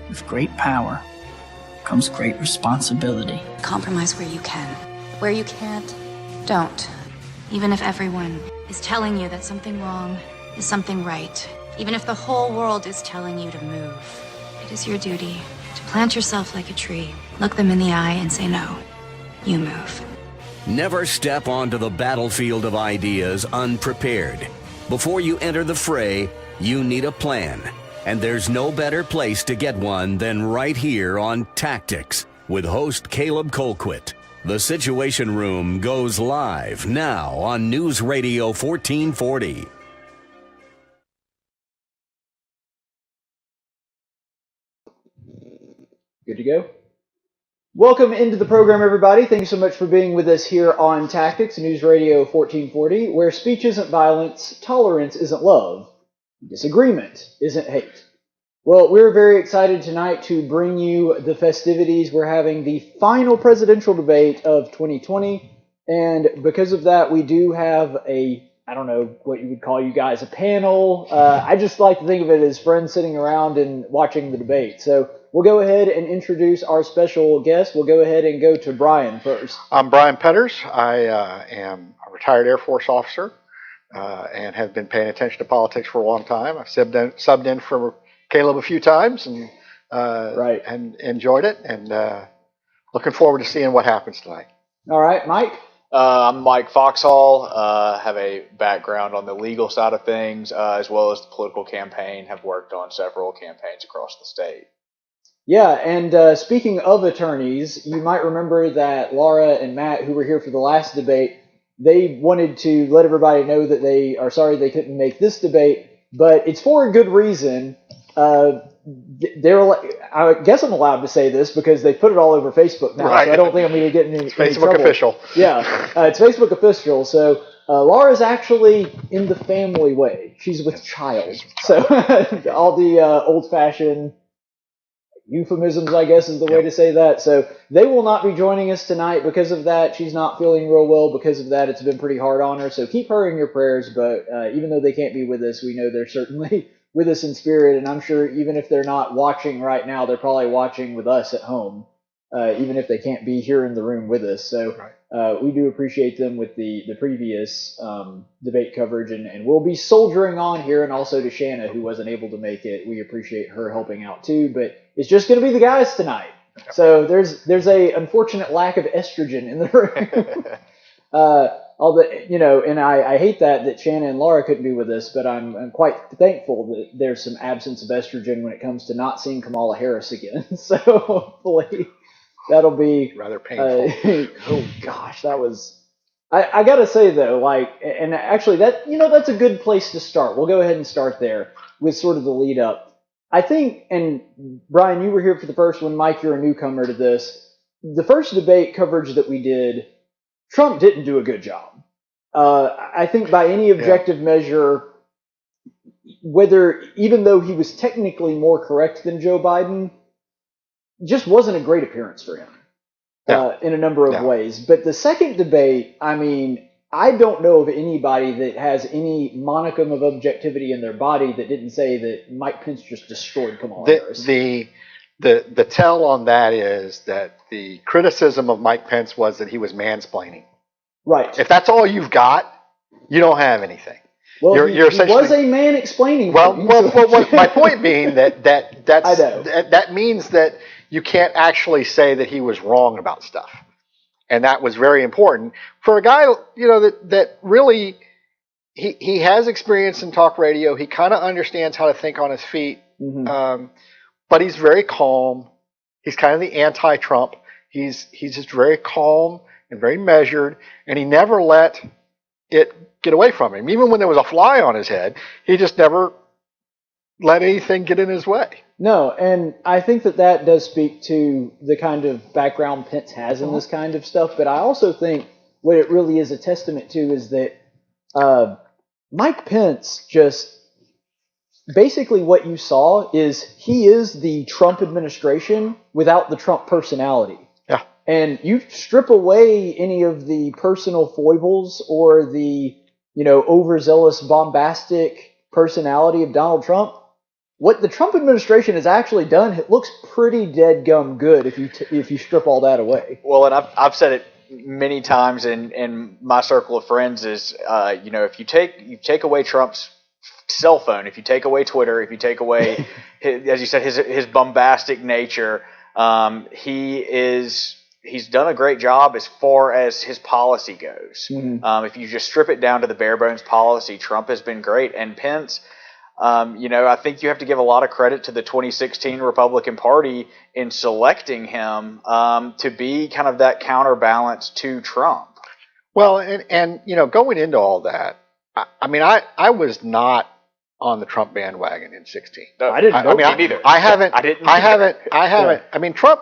With great power comes great responsibility. Compromise where you can. Where you can't, don't. Even if everyone is telling you that something wrong is something right. Even if the whole world is telling you to move. It is your duty to plant yourself like a tree, look them in the eye and say no. You move. Never step onto the battlefield of ideas unprepared. Before you enter the fray, you need a plan. And there's no better place to get one than right here on Tactics with host Caleb Colquitt. The Situation Room goes live now on News Radio 1440. Good to go? Welcome into the program, everybody. Thank you so much for being with us here on Tactics, News Radio 1440, where speech isn't violence, tolerance isn't love, disagreement isn't hate. Well, we're very excited tonight to bring you the festivities. We're having the final presidential debate of 2020, and because of that, we do have I don't know what you would call you guys, a panel. I just like to think of it as friends sitting around and watching the debate. So we'll go ahead and introduce our special guest. We'll go ahead and go to Brian first. I'm Brian Petters. I am a retired Air Force officer and have been paying attention to politics for a long time. I've subbed in for Caleb a few times and and enjoyed it, and looking forward to seeing what happens tonight. All right, Mike. I'm Mike Foxhall. Have a background on the legal side of things as well as the political campaign. Have worked on several campaigns across the state. Yeah, and speaking of attorneys, you might remember that Laura and Matt, who were here for the last debate, they wanted to let everybody know that they are sorry they couldn't make this debate, but it's for a good reason. I guess I'm allowed to say this because they put it all over Facebook now, right. So I don't think I'm going to get in any Facebook trouble. official. Yeah, it's Facebook official. So Laura's actually in the family way. She's with child. So all the old-fashioned euphemisms, I guess, is the way to say that. So they will not be joining us tonight because of that. She's not feeling real well because of that. It's been pretty hard on her. So keep her in your prayers. But even though they can't be with us, we know they're certainly with us in spirit. And I'm sure even if they're not watching right now, they're probably watching with us at home, even if they can't be here in the room with us. So we do appreciate them with the previous debate coverage. And we'll be soldiering on here. And also to Shanna, who wasn't able to make it. We appreciate her helping out too. But it's just going to be the guys tonight. So there's a unfortunate lack of estrogen in the room. And I hate that Shanna and Laura couldn't be with us, but I'm quite thankful that there's some absence of estrogen when it comes to not seeing Kamala Harris again. So hopefully that'll be rather painful. Oh gosh, that was. I gotta say though, and actually that's a good place to start. We'll go ahead and start there with sort of the lead up. I think, and Brian, you were here for the first one. Mike, you're a newcomer to this. The first debate coverage that we did, Trump didn't do a good job. I think by any objective measure, even though he was technically more correct than Joe Biden, just wasn't a great appearance for him in a number of ways. But the second debate, I don't know of anybody that has any monicum of objectivity in their body that didn't say that Mike Pence just destroyed Kamala Harris. The tell on that is that the criticism of Mike Pence was that he was mansplaining. Right. If that's all you've got, you don't have anything. Well, he was a man explaining. Well, my point being that means that you can't actually say that he was wrong about stuff. And that was very important for a guy, that really, he has experience in talk radio. He kind of understands how to think on his feet, but he's very calm. He's kind of the anti-Trump. He's just very calm and very measured, and he never let it get away from him. Even when there was a fly on his head, he just never let anything get in his way. No, and I think that does speak to the kind of background Pence has in this kind of stuff, but I also think what it really is a testament to is that Mike Pence just, basically what you saw is he is the Trump administration without the Trump personality. Yeah. And you strip away any of the personal foibles or the, overzealous, bombastic personality of Donald Trump, what the Trump administration has actually done, it looks pretty dead gum good if you strip all that away. Well, and I've said it many times in my circle of friends is, if you take away Trump's cell phone, if you take away Twitter, if you take away, as you said, his bombastic nature, he's done a great job as far as his policy goes. Mm-hmm. If you just strip it down to the bare bones policy, Trump has been great. And Pence, I think you have to give a lot of credit to the 2016 Republican Party in selecting him to be kind of that counterbalance to Trump. Well, and going into all that, I was not on the Trump bandwagon in 16. No, I didn't. Neither. I haven't. I haven't. Yeah. I mean, Trump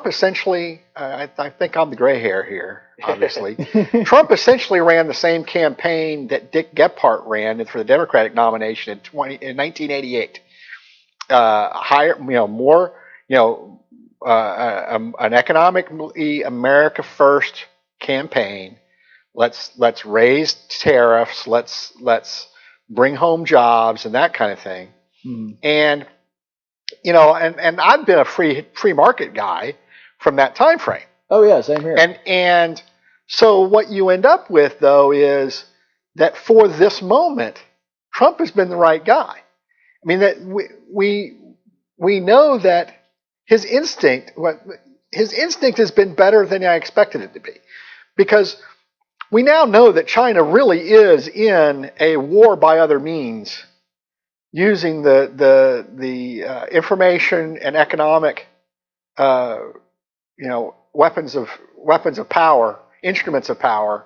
essentially, I think I'm the gray hair here, obviously. Trump essentially ran the same campaign that Dick Gephardt ran for the Democratic nomination in 1988. An economically America first campaign. Let's raise tariffs. Let's bring home jobs and that kind of thing. Mm-hmm. And I've been a free market guy from that time frame. Oh yeah, same here. And so what you end up with though is that for this moment, Trump has been the right guy. I mean that we know that his instinct has been better than I expected it to be, because we now know that China really is in a war by other means, using the information and economic, weapons of power, instruments of power,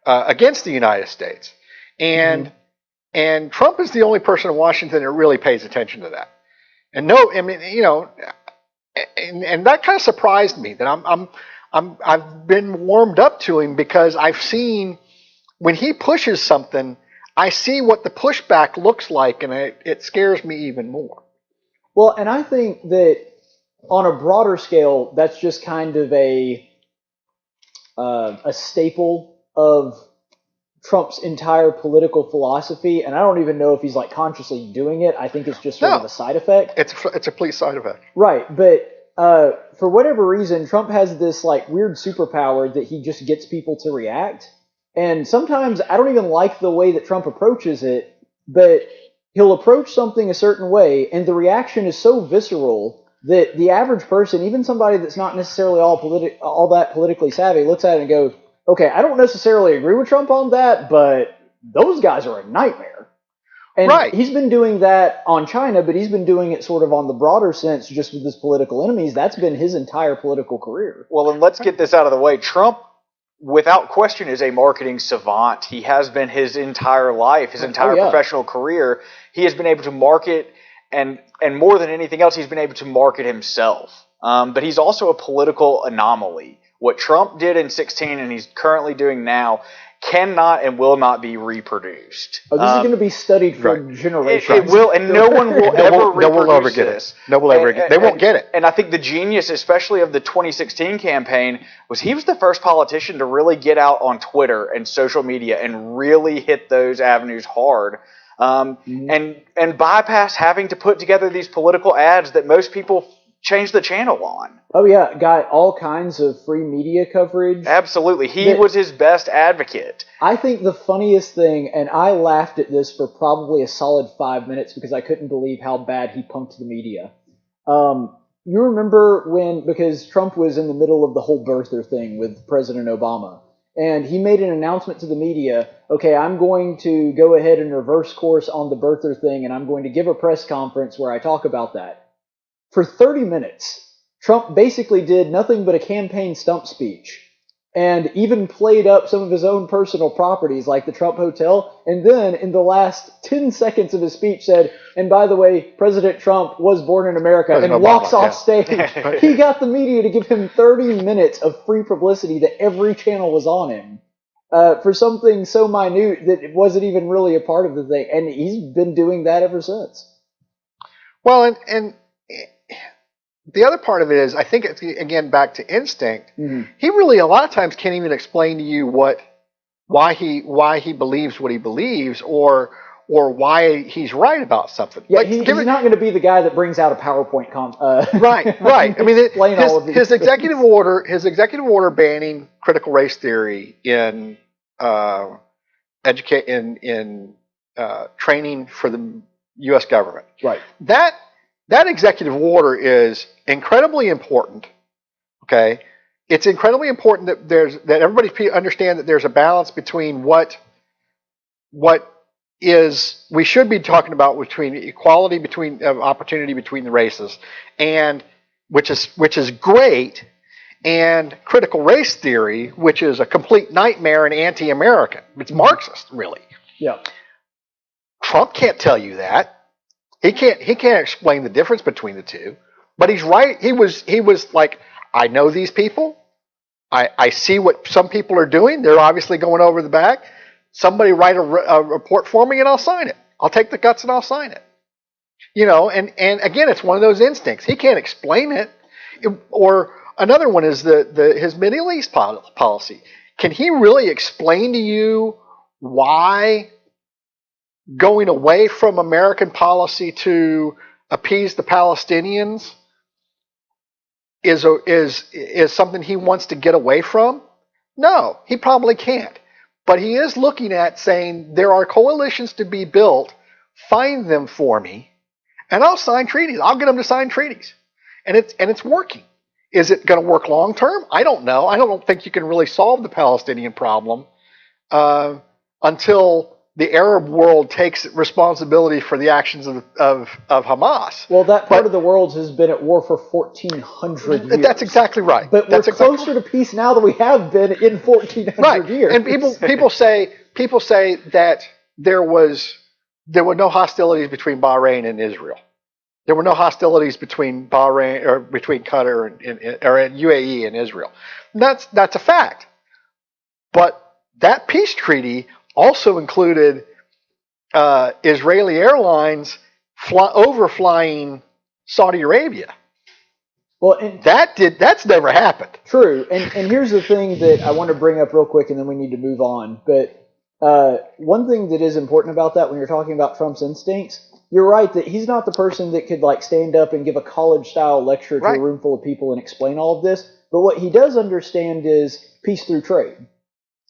against the United States, and Trump is the only person in Washington that really pays attention to that. And and that kind of surprised me that I've been warmed up to him, because I've seen when he pushes something, I see what the pushback looks like, and it scares me even more. Well, and I think that on a broader scale, that's just kind of a staple of Trump's entire political philosophy, and I don't even know if he's like consciously doing it. I think it's just sort of a side effect. It's a complete side effect. Right, but for whatever reason, Trump has this like weird superpower that he just gets people to react. And sometimes I don't even like the way that Trump approaches it, but he'll approach something a certain way, and the reaction is so visceral that the average person, even somebody that's not necessarily all that politically savvy, looks at it and goes, okay, I don't necessarily agree with Trump on that, but those guys are a nightmare. And he's been doing that on China, but he's been doing it sort of on the broader sense, just with his political enemies. That's been his entire political career. Well, and let's get this out of the way. Trump, without question, is a marketing savant. He has been his entire life, his entire professional career. He has been able to market, and more than anything else, he's been able to market himself. But he's also a political anomaly. What Trump did in 2016 and he's currently doing now cannot and will not be reproduced. Oh, this is going to be studied for generations. It will, and no one will ever reproduce this. No one will ever get it. They won't get it. And I think the genius, especially of the 2016 campaign, was he was the first politician to really get out on Twitter and social media and really hit those avenues hard, and bypass having to put together these political ads that most people change the channel on. Oh yeah, got all kinds of free media coverage. Absolutely. He was his best advocate. I think the funniest thing, and I laughed at this for probably a solid 5 minutes because I couldn't believe how bad he punked the media. You remember because Trump was in the middle of the whole birther thing with President Obama, and he made an announcement to the media, okay, I'm going to go ahead and reverse course on the birther thing, and I'm going to give a press conference where I talk about that. For 30 minutes, Trump basically did nothing but a campaign stump speech, and even played up some of his own personal properties like the Trump Hotel, and then in the last 10 seconds of his speech said, and by the way, President Trump was born in America, and walks off stage. He got the media to give him 30 minutes of free publicity that every channel was on him for something so minute that it wasn't even really a part of the thing, and he's been doing that ever since. Well, and the other part of it is, I think it's, again, back to instinct. Mm-hmm. He really, a lot of times, can't even explain to you why he believes what he believes, or or why he's right about something. Yeah, he's not going to be the guy that brings out a PowerPoint. Right. I mean, his executive order banning critical race theory in training for the U.S. government. Right. That executive order is incredibly important. Okay, it's incredibly important that everybody understand that there's a balance between what we should be talking about between equality of opportunity between the races, and which is great, and critical race theory, which is a complete nightmare and anti-American. It's Marxist, really. Yeah. Trump can't tell you that. He can't explain the difference between the two. But he's right. He was like, I know these people. I see what some people are doing. They're obviously going over the back. Somebody write a report for me and I'll sign it. I'll take the guts and I'll sign it. And again, it's one of those instincts. He can't explain it. Or another one is his Middle East policy. Can he really explain to you why going away from American policy to appease the Palestinians is something he wants to get away from? No, he probably can't. But he is looking at saying there are coalitions to be built. Find them for me, and I'll sign treaties. I'll get them to sign treaties, and it's working. Is it going to work long term? I don't know. I don't think you can really solve the Palestinian problem until the Arab world takes responsibility for the actions of Hamas. Well, that part of the world has been at war for 1,400 years. That's exactly right. But we're closer to peace now than we have been in 1,400 years. And people say that there were no hostilities between Bahrain and Israel. There were no hostilities between Bahrain or between Qatar and UAE and Israel. That's a fact. But that peace treaty also included Israeli airlines overflying Saudi Arabia. Well, and that's never happened. True. And here's the thing that I want to bring up real quick, and then we need to move on. But one thing that is important about that, when you're talking about Trump's instincts, you're right that he's not the person that could stand up and give a college-style lecture to a room full of people and explain all of this. But what he does understand is peace through trade.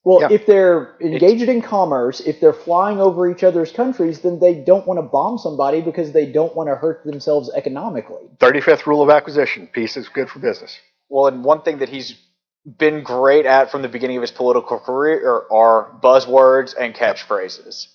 Well, if they're engaged in commerce, if they're flying over each other's countries, then they don't want to bomb somebody because they don't want to hurt themselves economically. 35th rule of acquisition: peace is good for business. Well, and one thing that he's been great at from the beginning of his political career are buzzwords and catchphrases.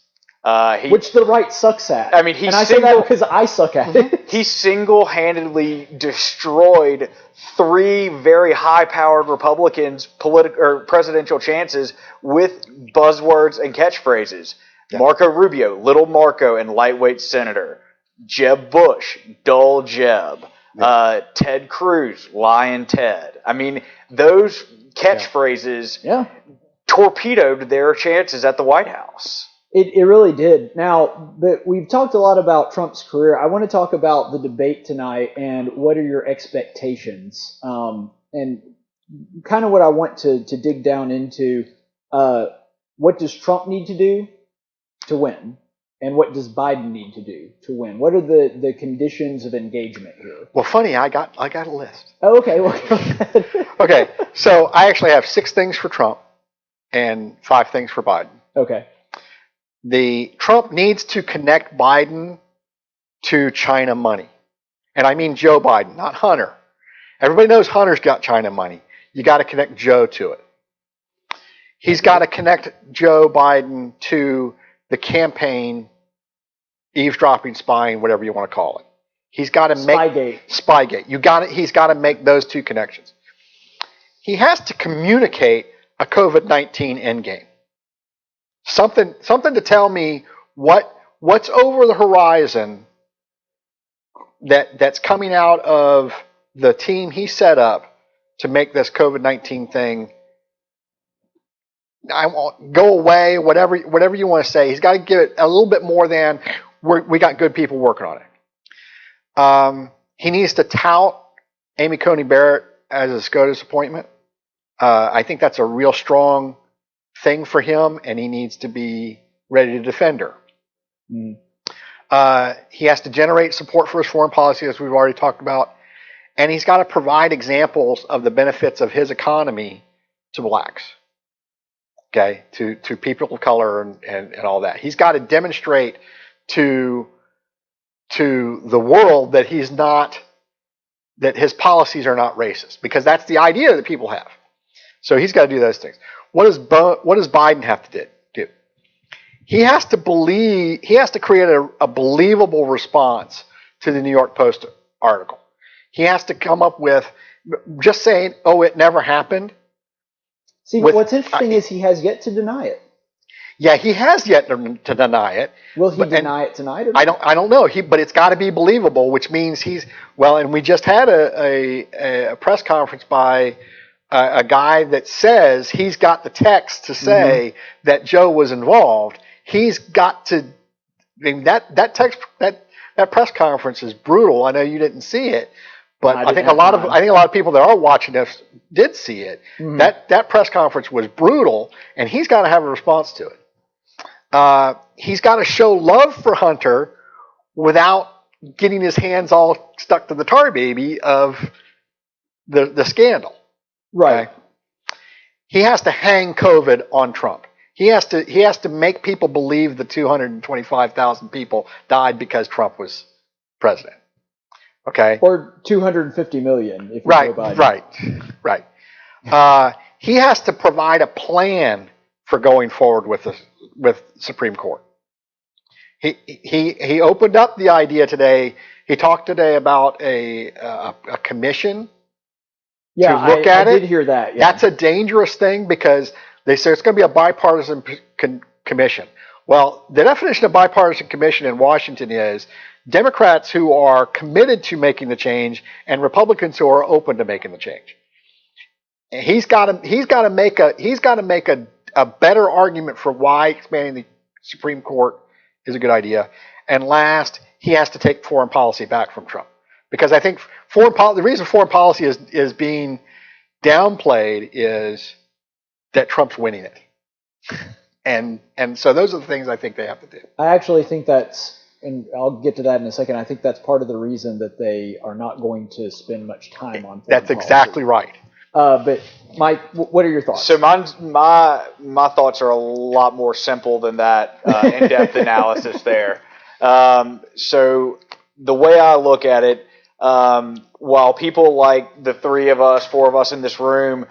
Which the right sucks at. I mean, I say that because I suck at it. He single-handedly destroyed 3 very high-powered Republicans' presidential chances with buzzwords and catchphrases. Yeah. Marco Rubio, Little Marco and Lightweight Senator. Jeb Bush, Dull Jeb. Yeah. Ted Cruz, Lion Ted. I mean, those catchphrases torpedoed their chances at the White House. It really did. Now, but we've talked a lot about Trump's career. I want to talk about the debate tonight and what are your expectations? And kind of what I want to dig down into, what does Trump need to do to win? And what does Biden need to do to win? What are the conditions of engagement here? Well, funny, I got a list. Oh, okay. Well, go ahead. Okay, so I actually have 6 things for Trump and 5 things for Biden. Okay. Trump needs to connect Biden to China money. And I mean Joe Biden, not Hunter. Everybody knows Hunter's got China money. You got to connect Joe to it. He's got to connect Joe Biden to the campaign, eavesdropping, spying, whatever you want to call it. He's got to make Spygate. He's got to make those 2 connections. He has to communicate a COVID-19 endgame. Something to tell me what's over the horizon that's coming out of the team he set up to make this COVID-19 thing go away, whatever you want to say. He's got to give it a little bit more than we got good people working on it. He needs to tout Amy Coney Barrett as a SCOTUS appointment. I think that's a real strong thing for him, and he needs to be ready to defend her. He has to generate support for his foreign policy, as we've already talked about. And he's got to provide examples of the benefits of his economy to blacks. Okay, to people of color and all that. He's got to demonstrate to the world that that his policies are not racist, because that's the idea that people have. So he's got to do those things. What does Biden have to do? He has to create a believable response to the New York Post article. He has to come up with just saying, "Oh, it never happened." See, what's interesting is he has yet to deny it. Yeah, he has yet to deny it. Will he deny it tonight? Or not? I don't know. But it's got to be believable, which means and we just had a press conference by a guy that says he's got the text to say that Joe was involved. He's got to. I mean, that press conference is brutal. I know you didn't see it, but I think a lot of people that are watching this did see it. That press conference was brutal, and he's got to have a response to it. He's got to show love for Hunter without getting his hands all stuck to the tar baby of the scandal. Right. Okay? He has to hang COVID on Trump. He has to make people believe the 225,000 people died because Trump was president. Okay. Or 250 million if you're Joe Biden. Right. He has to provide a plan for going forward with the Supreme Court. He opened up the idea today. He talked today about a commission. Yeah, to look at I it. did hear that. Yeah. That's a dangerous thing because they say it's going to be a bipartisan commission. Well, the definition of bipartisan commission in Washington is Democrats who are committed to making the change and Republicans who are open to making the change. And he's got to make a better argument for why expanding the Supreme Court is a good idea. And last, he has to take foreign policy back from Trump, because I think the reason foreign policy is being downplayed is that Trump's winning it. And so those are the things I think they have to do. I actually think and I'll get to that in a second, I think that's part of the reason that they are not going to spend much time on foreign That's policy. Exactly right. But Mike, what are your thoughts? So my thoughts are a lot more simple than that in-depth analysis there. So the way I look at it, while people like the four of us in this room,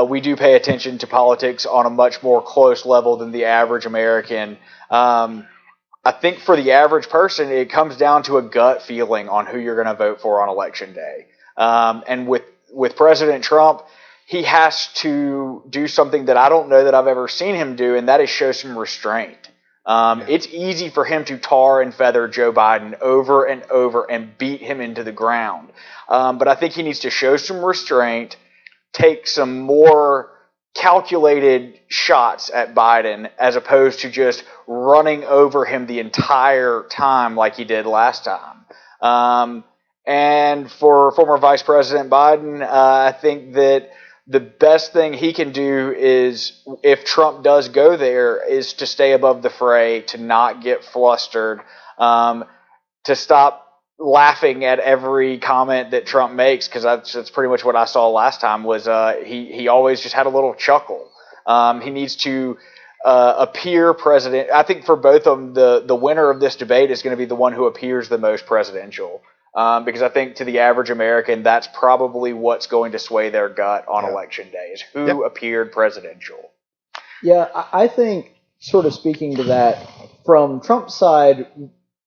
we do pay attention to politics on a much more close level than the average American. I think for the average person, it comes down to a gut feeling on who you're going to vote for on Election Day. And with President Trump, he has to do something that I don't know that I've ever seen him do, and that is show some restraint. It's easy for him to tar and feather Joe Biden over and over and beat him into the ground. But I think he needs to show some restraint, take some more calculated shots at Biden as opposed to just running over him the entire time like he did last time. And for former Vice President Biden, I think that the best thing he can do is, if Trump does go there, is to stay above the fray, to not get flustered, to stop laughing at every comment that Trump makes, because that's pretty much what I saw last time. Was he always just had a little chuckle. He needs to appear president. I think for both of them, the winner of this debate is going to be the one who appears the most presidential. Because I think to the average American, that's probably what's going to sway their gut on Election Day, is who appeared presidential. Yeah, I think, sort of speaking to that, from Trump's side,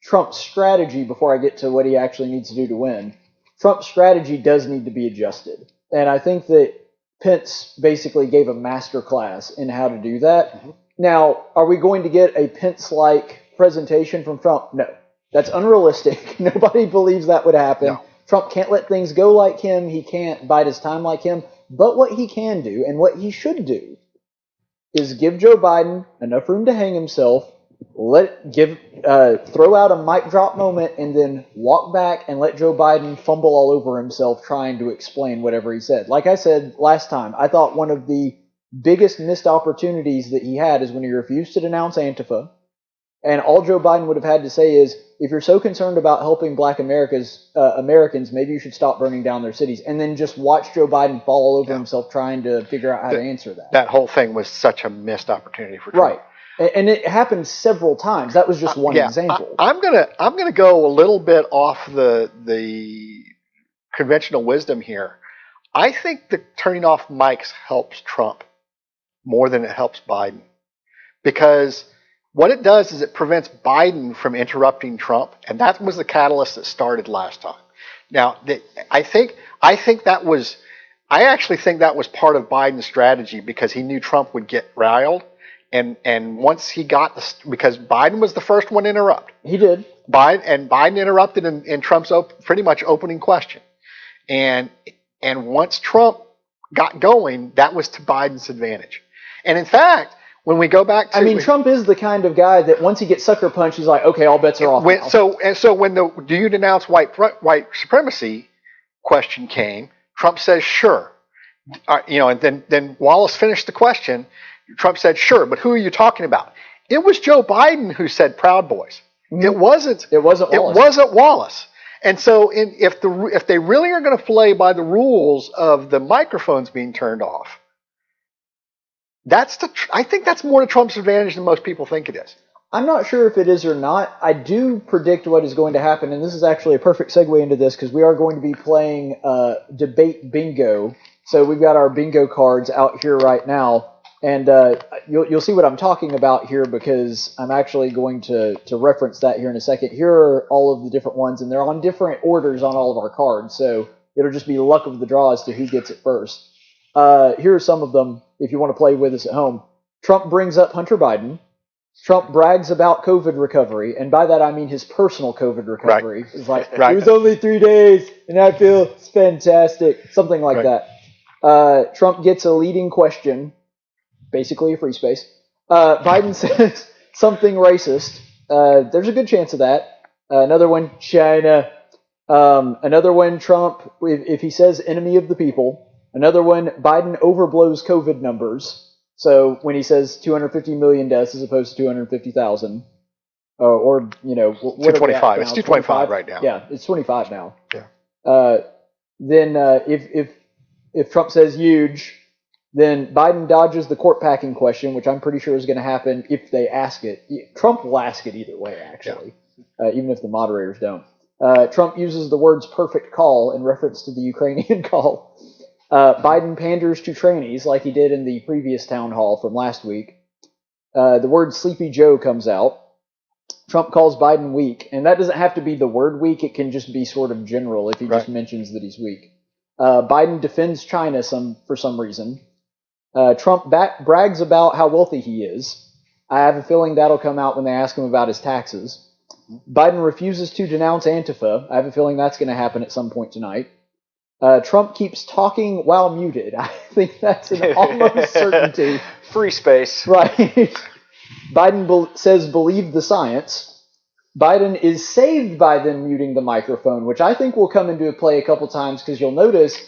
Trump's strategy, before I get to what he actually needs to do to win, Trump's strategy does need to be adjusted. And I think that Pence basically gave a master class in how to do that. Mm-hmm. Now, are we going to get a Pence-like presentation from Trump? No. That's unrealistic. Nobody believes that would happen. No. Trump can't let things go like him. He can't bide his time like him. But what he can do, and what he should do, is give Joe Biden enough room to hang himself, throw out a mic drop moment, and then walk back and let Joe Biden fumble all over himself trying to explain whatever he said. Like I said last time, I thought one of the biggest missed opportunities that he had is when he refused to denounce Antifa. And all Joe Biden would have had to say is, if you're so concerned about helping Black Americans, maybe you should stop burning down their cities. And then just watch Joe Biden fall all over himself trying to figure out how to answer that. That whole thing was such a missed opportunity for Trump. Right. And it happened several times. That was just one example. I'm gonna go a little bit off the conventional wisdom here. I think that turning off mics helps Trump more than it helps Biden, because what it does is it prevents Biden from interrupting Trump, and that was the catalyst that started last time. Now, I actually think that was part of Biden's strategy, because he knew Trump would get riled, and once he got because Biden was the first one to interrupt. He did. Biden interrupted in Trump's pretty much opening question, and once Trump got going, that was to Biden's advantage, and in fact. When we go back to, Trump is the kind of guy that once he gets sucker punched, he's like, okay, all bets are off now. So when the "do you denounce white supremacy" question came, Trump says sure, and then Wallace finished the question. Trump said sure, but who are you talking about? It was Joe Biden who said Proud Boys. Mm-hmm. It wasn't Wallace. And so if they really are going to play by the rules of the microphones being turned off. I think that's more to Trump's advantage than most people think it is. I'm not sure if it is or not. I do predict what is going to happen, and this is actually a perfect segue into this, because we are going to be playing debate bingo. So we've got our bingo cards out here right now, and you'll see what I'm talking about here, because I'm actually going to reference that here in a second. Here are all of the different ones, and they're on different orders on all of our cards, so it'll just be luck of the draw as to who gets it first. Here are some of them if you want to play with us at home. Trump brings up Hunter Biden. Trump brags about COVID recovery, and by that I mean his personal COVID recovery. Right. It's like, it was only 3 days, and I feel it's fantastic. Something like that. Trump gets a leading question, basically a free space. Biden says something racist. There's a good chance of that. Another one, China. Another one, Trump, if he says enemy of the people. Another one, Biden overblows COVID numbers. So when he says 250 million deaths as opposed to 250,000, or 225. It's 225 right now. Yeah, it's 25 now. Yeah. Then if Trump says huge, then Biden dodges the court packing question, which I'm pretty sure is going to happen if they ask it. Trump will ask it either way, actually, even if the moderators don't. Trump uses the words "perfect call" in reference to the Ukrainian call. Biden panders to trannies like he did in the previous town hall from last week. The word Sleepy Joe comes out. Trump calls Biden weak, and that doesn't have to be the word weak. It can just be sort of general if he just mentions that he's weak. Biden defends China for some reason. Trump brags about how wealthy he is. I have a feeling that'll come out when they ask him about his taxes. Biden refuses to denounce Antifa. I have a feeling that's going to happen at some point tonight. Trump keeps talking while muted. I think that's an almost certainty. Free space. Right. Biden says believe the science. Biden is saved by them muting the microphone, which I think will come into play a couple times, because you'll notice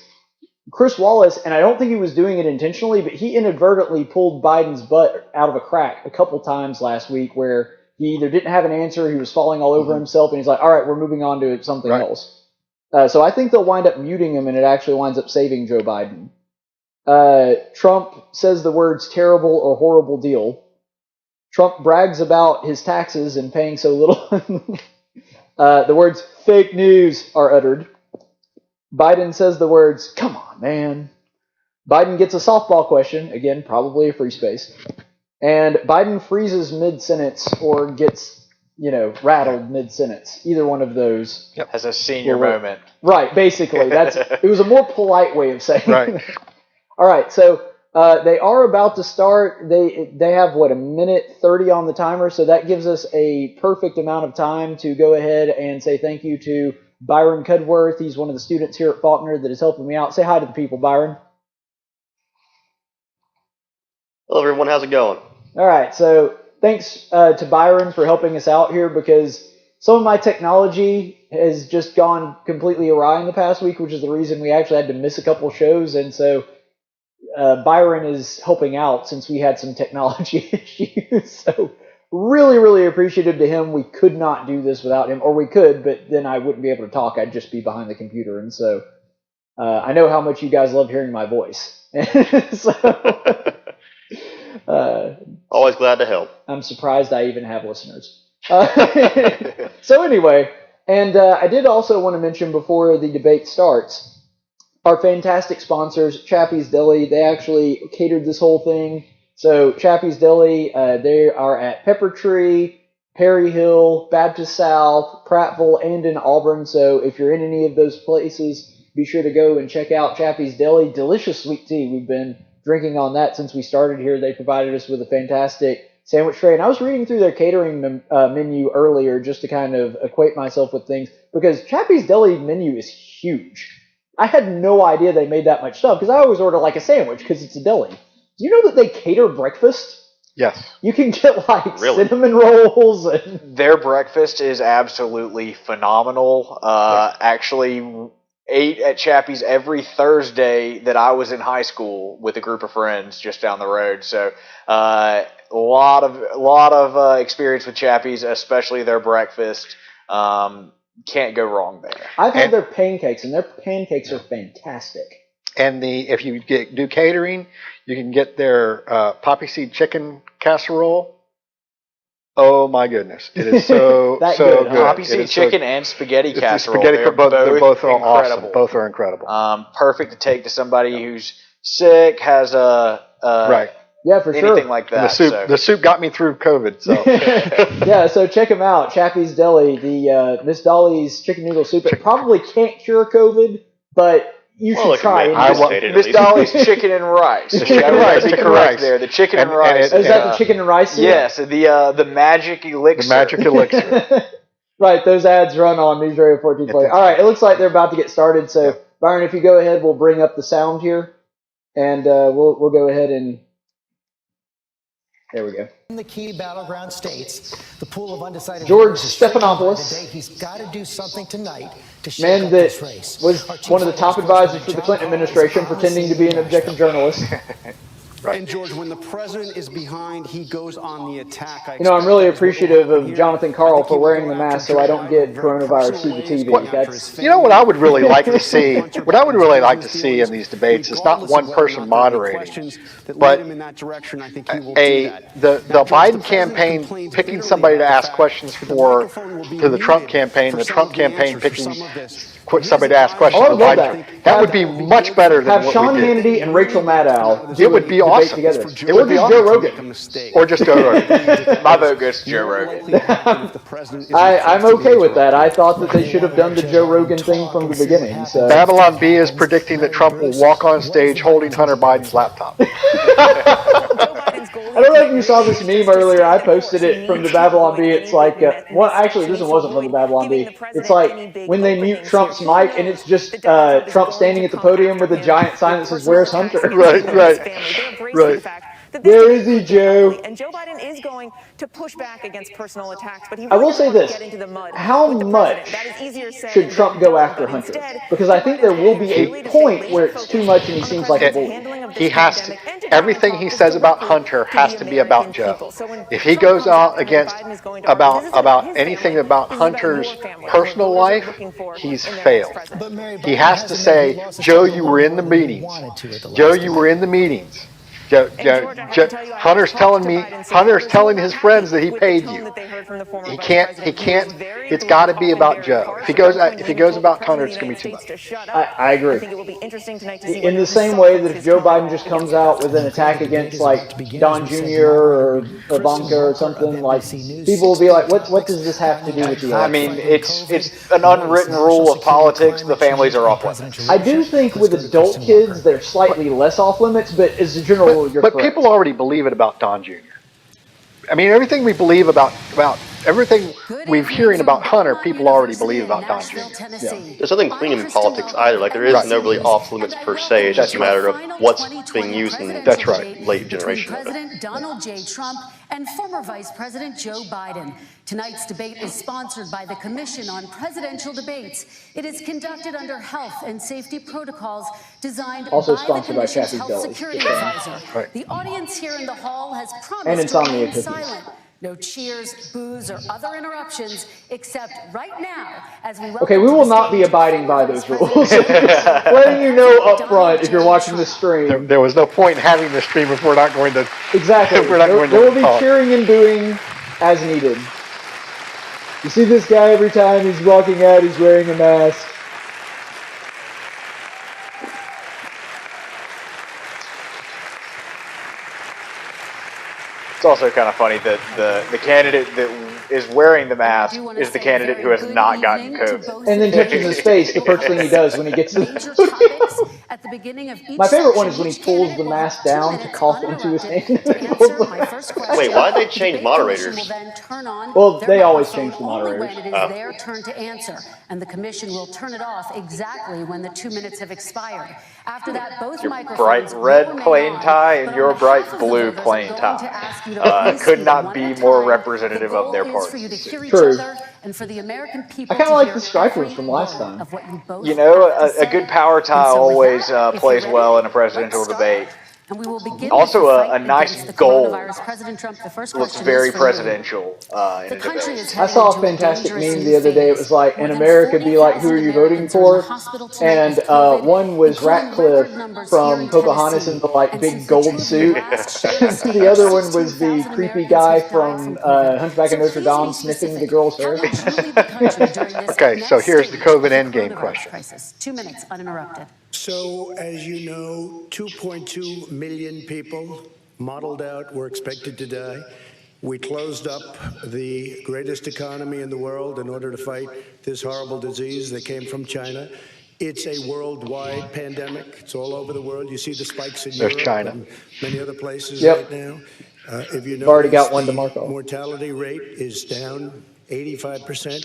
Chris Wallace, and I don't think he was doing it intentionally, but he inadvertently pulled Biden's butt out of a crack a couple times last week, where he either didn't have an answer, he was falling all over himself, and he's like, all right, we're moving on to something else. So I think they'll wind up muting him, and it actually winds up saving Joe Biden. Trump says the words terrible or horrible deal. Trump brags about his taxes and paying so little. The words fake news are uttered. Biden says the words, come on, man. Biden gets a softball question, again, probably a free space. And Biden freezes mid-sentence or gets rattled mid-sentence. Either one of those. Has a senior moment. Right, basically. It was a more polite way of saying right. That. All right, so they are about to start. They have, a minute 30 on the timer, so that gives us a perfect amount of time to go ahead and say thank you to Byron Cudworth. He's one of the students here at Faulkner that is helping me out. Say hi to the people, Byron. Hello, everyone. How's it going? All right, so thanks to Byron for helping us out here, because some of my technology has just gone completely awry in the past week, which is the reason we actually had to miss a couple shows. And so Byron is helping out since we had some technology issues. So really, really appreciative to him. We could not do this without him, or we could, but then I wouldn't be able to talk. I'd just be behind the computer. And so I know how much you guys love hearing my voice. Always glad to help. I'm surprised I even have listeners. So anyway, and I did also want to mention before the debate starts, our fantastic sponsors, Chappie's Deli. They actually catered this whole thing. So Chappie's Deli, they are at Pepper Tree, Perry Hill, Baptist South, Prattville, and in Auburn. So if you're in any of those places, be sure to go and check out Chappie's Deli. Delicious sweet tea. We've been drinking on that since we started here. They provided us with a fantastic sandwich tray. And I was reading through their catering menu earlier just to kind of acquaint myself with things, because Chappie's Deli menu is huge. I had no idea they made that much stuff, because I always order like a sandwich because it's a deli. Do you know that they cater breakfast? Yes. You can get like cinnamon rolls. And their breakfast is absolutely phenomenal. Actually, ate at Chappie's every Thursday that I was in high school with a group of friends just down the road. So a lot of experience with Chappie's, especially their breakfast. Can't go wrong there. I've had their pancakes, and their pancakes are fantastic. And if you do catering, you can get their poppy seed chicken casserole. Oh my goodness, it is so good. Poppy seed chicken and spaghetti casserole. They're both are awesome. Both are incredible. Perfect to take to somebody who's sick, has right. Yeah, for sure. Anything like that. The soup got me through COVID. So yeah, so check them out. Chappie's Deli, the Miss Dolly's chicken noodle soup. It probably can't cure COVID, but you should try it. Miss Dolly's chicken and rice. The chicken and rice there. The chicken and rice. Is that the chicken and rice soup? Yes, the magic elixir. The magic elixir. Right, those ads run on News Radio 14 Play. All right, it looks like they're about to get started. So Byron, if you go ahead, we'll bring up the sound here, and we'll go ahead and. There we go. In the key battleground states, the pool of undecided George Stephanopoulos, he's got to do something tonight to man that was one of the top advisors for the Clinton administration, pretending to be an objective journalist. Right. And George, when the president is behind, he goes on the attack. I'm really appreciative of Jonathan Karl for wearing the mask so I don't get coronavirus through the TV. That's what I would really like to see. What I would really like to see in these debates is not one person moderating, but the Biden campaign picking somebody to ask questions to the Trump campaign, the Trump campaign picking somebody to ask questions to Biden. That would be much better than what Sean we did. Hannity and Rachel Maddow. It would be awesome. Together. It would be awesome. Joe Rogan. Or just Joe Rogan. My vote goes to Joe Rogan. I'm okay with that. I thought that they should have done the Joe Rogan thing from the beginning. So. Babylon B is predicting that Trump will walk on stage holding Hunter Biden's laptop. I don't know if you saw this meme earlier. I posted it from the Babylon B. It's like, actually, this one wasn't from the Babylon B. It's like when they mute Trump's mic, and it's just Trump standing at the podium with a giant sign that says, "Where's Hunter?" Right. Where is he, Joe? And Joe Biden is going to push back against personal attacks, but he I will say this. How much should Trump go after Hunter? Because I think there will be a point where it's too much and he seems like a bull. He has to. Everything he says about Hunter has to be about Joe. If he goes out against about anything about Hunter's personal life, he's failed. He has to say, Joe, you were in the meetings. Joe, you were in the meetings. Hunter's telling his friends that he paid you. He can't. It's got to be about Joe. If he goes about Hunter, it's going to be too much. I agree. In the same way that if Joe Biden just comes out with an attack against like Don Jr. or Ivanka or something, like people will be like, "What does this have to do with the election?" I mean, it's an unwritten rule of politics. The families are off limits. I do think with adult kids, they're slightly less off limits, but as a general rule, you're correct. But people already believe it about Don Jr. I mean, everything we believe about everything we're hearing about Hunter, people already believe about Don Jr. Yeah. There's nothing clean in politics either. Like, there is no really off limits per se. It's just a matter of what's being used in late generation. President Donald J. Trump and former Vice President Joe Biden. Tonight's debate is sponsored by the Commission on Presidential Debates. It is conducted under health and safety protocols designed also by sponsored the by Commission's Chappie's Health Deli. Security Advisor. The audience here in the hall has promised and to Insomnia remain Cookies. silent No cheers, boos, or other interruptions, except right now, as we Okay, we will not be abiding by those rules. Letting you know up front if you're watching the stream. There was no point in having the stream if we're not going to. Exactly. There will be cheering and booing as needed. You see this guy every time he's walking out, he's wearing a mask. It's also kind of funny that the candidate that is wearing the mask is the candidate who has not gotten COVID. And then touches his face, the first thing he does when he gets to the My favorite one is when he pulls the mask down to cough into his hand. Wait, why did they change moderators? Well, they always change the moderators. It is their turn to answer, and the commission will turn it off exactly when the 2 minutes have expired. After that, both Bright microphones red plain tie and your bright blue plain tie could not be more representative of their party. True. I kind of like the stripers from last time. You know, a good power tie always plays well in a presidential debate. Also, a nice gold looks very presidential in a debate. I saw a fantastic meme the other day. It was like, in America, be like, who are you voting for? And one was Ratcliffe from Pocahontas in the like big gold suit. The other one was the creepy guy from Hunchback of Notre Dame sniffing the girl's hair. Okay, so here's the COVID endgame question. 2 minutes uninterrupted. So, as you know, 2.2 million people modeled out were expected to die. We closed up the greatest economy in the world in order to fight this horrible disease that came from China. It's a worldwide pandemic. It's all over the world. You see the spikes in Europe China. And many other places Yep. right now. If you I've already notice, got one to mark off. mortality rate is down 85%.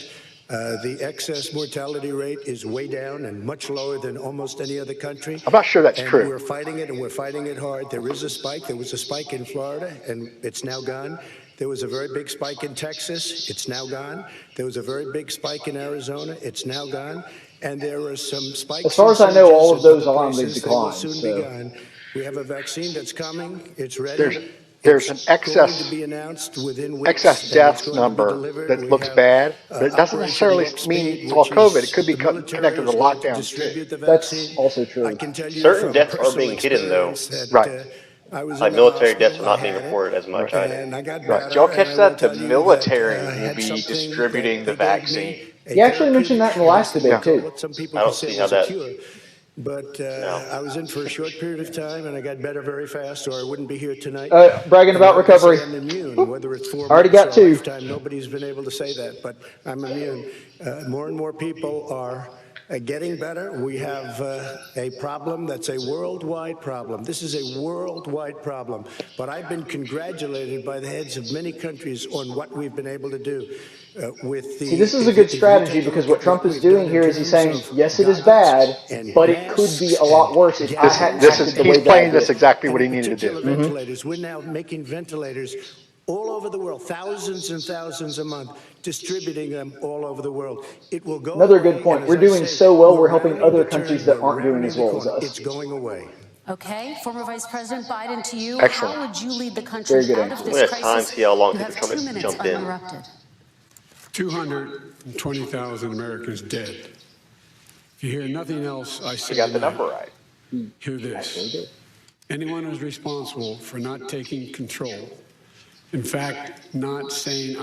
The excess mortality rate is way down and much lower than almost any other country. I'm not sure that's and true. We're fighting it, and we're fighting it hard. There is a spike. There was a spike in Florida, and it's now gone. There was a very big spike in Texas. It's now gone. There was a very big spike in Arizona. It's now gone. And there are some spikes. As far as I know, all of those are on the decline. Be gone. We have a vaccine that's coming. It's ready. There's an excess deaths number that looks bad, but it doesn't necessarily mean it's all COVID. It could be connected to lockdowns too. That's also true. Certain deaths are being hidden, though. Right. Like military deaths are not being reported as much either. Right. Did y'all catch that? The military will be distributing the vaccine. He actually mentioned that in the last debate, too. I don't see how that... But I was in for a short period of time, and I got better very fast, or I wouldn't be here tonight. Bragging about recovery. I'm immune, whether it's 4 already got months or a 2. lifetime. Nobody's been able to say that, but I'm immune. More and more people are getting better. We have a problem that's a worldwide problem. This is a worldwide problem. But I've been congratulated by the heads of many countries on what we've been able to do. See, this is a good strategy because what Trump is doing here is he's saying, yes, it is bad, but it could be a lot worse if I hadn't acted the way He's playing that this exactly what he needed to do. Ventilators. We're now making ventilators all over the world, thousands and thousands a month, distributing them all over the world. It will go Another away, good point. and We're as I doing said, so well, we're helping rounding other the countries turn, that aren't doing rounding as the well as corner. us. It's going away. Okay, former Vice President Biden, to you. Excellent. How would you lead the country Very good out of answer. this We have crisis? time to see how long You people have come 2 and minutes jump in. uninterrupted. 220,000 Americans dead. If you hear nothing else I say, You got the number right. Hear this. Anyone who's responsible for not taking control, in fact, not saying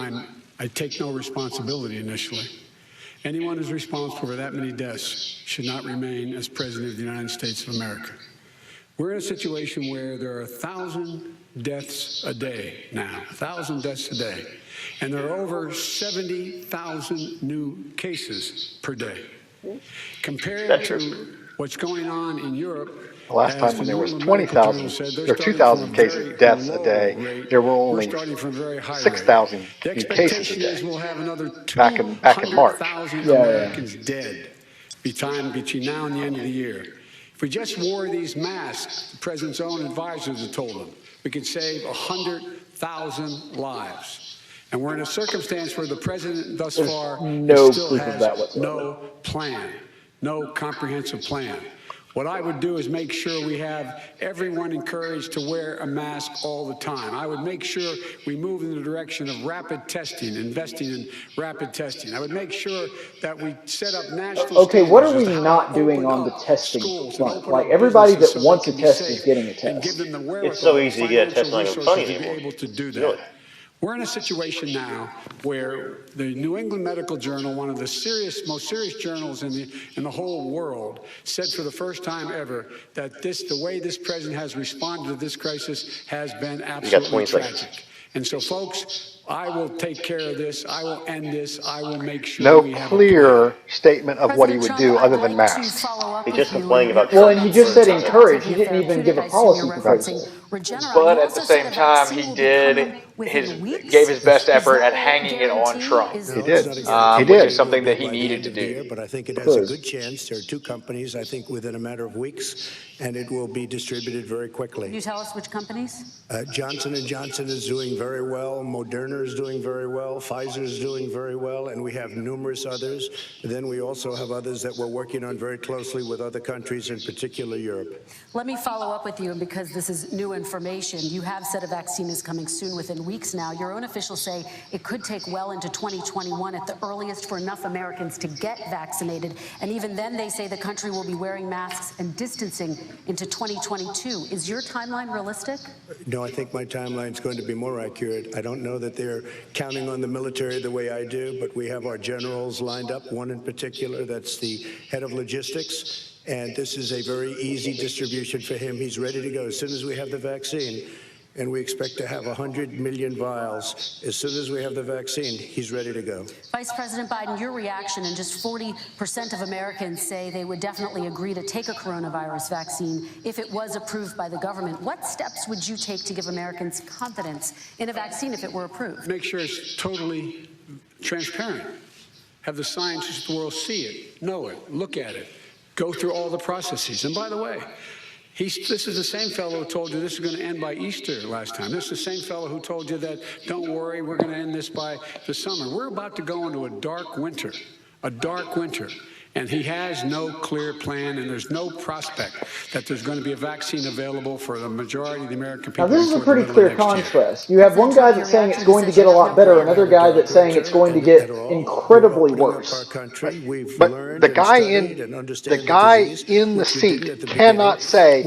I take no responsibility initially, anyone who's responsible for that many deaths should not remain as President of the United States of America. We're in a situation where there are 1,000 deaths a day now, 1,000 deaths a day, and there are over 70,000 new cases per day. Compared to what's going on in Europe, The last time when there was 20,000, there were 2,000 cases deaths a day. There were only 6,000 new cases a day back in March. Americans dead between now and the end of the year. If we just wore these masks, the president's own advisors have told him, we could save 100,000 lives. And we're in a circumstance where the president thus far no still proof of that has whatsoever. no plan, no comprehensive plan. What I would do is make sure we have everyone encouraged to wear a mask all the time. I would make sure we move in the direction of rapid testing, investing in rapid testing. I would make sure that we set up national Okay, what are we standards not doing on the testing front? Like, everybody that wants a test is getting a test. It's so easy to get a test, not even funny anymore. Able to do that. We're in a situation now where the New England Medical Journal, one of the most serious journals in the whole world, said for the first time ever that the way this president has responded to this crisis has been absolutely tragic. And so, folks, I will take care of this. I will end this. I will make sure we have clear statement of what he would do other than masks. He's just complaining about. Well, and he just said encourage. He didn't even give a policy proposal. But at the same time, he gave his best effort at hanging it on Trump. He did. Which is something that he needed to do. But I think it has a good chance. There are 2 companies, I think, within a matter of weeks, and it will be distributed very quickly. Can you tell us which companies? Johnson & Johnson is doing very well. Moderna is doing very well. Pfizer is doing very well. And we have numerous others. Then we also have others that we're working on very closely with other countries, in particular Europe. Let me follow up with you, because this is new information. You have said a vaccine is coming soon, within weeks now. Your own officials say it could take well into 2021 at the earliest for enough Americans to get vaccinated. And even then, they say the country will be wearing masks and distancing into 2022. Is your timeline realistic? No, I think my timeline is going to be more accurate. I don't know that they're counting on the military the way I do, but we have our generals lined up, one in particular that's the head of logistics. And this is a very easy distribution for him. He's ready to go as soon as we have the vaccine. And we expect to have 100 million vials. As soon as we have the vaccine, he's ready to go. Vice President Biden, your reaction, and just 40% of Americans say they would definitely agree to take a coronavirus vaccine if it was approved by the government. What steps would you take to give Americans confidence in a vaccine if it were approved? Make sure it's totally transparent. Have the scientists of the world see it, know it, look at it, go through all the processes. And by the way, this is the same fellow who told you this is going to end by Easter last time. This is the same fellow who told you that, don't worry, we're going to end this by the summer. We're about to go into a dark winter. And he has no clear plan, and there's no prospect that there's going to be a vaccine available for the majority of the American people. Now, this is a pretty clear contrast. You have one guy that's saying it's going to get a lot better, another guy that's saying it's going to get incredibly worse. But the guy in the seat cannot say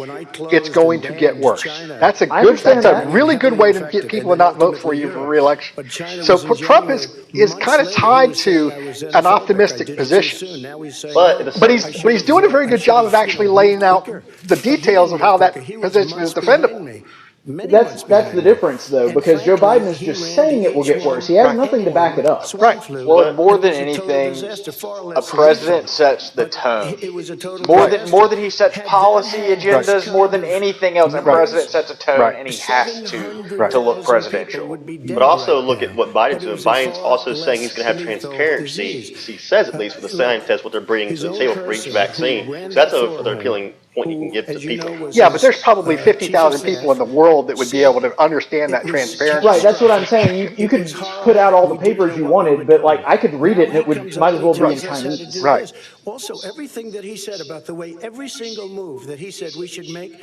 it's going to get worse. That's a really good way to get people to not vote for you for re-election. So Trump is kind of tied to an optimistic position. But he's doing a very good job of actually laying out the details of how that position is defendable. That's the difference, though, because Joe Biden is just saying it will get worse. He has nothing to back it up. Right. Well, more than anything, a president sets the tone. More than he sets policy agendas, more than anything else, a president sets a tone, and he has to look presidential. But also look at what Biden's doing. Biden's also saying he's going to have transparency. He says, at least, with the scientists, what they're bringing to the table for each vaccine. So that's another appealing point you can give to people. Yeah, but there's probably 50,000 people in the world that would be able to understand that transparency. Right, that's what I'm saying. You could put out all the papers you wanted, but like I could read it and it might as well be in Chinese. Right. Also, everything that he said about the way every single move that he said we should make,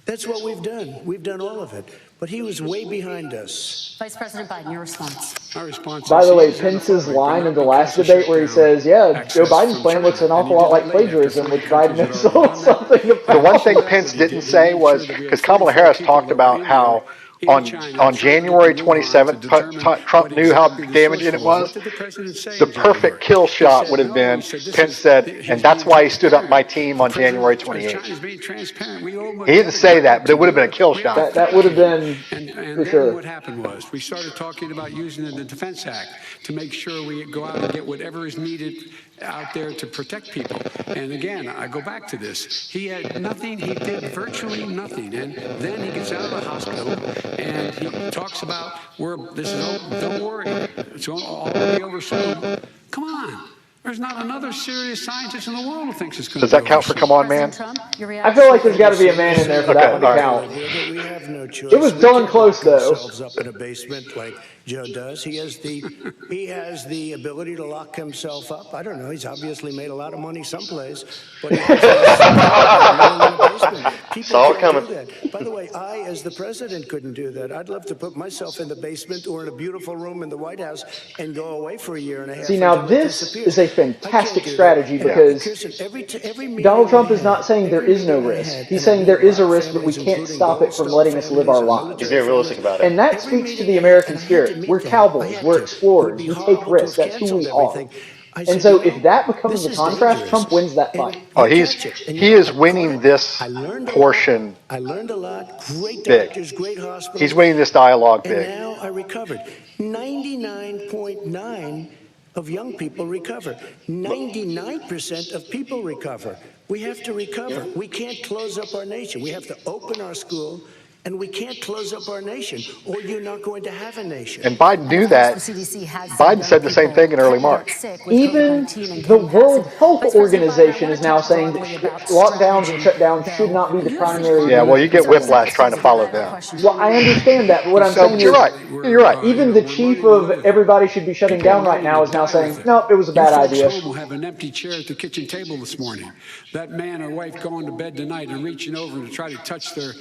that's what we've done. We've done all of it. But he was way behind us. Vice President Biden, your response. Our response. By the way, Pence's line in the last debate where he says, yeah, Joe Biden's plan looks an awful lot like plagiarism, which Biden knows something about. The one thing Pence didn't say was, because Kamala Harris talked about how on January 27th, Trump knew how damaging it was. The perfect kill shot would have been, Pence said, and that's why he stood up my team on January 28th. He didn't say that, but it would have been a kill shot. That would have been, for sure. What happened was, we started talking about using the Defense Act to make sure we go out and get whatever is needed out there to protect people. And again, I go back to this. He had nothing. He did virtually nothing. And then he gets out of the hospital and he talks about, don't worry, it's all going to be over soon. Come on. There's not another serious scientist in the world who thinks it's going to Does that count for Come On Man? I feel like there's got to be a man in there for that one to count. We have no choice. It was darn close, though. Ourselves up in a basement like Joe does. He has the ability to lock himself up. I don't know. He's obviously made a lot of money someplace, but he has in a basement. People can't do that. By the way, I, as the president, couldn't do that. I'd love to put myself in the basement or in a beautiful room in the White House and go away for a year and a half. See, now this is a fantastic strategy because Donald Trump is not saying there is no risk. He's saying there is a risk, but we can't stop it from letting us live our lives. He's being realistic about it. And that speaks to the American spirit. We're cowboys. We're explorers. We take risks. That's who we are. And so if that becomes the contrast, Trump wins that fight. Oh, he is winning this portion big. He's winning this dialogue big. And now I recovered. 99.9 of young people recover. 99% of people recover. We have to recover. We can't close up our nation. We have to open our school, and we can't close up our nation, or you're not going to have a nation. And Biden knew that. Biden said the same thing in early March. Even the World Health Organization is now saying that lockdowns and shutdowns should not be the primary. Yeah, well, you get whiplash trying to follow them. Well, I understand that, but what I'm saying is, you're right. You're right. Even the chief of everybody should be shutting down right now is now saying, no, it was a bad idea. Will have an empty chair at the kitchen table this morning. That man or wife going to bed tonight and reaching over to try to touch their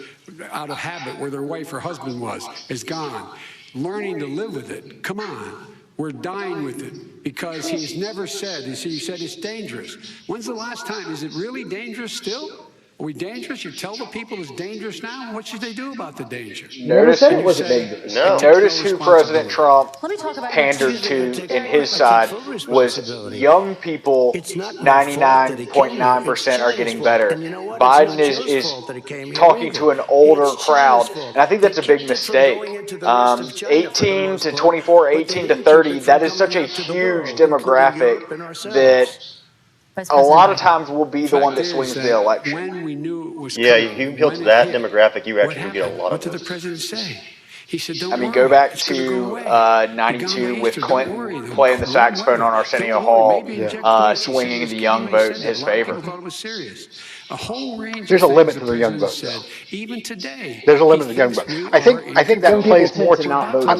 out of habit where their wife or husband was is gone. Learning to live with it. Come on. We're dying with it because he's never said, he said it's dangerous. When's the last time? Is it really dangerous still? Are we dangerous? You tell the people it's dangerous now? What should they do about the danger? Never said it wasn't dangerous. No. Notice who President Trump pandered to in his side was young people. 99.9% are getting better. Biden is talking to an older crowd, and I think that's a big mistake. 18 to 24, 18 to 30, that is such a huge demographic that a lot of times will be the one that swings the election. Yeah, you appeal to that demographic, you actually get a lot of What did the president say? He said, I mean, go back to 92 with Clinton playing the saxophone on Arsenio Hall, swinging the young vote in his favor. There's a limit to the young vote. Even today, there's a limit to the young vote. I think that plays more to,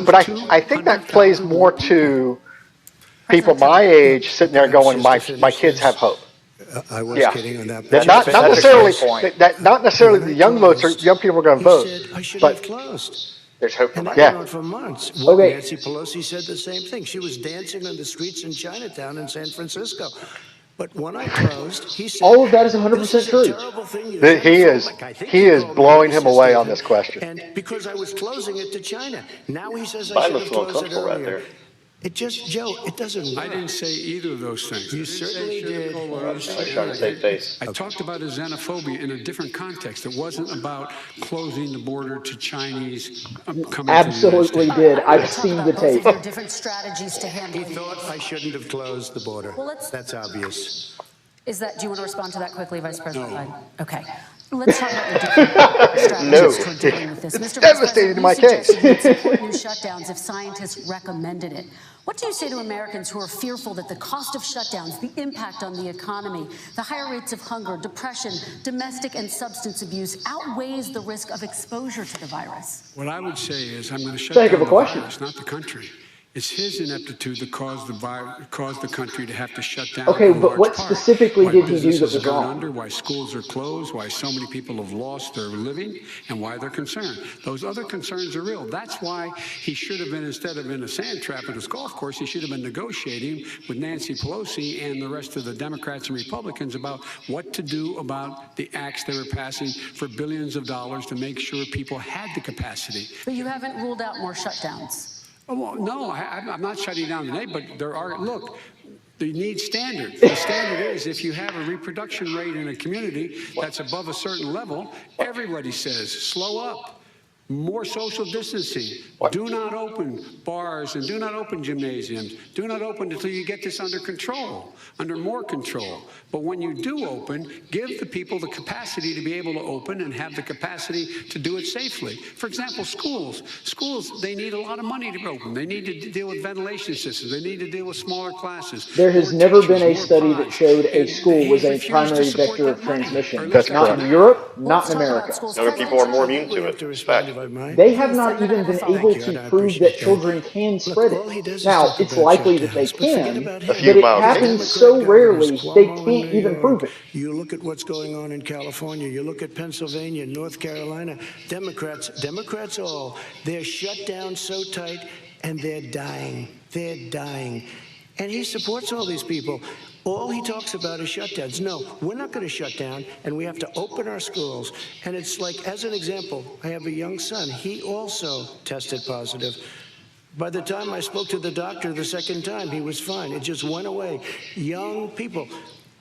but I think that plays more to people my age sitting there going, my kids have hope. I was kidding on that. Not necessarily the young people are going to vote, but there's hope for and my I've been on for months. Nancy Pelosi said the same thing. She was dancing on the streets in Chinatown in San Francisco. But when I closed, he said, all of that is 100% true. He is blowing him away on this question. And because I was closing it to China, now he says I Biden should looks have closed it uncomfortable right earlier. there. It just, Joe, it doesn't work. I didn't say either of those things. You certainly did. I'm trying to save face. I talked about a xenophobia in a different context. It wasn't about closing the border to Chinese coming Absolutely to the did. I've seen the tape. Different strategies to handle. He thought I shouldn't have closed the border. Well, that's obvious. Do you want to respond to that quickly, Vice President Biden? Okay. Let's talk about the different strategies toward dealing with this. It's Mr. devastating to my case. You support new shutdowns if scientists recommended it. What do you say to Americans who are fearful that the cost of shutdowns, the impact on the economy, the higher rates of hunger, depression, domestic and substance abuse outweighs the risk of exposure to the virus? What I would say is I'm going to shut down the virus, not the country. It's his ineptitude that caused the country to have to shut down. Okay, but what specifically did he do that was wrong? Why schools are closed, why so many people have lost their living, and why they're concerned. Those other concerns are real. That's why he should have been, instead of in a sand trap at his golf course, he should have been negotiating with Nancy Pelosi and the rest of the Democrats and Republicans about what to do about the acts they were passing for billions of dollars to make sure people had the capacity. But you haven't ruled out more shutdowns. Oh, well, no, I'm not shutting down today, but there are, look, you need standards. The standard is if you have a reproduction rate in a community that's above a certain level, everybody says, slow up. More social distancing. Do not open bars and do not open gymnasiums. Do not open until you get this under control, under more control. But when you do open, give the people the capacity to be able to open and have the capacity to do it safely. For example, schools. Schools, they need a lot of money to open. They need to deal with ventilation systems. They need to deal with smaller classes. There has never been a study that showed a school was a primary vector of transmission. Not in Europe, not in America. Younger people are more immune to it. In fact, they have not even been able to prove that children can spread it. Now, it's likely that they can, but it happens so rarely, they can't even prove it. You look at what's going on in California, you look at Pennsylvania, North Carolina, Democrats all, they're shut down so tight, and they're dying. They're dying. And he supports all these people. All he talks about is shutdowns. No, we're not going to shut down, and we have to open our schools. And it's like, as an example, I have a young son. He also tested positive. By the time I spoke to the doctor the second time, he was fine. It just went away. Young people.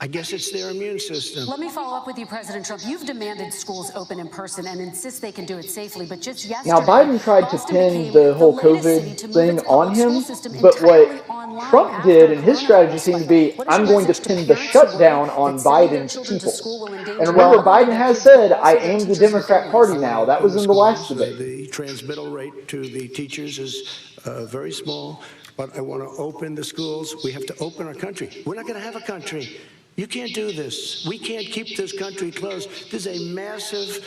I guess it's their immune system. Let me follow up with you, President Trump. You've demanded schools open in person and insist they can do it safely, but just yesterday... Now, Biden tried to pin the whole COVID thing on him, but what Trump did, and his strategy seemed to be, I'm going to pin the shutdown on Biden's people. And remember, Biden has said, I am the Democrat Party now. That was in the last debate. The transmittal rate to the teachers is very small, but I want to open the schools. We have to open our country. We're not going to have a country. You can't do this. We can't keep this country closed. This is a massive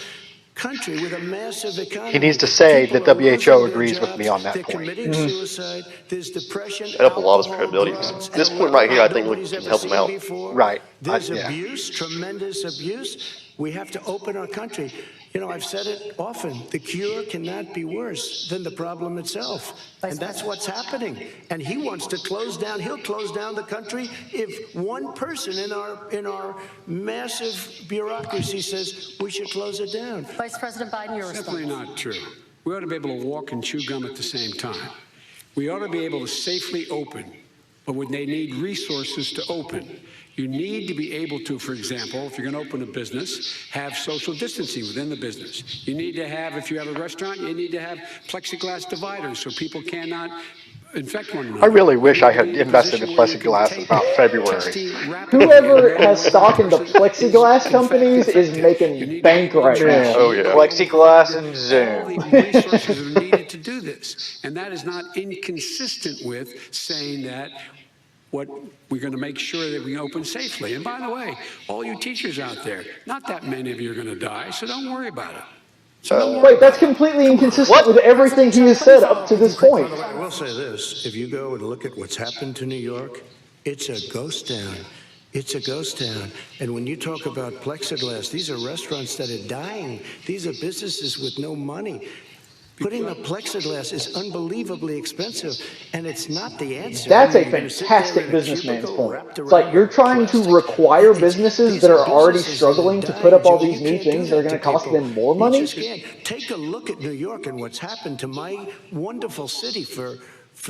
country with a massive economy. He needs to say that WHO agrees with me on that point. Committing suicide. There's depression. That help a lot of his credibility. This point right here, I think, would help him out. Right. There's abuse, tremendous abuse. We have to open our country. You know, I've said it often, the cure cannot be worse than the problem itself. And that's what's happening. And he wants to close down, he'll close down the country if one person in our massive bureaucracy says we should close it down. Vice President Biden, your response. Simply not true. We ought to be able to walk and chew gum at the same time. We ought to be able to safely open, but when they need resources to open. You need to be able to, for example, if you're going to open a business, have social distancing within the business. You need to have, if you have a restaurant, you need to have plexiglass dividers so people cannot infect one another. I really wish I had invested in plexiglass about February. Whoever has stock in the plexiglass companies is making bank right now. Oh, yeah. Plexiglass and Zoom. All the resources are needed to do this. And that is not inconsistent with saying that what we're going to make sure that we open safely. And by the way, all you teachers out there, not that many of you are going to die, so don't worry about it. Wait, that's completely inconsistent with everything he has said up to this point. I will say this, if you go and look at what's happened to New York, it's a ghost town. It's a ghost town. And when you talk about plexiglass, these are restaurants that are dying. These are businesses with no money. Putting up plexiglass is unbelievably expensive, and it's not the answer. That's a fantastic businessman's point. It's like you're trying to require businesses that are already struggling to put up all these new things that are going to cost them more money? Take a look at New York and what's happened to my wonderful city for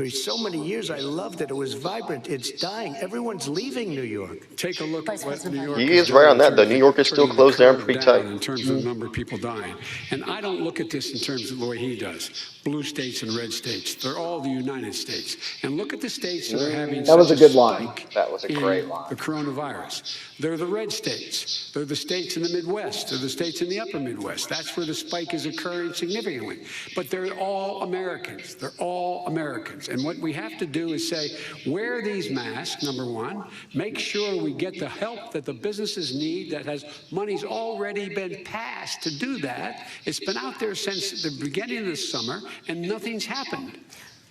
so many years. I loved it. It was vibrant. It's dying. Everyone's leaving New York. Take a look at what New York He is right on that, though. New York is still closed down pretty tight. In terms of the number of people dying. And I don't look at this in terms of the way he does. Blue states and red states. They're all the United States. And look at the states that are having that was a good line. That was a great line. The coronavirus. They're the red states. They're the states in the Midwest. They're the states in the upper Midwest. That's where the spike is occurring significantly. But they're all Americans. They're all Americans. And what we have to do is say, wear these masks, number one. Make sure we get the help that the businesses need that has money's already been passed to do that. It's been out there since the beginning of the summer, and nothing's happened.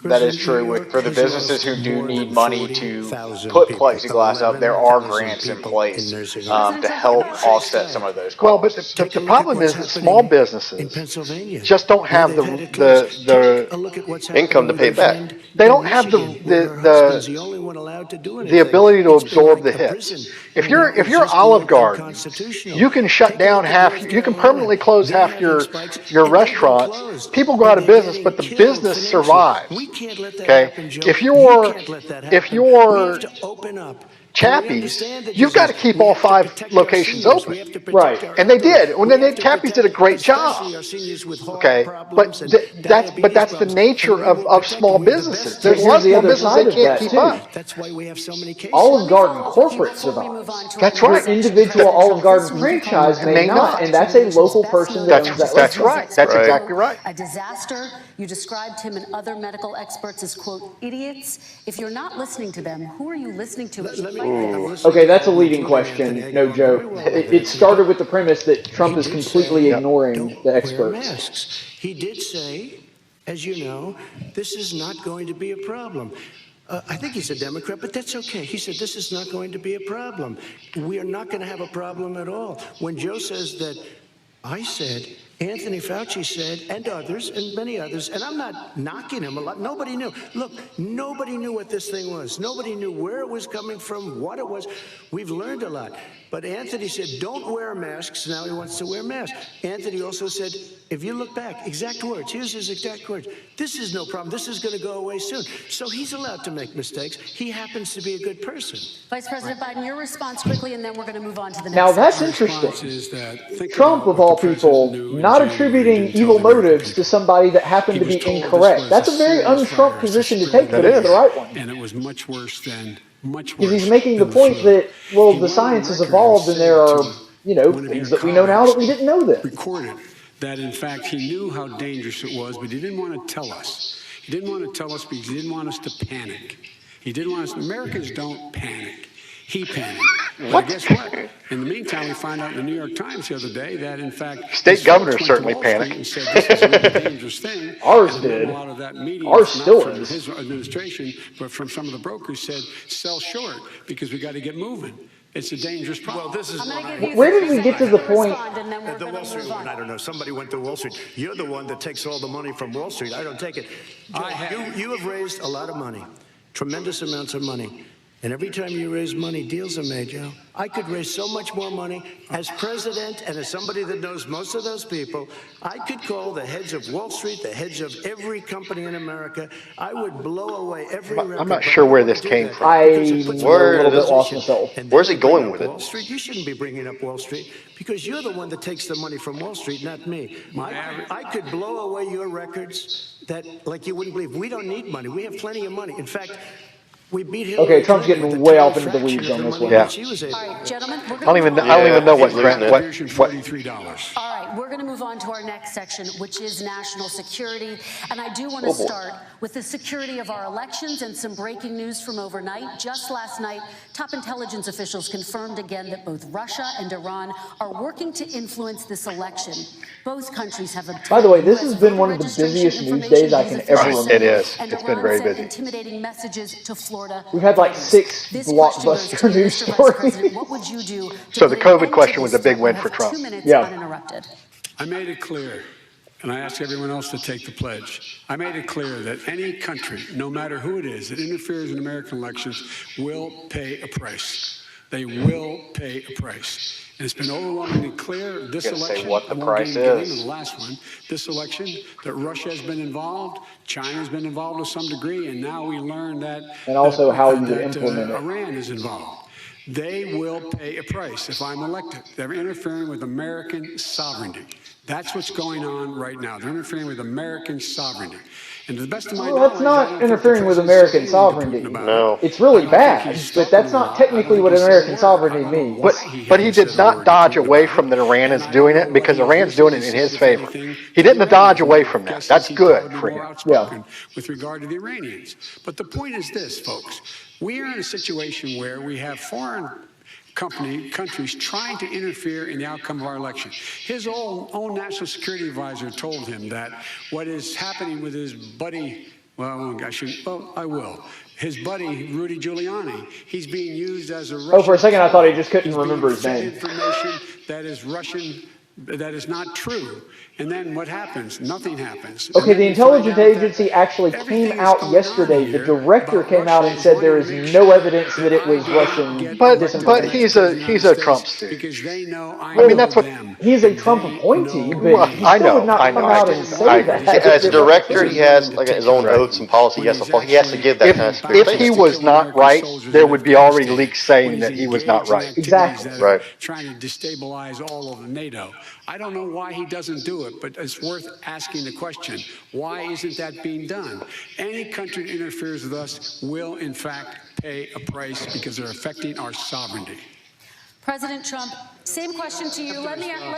That is true. For the businesses who do need money to put plexiglass up, there are grants in place to help offset some of those costs. Well, but the problem is that small businesses just don't have the income to pay back. They don't have the ability to absorb the hits. If you're Olive Garden, you can shut down you can permanently close half your restaurants. People go out of business, but the business survives. Okay, if you're Chappies, you've got to keep all 5 locations open. Right. And they did. Chappies did a great job. Okay, but that's the nature of small businesses. There's a lot of small businesses they can't keep up. That's why we have so many cases. Olive Garden corporate survives. That's right. Your individual Olive Garden franchise may not, and that's a local person that owns that That's restaurant. right. That's exactly right. A disaster. You described him and other medical experts as, quote, idiots. If you're not listening to them, who are you listening to? Okay, that's a leading question, no joke. It started with the premise that Trump is completely ignoring the experts. He did say, as you know, this is not going to be a problem. I think he's a Democrat, but that's okay. He said, this is not going to be a problem. We are not going to have a problem at all. When Joe says that, I said, Anthony Fauci said, and others, and many others, and I'm not knocking him a lot. Nobody knew. Look, nobody knew what this thing was. Nobody knew where it was coming from, what it was. We've learned a lot. But Anthony said, don't wear masks. Now he wants to wear masks. Anthony also said, if you look back, exact words, here's his exact words. This is no problem. This is going to go away soon. So he's allowed to make mistakes. He happens to be a good person. Vice President Biden, your response quickly, and then we're going to move on to the next. Now that's interesting. Trump, of all people, not attributing evil motives to somebody that happened to be incorrect. That's a very un-Trump position to take, but it's the right one. And it was much worse than because he's making the point that, well, the science has evolved and there are, things that we know now that we didn't know then. Recorded that, in fact, he knew how dangerous it was, but he didn't want to tell us. He didn't want to tell us because he didn't want us to panic. He didn't want us. Americans don't panic. He panicked. But guess what? In the meantime, we find out in the New York Times the other day that, in fact, state governors certainly panicked. And said this is a really dangerous thing. Ours did. A lot of that media, Ours still not from is. his administration, but from some of the brokers, said sell short because we got to get moving. It's a dangerous problem. Well, this is where did we get to the point? At the Wall Street one, I don't know. Somebody went to Wall Street. You're the one that takes all the money from Wall Street. I don't take it. You have raised a lot of money, tremendous amounts of money. And every time you raise money, deals are made, Joe. I could raise so much more money. As president and as somebody that knows most of those people, I could call the heads of Wall Street, the heads of every company in America. I would blow away every record. I'm not sure where this came from. Where's it going with it? Wall Street, you shouldn't be bringing up Wall Street because you're the one that takes the money from Wall Street, not me. I could blow away your records like you wouldn't believe. We don't need money. We have plenty of money. In fact, we beat Hillary. Okay, Trump's getting way off into the weeds on this one. Yeah. All right, gentlemen. I don't even know what. $43. All right, we're going to move on to our next section, which is national security. And I do want to start with the security of our elections and some breaking news from overnight. Just last night, top intelligence officials confirmed again that both Russia and Iran are working to influence this election. Both countries have obtained. By the way, this has been one of the busiest news days I can ever remember. It is. It's been very busy. Intimidating messages to Florida. We've had like 6 blockbuster news stories. What would you do? So the COVID question was a big win for Trump. Yeah. Uninterrupted. I made it clear, and I ask everyone else to take the pledge. I made it clear that any country, no matter who it is, that interferes in American elections will pay a price. They will pay a price. And it's been overwhelmingly clear this election, say what the price is. The last one, this election, that Russia has been involved, China has been involved to some degree, and now we learn that and also how you implement it. Iran is involved. They will pay a price if I'm elected. They're interfering with American sovereignty. That's what's going on right now. They're interfering with American sovereignty. And to the best of my knowledge, that's not interfering with American sovereignty. No. It's really bad, but that's not technically what American sovereignty means. But he did not dodge away from that Iran is doing it because Iran's doing it in his favor. He didn't dodge away from that. That's good for him. Yeah. With regard to the Iranians. But the point is this, folks. We are in a situation where we have foreign countries trying to interfere in the outcome of our election. His own national security advisor told him that what is happening with his buddy, I will. His buddy, Rudy Giuliani, he's being used as a Russian... Oh, for a second I thought he just couldn't remember his name. Information that is Russian That is not true. And then what happens? Nothing happens. Okay, the intelligence agency actually came out yesterday. The director came out and said there is no evidence that it was Russian disinformation. But he's a Trump stooge. Because they know I mean, that's what he's a Trump appointee, but he still would not come out and say that. As a director, he has like his own oaths and policy. He has to give that kind of spirit. If he was not right, there would be already leaks saying that he was not right. Exactly. Right. Trying to destabilize all of NATO. I don't know why he doesn't do it, but it's worth asking the question. Why isn't that being done? Any country that interferes with us will, in fact, pay a price because they're affecting our sovereignty. President Trump, same question to you.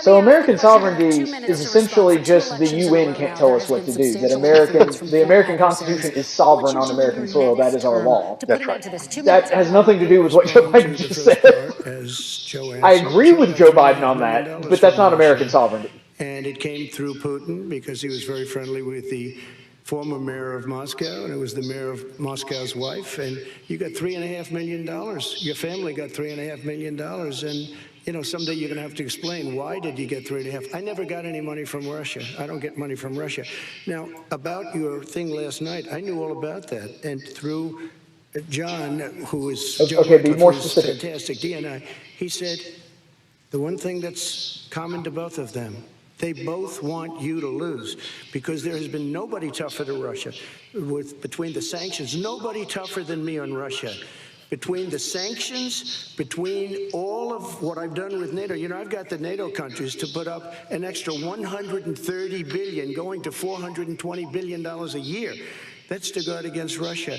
So American sovereignty is essentially just the UN can't tell us what to do. That the American Constitution is sovereign on American soil. That is our law. That's right. That has nothing to do with what Joe Biden just said. I agree with Joe Biden on that, but that's not American sovereignty. And it came through Putin because he was very friendly with the former mayor of Moscow, and it was the mayor of Moscow's wife, and you got $3.5 million. Your family got $3.5 million, and you know, someday you're going to have to explain why did you get 3.5. I never got any money from Russia. I don't get money from Russia. Now, about your thing last night, I knew all about that, and through John, who is be more specific. Fantastic DNI, he said the one thing that's common to both of them. They both want you to lose because there has been nobody tougher to Russia. Between the sanctions, nobody tougher than me on Russia. Between the sanctions, between all of what I've done with NATO, you know, I've got the NATO countries to put up an extra $130 billion, going to $420 billion a year. That's to guard against Russia.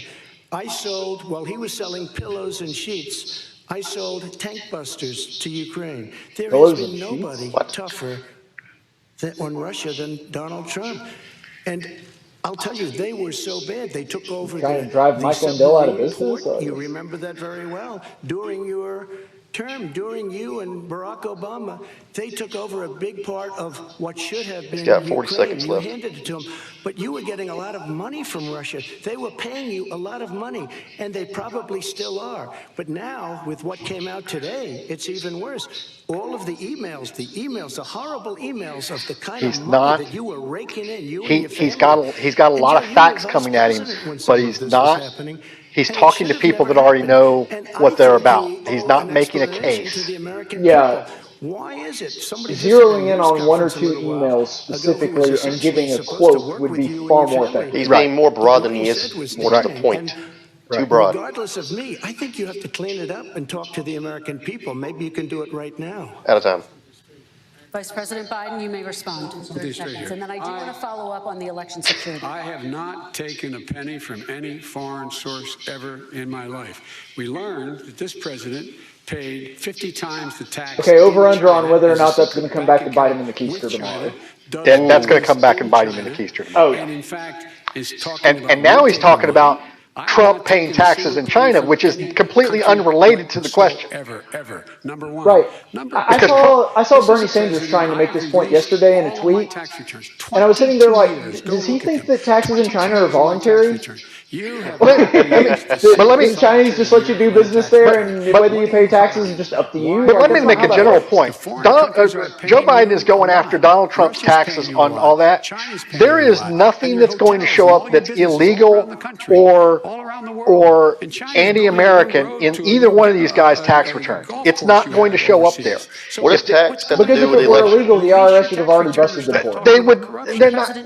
I sold, while he was selling pillows and sheets, I sold tank busters to Ukraine. There has been nobody tougher on Russia than Donald Trump. And I'll tell you, they were so bad, they took over trying to drive Michael Lindell out of business. You remember that very well. During your term, during you and Barack Obama, they took over a big part of what should have been He's got 40 Ukraine. seconds You left. handed it to them, but you were getting a lot of money from Russia. They were paying you a lot of money, and they probably still are. But now, with what came out today, it's even worse. All of the emails, the horrible emails of the kind of money that you were raking in, you and your family. He's got a lot of facts coming at him, but he's not. He's talking to people that already know what they're about. He's not making a case. Yeah. Why is it zeroing in on one or two emails specifically and giving a quote would be far more effective? He's being more broad than he is more to the point. Too broad. Regardless of me, I think you have to clean it up and talk to the American people. Maybe you can do it right now. Out of time. Vice President Biden, you may respond. 30 seconds. And then I do want to follow up on the election security. I have not taken a penny from any foreign source ever in my life. We learned that this president paid 50 times the tax. Okay, over-under on whether or not that's going to come back to bite him in the keister tomorrow. And that's going to come back and bite him in the keister tomorrow. Oh, yeah. And in fact, is talking And now he's talking about Trump paying taxes in China, which is completely unrelated to the question. Ever. Number one. Right. I saw Bernie Sanders trying to make this point yesterday in a tweet, and I was sitting there like, does he think that taxes in China are voluntary? But the Chinese just let you do business there, and whether you pay taxes is just up to you? But let me make a general point. Joe Biden is going after Donald Trump's taxes on all that. There is nothing that's going to show up that's illegal or anti-American in either one of these guys' tax returns. It's not going to show up there. What if tax got to Because do if with it the were election? illegal, the IRS would have already busted them for it. They're not.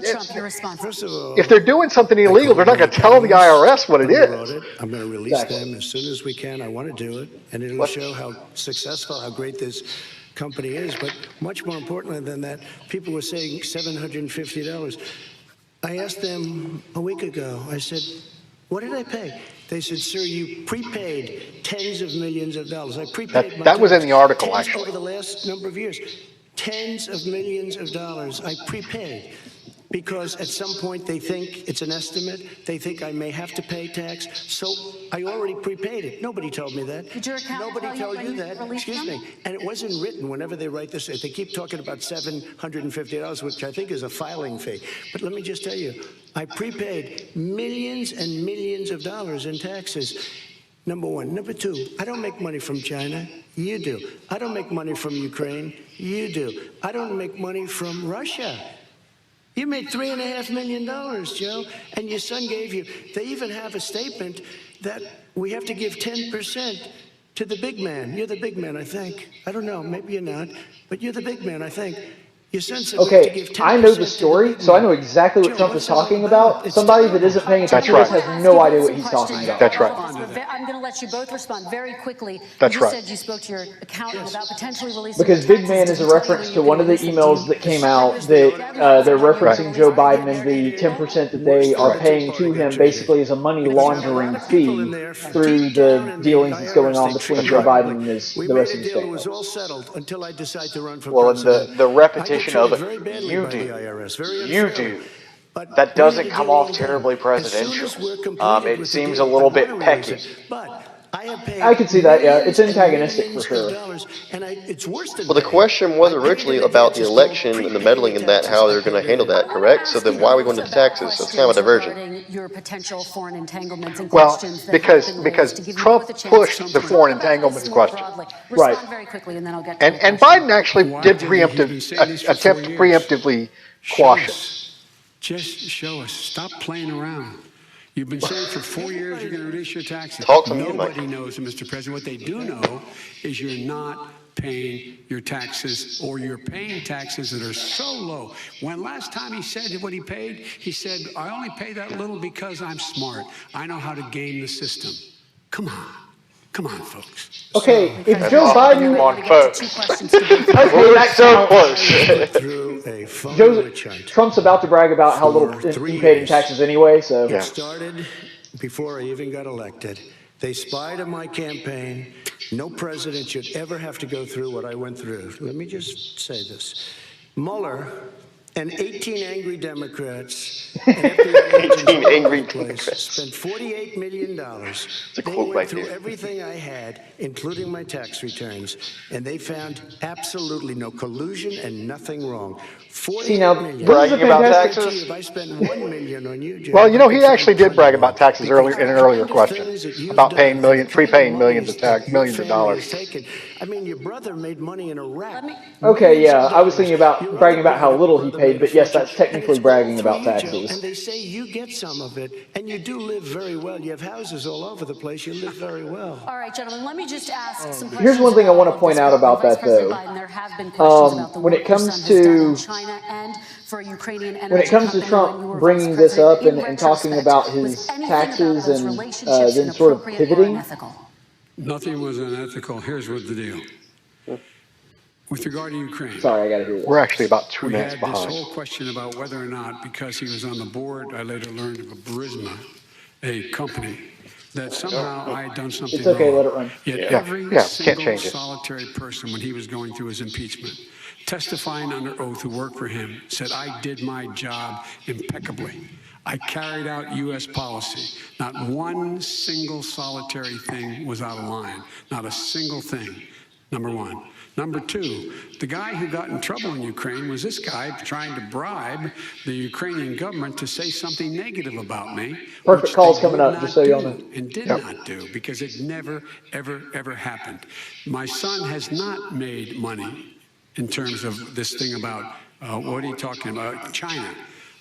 If they're doing something illegal, they're not going to tell the IRS what it is. I'm going to release them as soon as we can. I want to do it, and it'll show how successful, how great this company is. But much more importantly than that, people were saying $750. I asked them a week ago, I said, what did I pay? They said, sir, you prepaid tens of millions of dollars. I prepaid that was in the article, actually. Over the last number of years, tens of millions of dollars I prepaid. Because at some point they think it's an estimate. They think I may have to pay tax. So I already prepaid it. Nobody told me that. Did your accountant Nobody told you that. Excuse them? me. And it wasn't written whenever they write this. They keep talking about $750, which I think is a filing fee. But let me just tell you, I prepaid millions and millions of dollars in taxes. Number one. Number two, I don't make money from China. You do. I don't make money from Ukraine. You do. I don't make money from Russia. You made $3.5 million, Joe, and your son gave you. They even have a statement that we have to give 10% to the big man. You're the big man, I think. I don't know. Maybe you're not, but you're the big man, I think. Your son said okay, I know the story, so I know exactly what Trump is talking about. Somebody that isn't paying attention to this has no idea what he's talking about. That's right. I'm going to let you both respond very quickly. That's you right. said you spoke to your accountant about potentially releasing because big man is a reference to one of the emails that came out that they're referencing Joe Biden and the 10% that they are paying to him basically as a money laundering fee through the dealings that's going on between Joe Biden and the rest of the state. Well, and the repetition of it, you do. That doesn't come off terribly presidential. It seems a little bit pecky. I can see that, yeah. It's antagonistic for sure. Well, the question was originally about the election and the meddling in that, how they're going to handle that, correct? So then why are we going to taxes? So it's kind of a diversion. Well, because Trump pushed the foreign entanglements question. Right. And Biden actually did attempt to preemptively quash it. Just show us. Stop playing around. You've been saying for 4 years you're going to reduce your taxes. Nobody knows, Mr. President. What they do know is you're not paying your taxes, or you're paying taxes that are so low. When last time he said what he paid, he said, I only pay that little because I'm smart. I know how to game the system. Come on. Come on, folks. Okay, if Joe Biden... Come on, folks. We're so close. Trump's about to brag about how little he paid in taxes anyway, so... It started before I even got elected. They spied on my campaign. No president should ever have to go through what I went through. Let me just say this. Mueller and 18 angry Democrats spent $48 million. They went through everything I had, including my tax returns, and they found absolutely no collusion and nothing wrong. See, now, bragging about taxes? I spent $1 million on you, Joe. Well, you know, he actually did brag about taxes earlier in an earlier question about prepaying millions of dollars. I mean, your brother made money in Iraq. Okay, yeah, I was thinking about bragging about how little he paid, but yes, that's technically bragging about taxes. And they say you get some of it, and you do live very well. You have houses all over the place. You live very well. All right, gentlemen, let me just ask some questions. Here's one thing I want to point out about that, though. When it comes to Trump bringing this up and talking about his taxes and then sort of pivoting. Nothing was unethical. Here's what the deal. With regard to Ukraine. Sorry, I got to hear this. We're actually about 2 minutes behind. We had this whole question about whether or not, because he was on the board, I later learned of a Burisma, a company, that somehow I had done something It's okay, wrong. let it run. Yet every single solitary person, when he was going through his impeachment, testifying under oath who worked for him, said, I did my job impeccably. I carried out U.S. policy. Not one single solitary thing was out of line. Not a single thing, number one. Number two, the guy who got in trouble in Ukraine was this guy trying to bribe the Ukrainian government to say something negative about me. Perfect call's coming up, just so you all know. And did not do, because it never, ever, ever happened. My son has not made money in terms of this thing about, what are you talking about, China.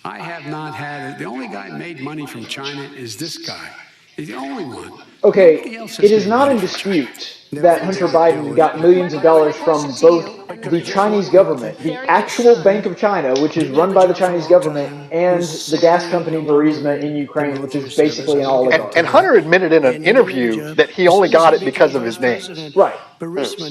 I have not had it. The only guy made money from China is this guy. He's the only one. Okay, it is not in dispute that Hunter Biden got millions of dollars from both the Chinese government, the actual Bank of China, which is run by the Chinese government, and the gas company Burisma in Ukraine, which is basically an oligarchy. And Hunter admitted in an interview that he only got it because of his name. Right.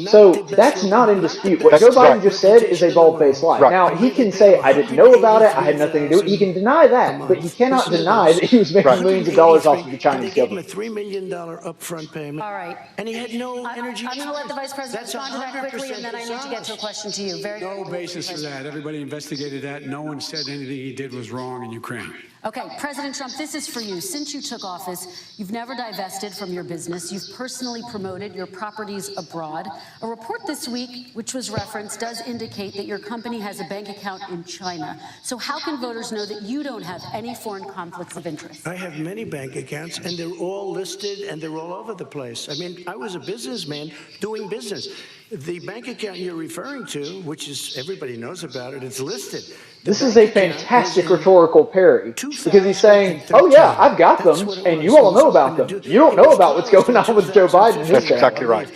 So that's not in dispute. What Joe Biden just said is a bald-faced lie. Now, he can say, I didn't know about it, I had nothing to do with it. He can deny that, but he cannot deny that he was making millions of dollars off of the Chinese government. He gave him a $3 million upfront payment. All right. And he had no energy. I'm going to let the Vice President respond to that quickly, and then I need to get to a question to you. No basis for that. Everybody investigated that. No one said anything he did was wrong in Ukraine. Okay, President Trump, this is for you. Since you took office, you've never divested from your business. You've personally promoted your properties abroad. abroad. A report this week, which was referenced, does indicate that your company has a bank account in China. So how can voters know that you don't have any foreign conflicts of interest? I have many bank accounts, and they're all listed, and they're all over the place. I mean, I was a businessman doing business. The bank account you're referring to, which is everybody knows about it, it's listed. This is a fantastic rhetorical parry, because he's saying, oh yeah, I've got them, and you all know about them. You don't know about what's going on with Joe Biden. That's exactly right.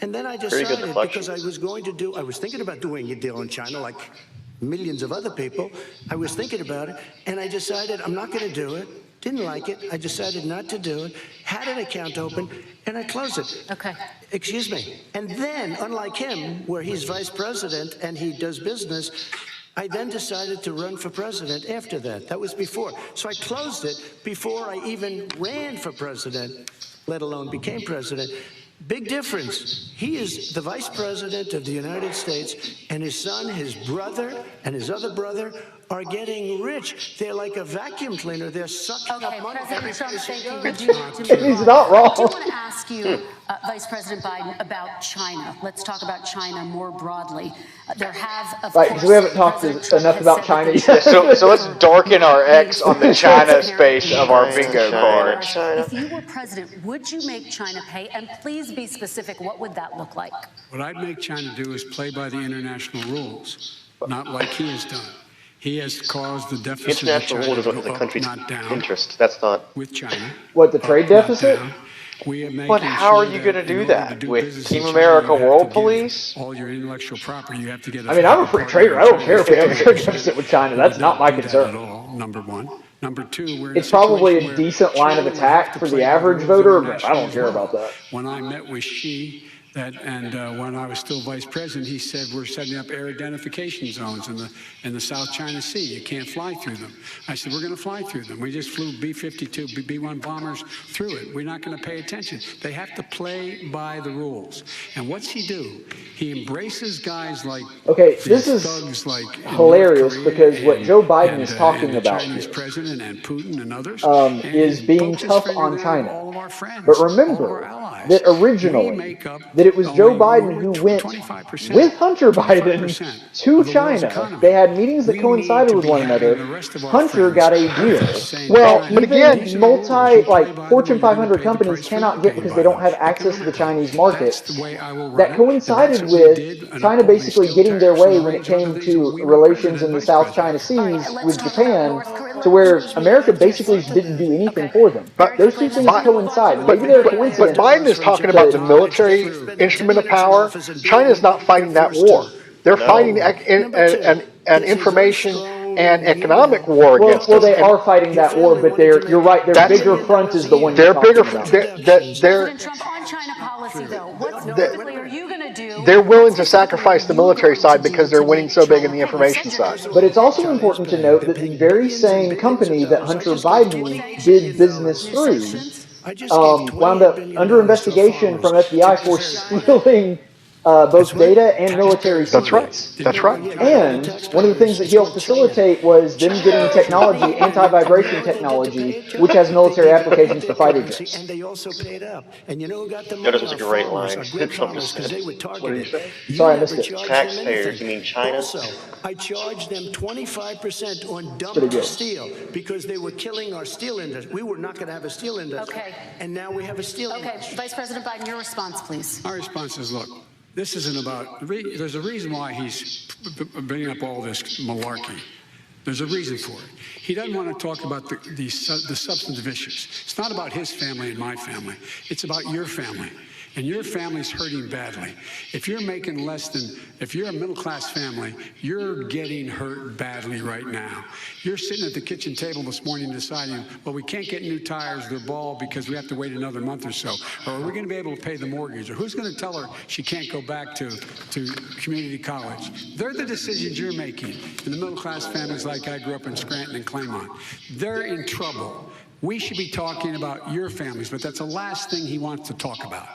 And then I decided, because I was thinking about doing a deal in China, like millions of other people. I was thinking about it, and I decided I'm not going to do it. Didn't like it. I decided not to do it. Had an account open, and I closed it. Okay. Excuse me. And then, unlike him, where he's vice president and he does business, I then decided to run for president after that. That was before. So I closed it before I even ran for president, let alone became president. Big difference. He is the vice president of the United States, and his son, his brother, and his other brother are getting rich. They're like a vacuum cleaner. They're sucking up money. President Trump, thank you. He's not wrong. I do want to ask you, Vice President Biden, about China. Let's talk about China more broadly. There have, of course, because we haven't talked enough about China yet. So let's darken our X on the China space of our bingo card. If you were president, would you make China pay? And please be specific. What would that look like? What I'd make China do is play by the international rules, not like he has done. He has caused the deficit of China rule to is go the up, country's not down. interest. That's not with China. What, the trade deficit? But how are you going to do that? With Team America World Police? All your intellectual property, you have to get. I mean, I'm a free trader. I don't care if we have a trade deficit with China. That's not my concern. Number one. Number two, it's probably a decent line of attack for the average voter, but I don't care about that. When I met with Xi, when I was still vice president, he said we're setting up air identification zones in the South China Sea. You can't fly through them. I said we're going to fly through them. We just flew B-52, B-1 bombers through it. We're not going to pay attention. They have to play by the rules. And what's he do? He embraces guys like this is thugs like hilarious because what Joe Biden is talking about Chinese president and Putin and others is being tough on China. But remember that originally that it was Joe Biden who went with Hunter Biden to China. They had meetings that coincided with one another. Hunter got a deal. Well, but again, Fortune 500 companies cannot get because they don't have access to the Chinese market. That coincided with China basically getting their way when it came to relations in the South China Seas with Japan, to where America basically didn't do anything for them. But those two things coincide. Maybe they're coincidental. But Biden is talking about the military instrument of power. China is not fighting that war. They're fighting an information and economic war against us. Well, they are fighting that war, but you're right. Their bigger front is the one you're talking about. President Trump, on China policy, though, what specifically are you going to do? They're willing to sacrifice the military side because they're winning so big in the information side. But it's also important to note that the very same company that Hunter Biden did business through wound up under investigation from FBI for stealing both data and military secrets. That's right. And one of the things that he helped facilitate was them getting technology, anti-vibration technology, which has military applications for fighter jets. And they also paid up. And you know who got the That was a great line. because they were targeted. Sorry, I missed it. Taxpayers, you mean China? Also, I charged them 25% on dump steel because they were killing our steel industry. We were not going to have a steel industry. Okay. And now we have a steel industry. Okay, Vice President Biden, your response, please. Our response is, look, this isn't about, there's a reason why he's bringing up all this malarkey. There's a reason for it. He doesn't want to talk about the substantive issues. It's not about his family and my family. It's about your family. And your family's hurting badly. If you're making less than, if you're a middle-class family, you're getting hurt badly right now. You're sitting at the kitchen table this morning deciding, well, we can't get new tires, they're bald because we have to wait another month or so. Or are we going to be able to pay the mortgage? Or who's going to tell her she can't go back to community college? They're the decisions you're making. In the middle-class families like I grew up in Scranton and Claymont, they're in trouble. We should be talking about your families, but that's the last thing he wants to talk about.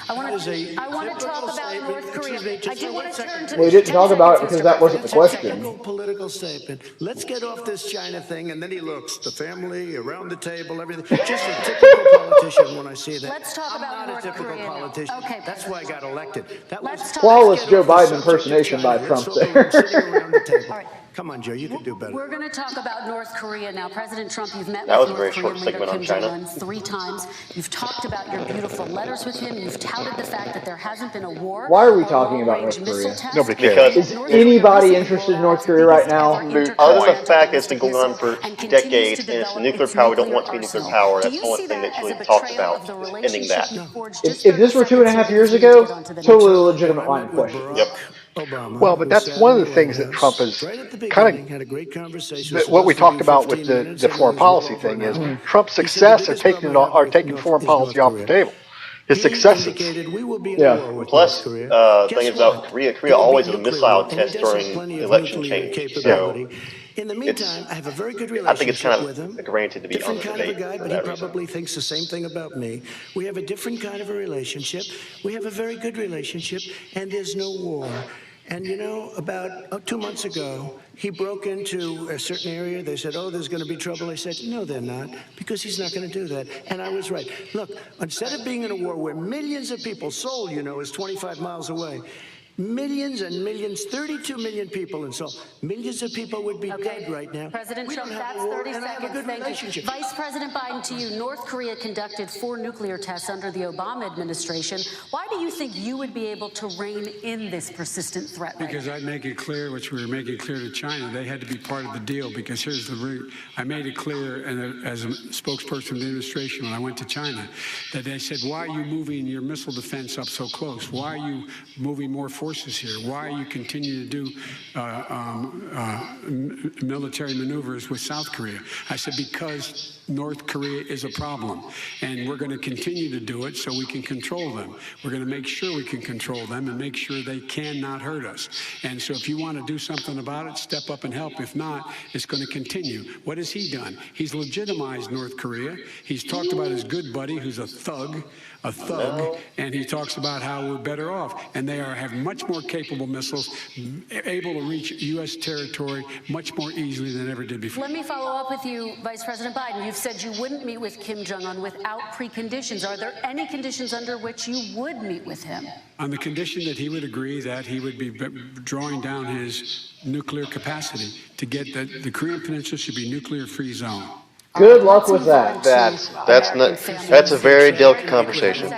I want to talk about North Korea. I do want to turn to. We didn't talk about it because that wasn't the question. Political statement. Let's get off this China thing, and then he looks, the family, around the table, everything. Just a typical politician when I see that. Let's talk about North typical Korea. Politician. Okay. That's why I got elected. That was Flawless Joe Biden impersonation by Trump there. All right. Come on, Joe, you can do better. We're going to talk about North Korea now. President Trump, you've met That with was a very North short Korean leader segment on Kim China. Jong-un 3 times. You've talked about your beautiful letters with him. You've touted the fact that there hasn't been a war. Why are we talking about North Korea? Nobody cares. Is anybody interested in North Korea right now? Other than the fact that it's been going on for decades, and it's a nuclear power, we don't want to be nuclear power. That's the only thing that really talks about ending that. If this were 2.5 years ago, totally legitimate line of question. Yep. Well, but that's one of the things that Trump has kind of, what we talked about with the foreign policy thing is Trump's success are taking foreign policy off the table. His successes. Yeah. Plus, thing is about Korea always has a missile test during election change. So in the meantime, I have a very good I think it's relationship kind with him. of granted to be on Different the kind of a debate guy, for but he that reason. probably thinks the same thing about me. We have a different kind of a relationship. We have a very good relationship, and there's no war. And you know, about 2 months ago, he broke into a certain area. They said, oh, there's going to be trouble. I said, no, they're not, because he's not going to do that. And I was right. Look, instead of being in a war where millions of people, Seoul, you know, is 25 miles away, millions and millions, 32 million people in Seoul, millions of people would be dead right now. President We Trump, don't have that's a war, 30 and I have a seconds. good Thank relationship. you. Vice President Biden, to you, North Korea conducted 4 nuclear tests under the Obama administration. Why do you think you would be able to rein in this persistent threat? Because I'd make it clear, which we were making clear to China, they had to be part of the deal. Because here's the root. I made it clear, and as a spokesperson of the administration when I went to China, that they said, why are you moving your missile defense up so close? Why are you moving more forces here? Why are you continuing to do military maneuvers with South Korea? I said, because North Korea is a problem, and we're going to continue to do it so we can control them. We're going to make sure we can control them and make sure they cannot hurt us. And so if you want to do something about it, step up and help. If not, it's going to continue. What has he done? He's legitimized North Korea. He's talked about his good buddy, who's a thug, and he talks about how we're better off. And they have much more capable missiles, able to reach U.S. territory much more easily than ever did before. Let me follow up with you, Vice President Biden. You've said you wouldn't meet with Kim Jong-un without preconditions. Are there any conditions under which you would meet with him? On the condition that he would agree that he would be drawing down his nuclear capacity to get the Korean Peninsula should be nuclear-free zone. Good luck with that. That's a very delicate conversation.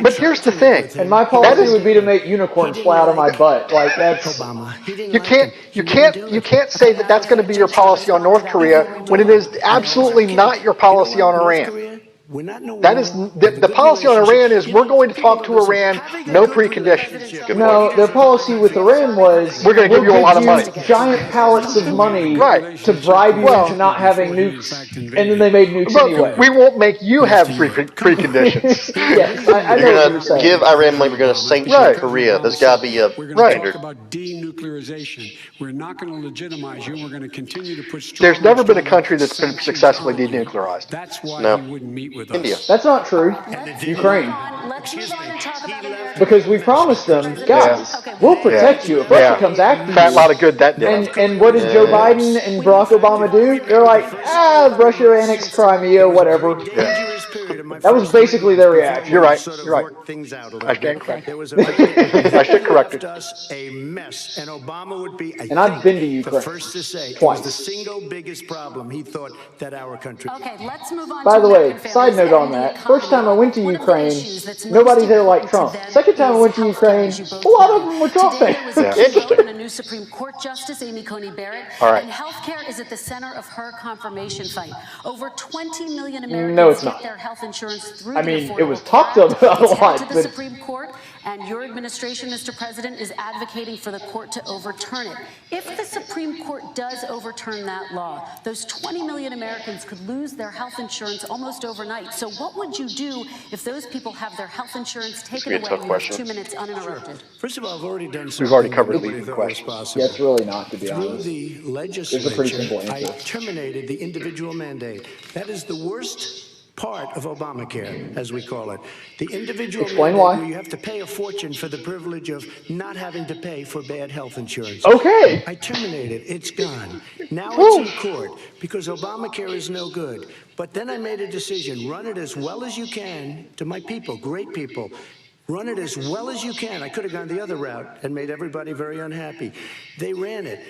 But here's the thing. And my policy would be to make unicorns fly out of my butt. Like that's You can't say that that's going to be your policy on North Korea when it is absolutely not your policy on Iran. That is the policy on Iran is we're going to talk to Iran, no preconditions. No, their policy with Iran was we're going to give you a lot of money, giant pallets of money, to bribe you into not having nukes, and then they made nukes anyway. We won't make you have preconditions. Yes, I know You're what going you're to saying. give Iran money. We're going to sanction Korea. There's got to be a We're going to standard. talk about denuclearization. We're not going to legitimize you. We're going to continue to put. There's never been a country that's been successfully denuclearized. That's why No. you wouldn't meet with India. us. That's not true. Ukraine. Let's move on and talk about America. Because we promised them, guys, we'll protect you if Russia comes after you. Fat lot of good that did. And what did Joe Biden and Barack Obama do? They're like, Russia annexed Crimea, whatever. That was basically their reaction. You're right. You're right. I stand corrected. I should correct it. A mess, and Obama would be. And I've been to the Ukraine first to say twice. it was the single biggest problem he thought that our country. Okay, let's move on. By to the way, American side families note on and the that, economy. first time I went to One of the Ukraine, issues that's most nobody there liked important Trump. to them Second time I went to is Ukraine, healthcare, as you a both lot know. of them were Trump Today fans. there was a Interesting. vote on a new Supreme Court Justice, Amy Coney Barrett, All right. and healthcare is at the center of her confirmation fight. Over 20 million Americans No, it's get not. their health insurance through I the mean, Affordable it was Care talked Act. about a It's headed lot, to the but Supreme Court, and your administration, Mr. President, is advocating for the court to overturn it. If the Supreme Court does overturn that law, those 20 million Americans could lose their health insurance almost overnight. So what would you do if those people have their health insurance taken be a away tough and you have question. 2 minutes uninterrupted? First of all, I've already done. We've already covered something leading that questions. was possible. Yeah, it's really not, to be Through honest. the It's a pretty simple legislature, I answer. terminated the individual mandate. That is the worst part of Obamacare, as we call it. The individual Explain mandate why. where you have to pay a fortune for the privilege of not having to pay for bad health insurance. Okay. I terminated. It's gone. Now it's in court because Obamacare is no good. But then I made a decision. Run it as well as you can to my people, great people. Run it as well as you can. I could have gone the other route and made everybody very unhappy. They ran it.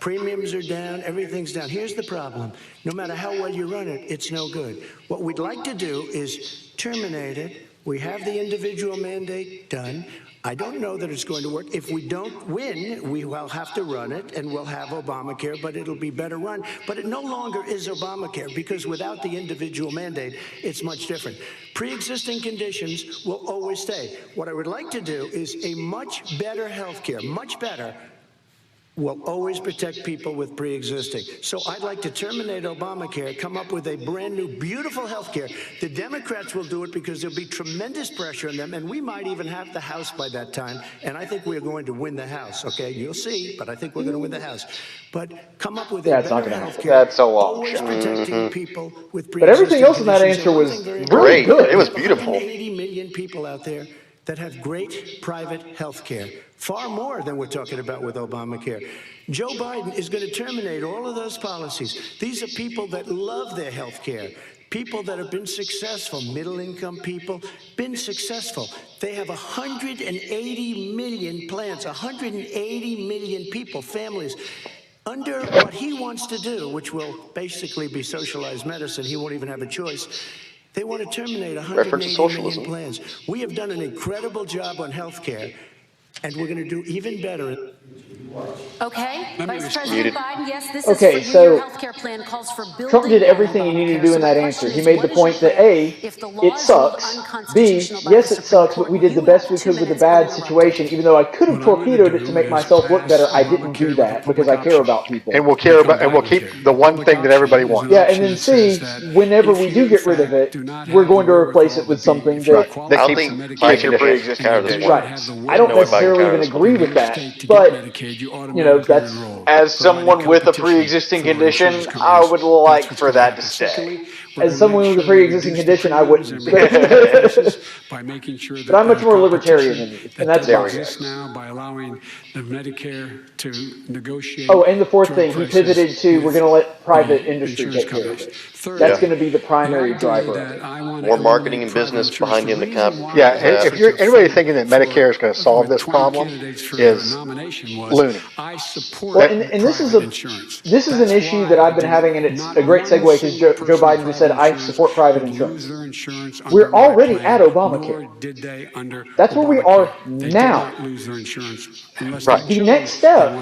Premiums are down, everything's down. Here's the problem. No matter how well you run it, it's no good. What we'd like to do is terminate it. We have the individual mandate done. I don't know that it's going to work. If we don't win, we will have to run it, and we'll have Obamacare, but it'll be better run. But it no longer is Obamacare, because without the individual mandate, it's much different. Pre-existing conditions will always stay. What I would like to do is a much better health care, much better, will always protect people with pre-existing. So I'd like to terminate Obamacare, come up with a brand new, beautiful health care. The Democrats will do it because there'll be tremendous pressure on them, and we might even have the House by that time, and I think we're going to win the House, okay? You'll see, but I think we're going to win the House. But come up with a better health care. That's a long always protecting people with pre-existing But everything else in that answer was really good. It was beautiful. 80 million people out there that have great private health care. Far more than we're talking about with Obamacare. Joe Biden is going to terminate all of those policies. These are people that love their health care. People that have been successful, middle-income people, been successful. They have 180 million plans, 180 million people, families. Under what he wants to do, which will basically be socialized medicine, he won't even have a choice. They want to terminate 180 million plans. We have done an incredible job on health care, and we're going to do even better. Okay, Vice President Muted. Biden, yes, this Okay, is for so you. Your health care plan calls for building Trump did on everything he needed to do in that Obamacare. answer. So He the made the question point is, that A, if the law it is ruled sucks. B, unconstitutional by yes, the it Supreme sucks, but Court, we did the you best have we 2 could with the minutes bad uninterrupted. situation, even though I could have torpedoed it to make myself look better. I didn't do that because I care about people. And we'll care about, and we'll keep the one thing that everybody wants. Yeah, and then C, whenever we do get rid of it, we're going to replace it with something that... That I don't keeps think pre-existing pre-existing counter this condition. morning. Right. I don't No way Biden necessarily counter even this agree morning. with that, but, you know, that's... As someone with a pre-existing condition, I would like for that to stay. As someone with a pre-existing condition, I wouldn't. But I'm much more libertarian than you, and that's fine. Now by allowing the Medicare to negotiate. Oh, and the fourth thing, he pivoted to we're going to let private industry take care of it. That's going to be the primary driver of it. More marketing and business behind you in the camp. Yeah, if you're anybody thinking that Medicare is going to solve this problem is loony. Well, and this is an issue that I've been having, and it's a great segue because Joe Biden just said I support private insurance. We're already at Obamacare. That's where we are now. Right. The next step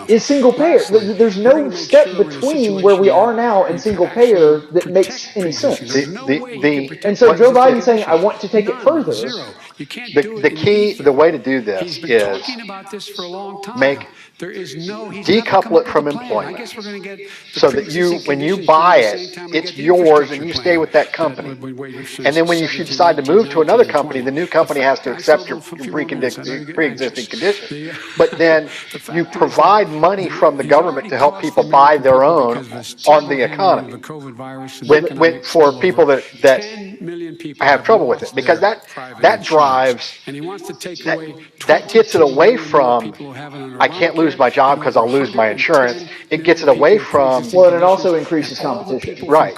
is single payer. There's no step between where we are now and single payer that makes any sense. And so Joe Biden saying, I want to take it further. The key, the way to do this is decouple it from employment, so that when you buy it, it's yours and you stay with that company. And then when you decide to move to another company, the new company has to accept your pre-existing conditions. But then you provide money from the government to help people buy their own on the economy. For people that have trouble with it, because that drives, that gets it away from, I can't lose my job because I'll lose my insurance. It gets it away from... Well, and it also increases competition. Right.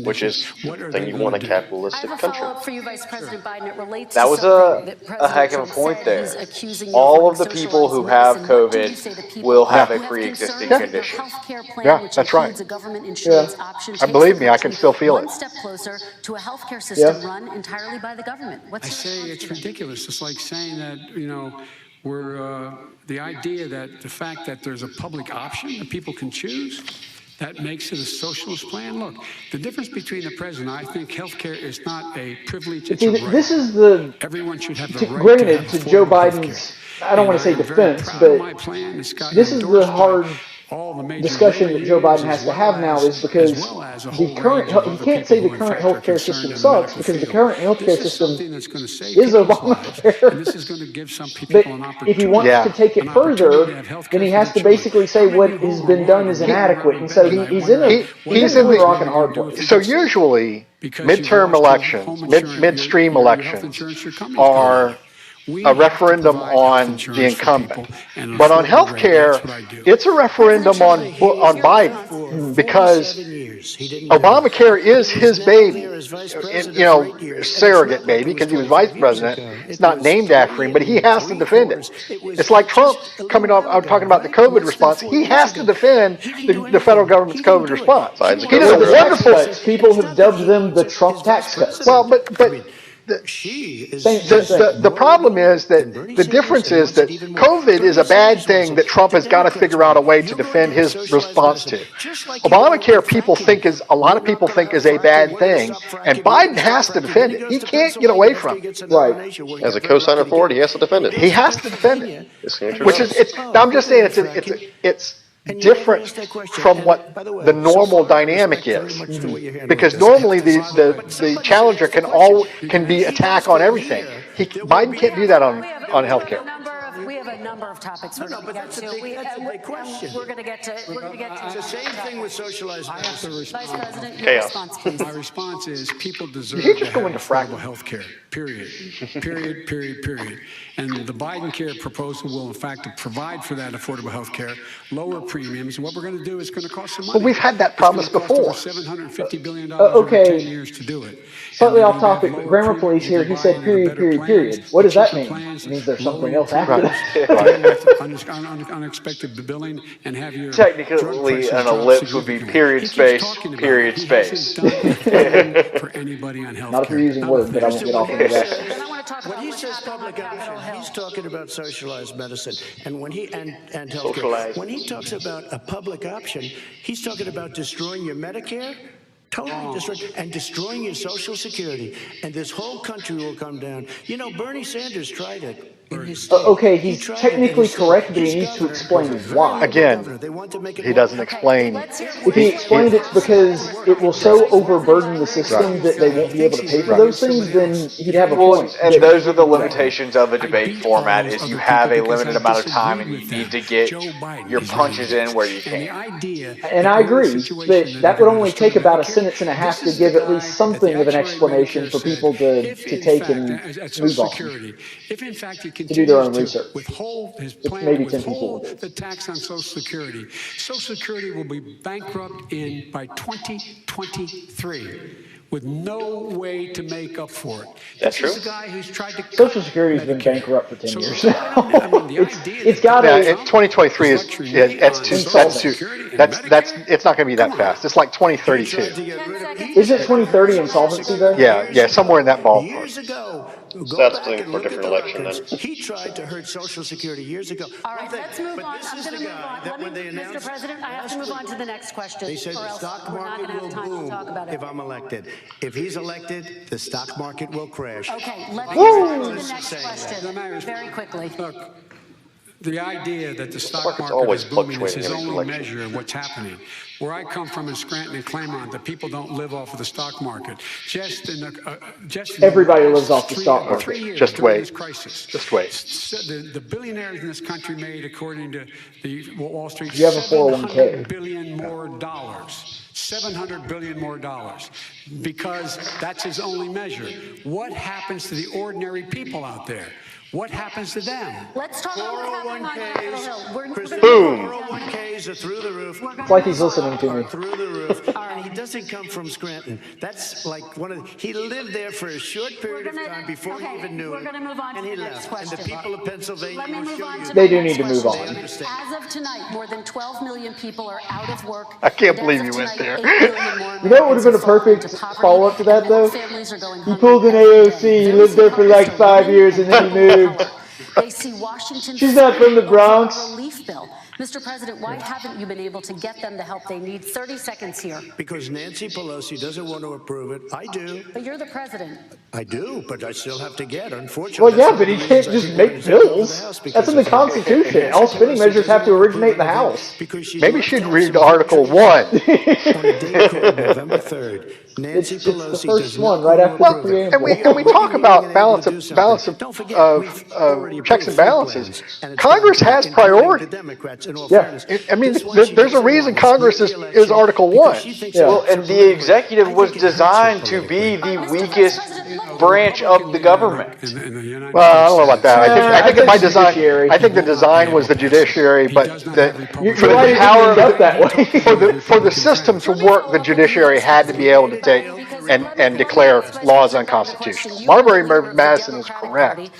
Which is the thing you want in a capitalistic country. That was a heck of a point there. All of the people who have COVID will have a pre-existing condition. Yeah, that's right. And believe me, I can still feel it. One step closer to a healthcare system run entirely by the government. I say it's ridiculous. It's like saying that, we're the idea that the fact that there's a public option that people can choose, that makes it a socialist plan. Look, the difference between the president, I think healthcare is not a privilege, it's a right. This is the... Everyone should have the right granted, to Joe Biden's, I don't want to say defense, but this is the hard discussion that Joe Biden has to have now is because the current, you can't say the current healthcare system sucks because the current healthcare system is Obamacare. But if he wants to take it further, then he has to basically say what has been done is inadequate. And so he's in a rock and a hard place. So usually midterm elections, midstream elections are a referendum on the incumbent. But on health care, it's a referendum on Biden because Obamacare is his baby, surrogate baby, because he was vice president. It's not named after him, but he has to defend it. It's like Trump coming off, I'm talking about the COVID response. He has to defend the federal government's COVID response. He does a wonderful. People have dubbed them the Trump tax cuts. Well, but the problem is that the difference is that COVID is a bad thing that Trump has got to figure out a way to defend his response to. Obamacare, a lot of people think is a bad thing, and Biden has to defend it. He can't get away from it. Right. As a co-signer for it, he has to defend it. He has to defend it. I'm just saying it's different from what the normal dynamic is, because normally the challenger can be attack on everything. Biden can't do that on healthcare. We have a number of topics we're going to get to. That's a big question. We're going to get to. It's the same thing with socialized medicine. Vice President, your response, please. My response is people deserve to have affordable health care. Period. Period. And the Biden care proposal will, in fact, provide for that affordable health care, lower premiums. And what we're going to do is going to cost some money. But we've had that promise before. $750 billion over 10 years to do it. Slightly off topic, but Grammar Police here, he said period. What does that mean? It means there's something else after that. Unexpected billing and have your technically an ellipse would be period space. For anybody on health Not if you're using words, but I won't get off into that. When he says public option, he's talking about socialized medicine, and when he and healthcare. When he talks about a public option, he's talking about destroying your Medicare. Totally destroying your Social Security, and this whole country will come down. Bernie Sanders tried it in his state. Okay, he's technically correct, but he needs to explain why. Again, he doesn't explain. If he explained it's because it will so overburden the system that they won't be able to pay for those things, then he'd have a point. And those are the limitations of a debate format: is you have a limited amount of time, and you need to get your punches in where you can. And I agree, but that would only take about a sentence and a half to give at least something of an explanation for people to take and move on. To do their own research. It's maybe 10 people. The tax on Social Security. Social Security will be bankrupt by 2023. With no way to make up for it. That's true. This is a guy who's tried to Social Security has been bankrupt for 10 years now. It's got to. 2023 is it's not going to be that fast. It's like 2032. Is it 2030 insolvency though? Yeah, somewhere in that ballpark. Years ago. So that's something for a different election then. He tried to hurt Social Security years ago. All right, let's move on. I'm going to move on. Mr. President, I have to move on to the next question. They said the stock market will boom if I'm elected. If he's elected, the stock market will crash. Okay, let's move on to the next question very quickly. Look, the idea that the stock market is booming is his only measure of what's happening. Where I come from in Scranton and Claremont, the people don't live off of the stock market. Everybody lives off the stock market. Just wait. Just wait. The billionaires in this country made, according to the Wall Street, you have a 401k. $700 billion more dollars. $700 billion more dollars, because that's his only measure. What happens to the ordinary people out there? What happens to them? Let's talk about what's happening on Capitol Hill. Boom. 401ks are through the roof. It's like he's listening to me. Through the roof. And he doesn't come from Scranton. That's like he lived there for a short period of time before he even knew it. We're going to move on to the next question. And the people of Pennsylvania will show you. They do need to move on. As of tonight, more than 12 million people are out of work. I can't believe you went there. You know what would have been a perfect follow-up to that, though? He pulled an AOC, he lived there for like 5 years, and then he moved. They see Washington. She's not from the Bronx. Relief bill. Mr. President, why haven't you been able to get them the help they need? 30 seconds here. Because Nancy Pelosi doesn't want to approve it. I do. But you're the president. I do, but I still have to get, unfortunately. Well, yeah, but he can't just make bills. That's in the Constitution. All spending measures have to originate in the House. Maybe you should read Article 1. November 3rd. Nancy It's the Pelosi first one right after the preamble. And we talk about balance of checks and balances. Congress has priority. Yeah. I mean, there's a reason Congress is Article 1. Yeah. Well, and the executive was designed to be the weakest branch of the government. Well, I don't know about that. I think by design, I think the design was the judiciary, but for the power that way. for the system to work, the judiciary had to be able to take and declare laws unconstitutional. Marbury Madison is correct.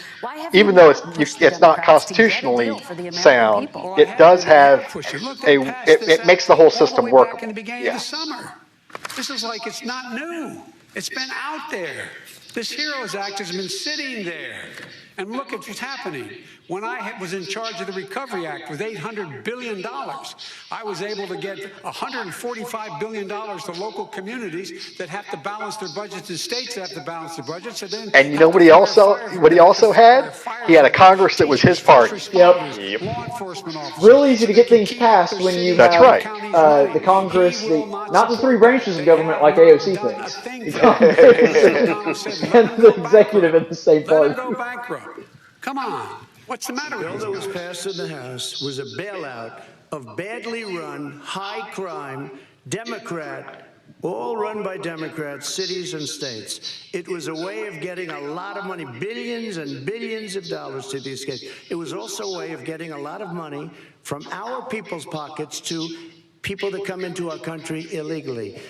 Even though it's not constitutionally sound, it does have it makes the whole system workable. Yeah. This is like it's not new. It's been out there. This HEROES Act has been sitting there. And look at what's happening. When I was in charge of the Recovery Act with $800 billion, I was able to get $145 billion to local communities that have to balance their budgets and states that have to balance their budgets. And you know what he also had? He had a Congress that was his party. Yep. Law enforcement officers. Real easy to get things passed when you That's have right. The Congress, not the three branches of government like AOC thinks. The Congress and the executive in the same party. Go bankrupt. Come on. What's the matter with The you? bill that was passed in the House was a bailout of badly run, high-crime, Democrat, all run by Democrats, cities and states. It was a way of getting a lot of money, billions and billions of dollars to these states. It was also a way of getting a lot of money from our people's pockets to people that come into our country illegally.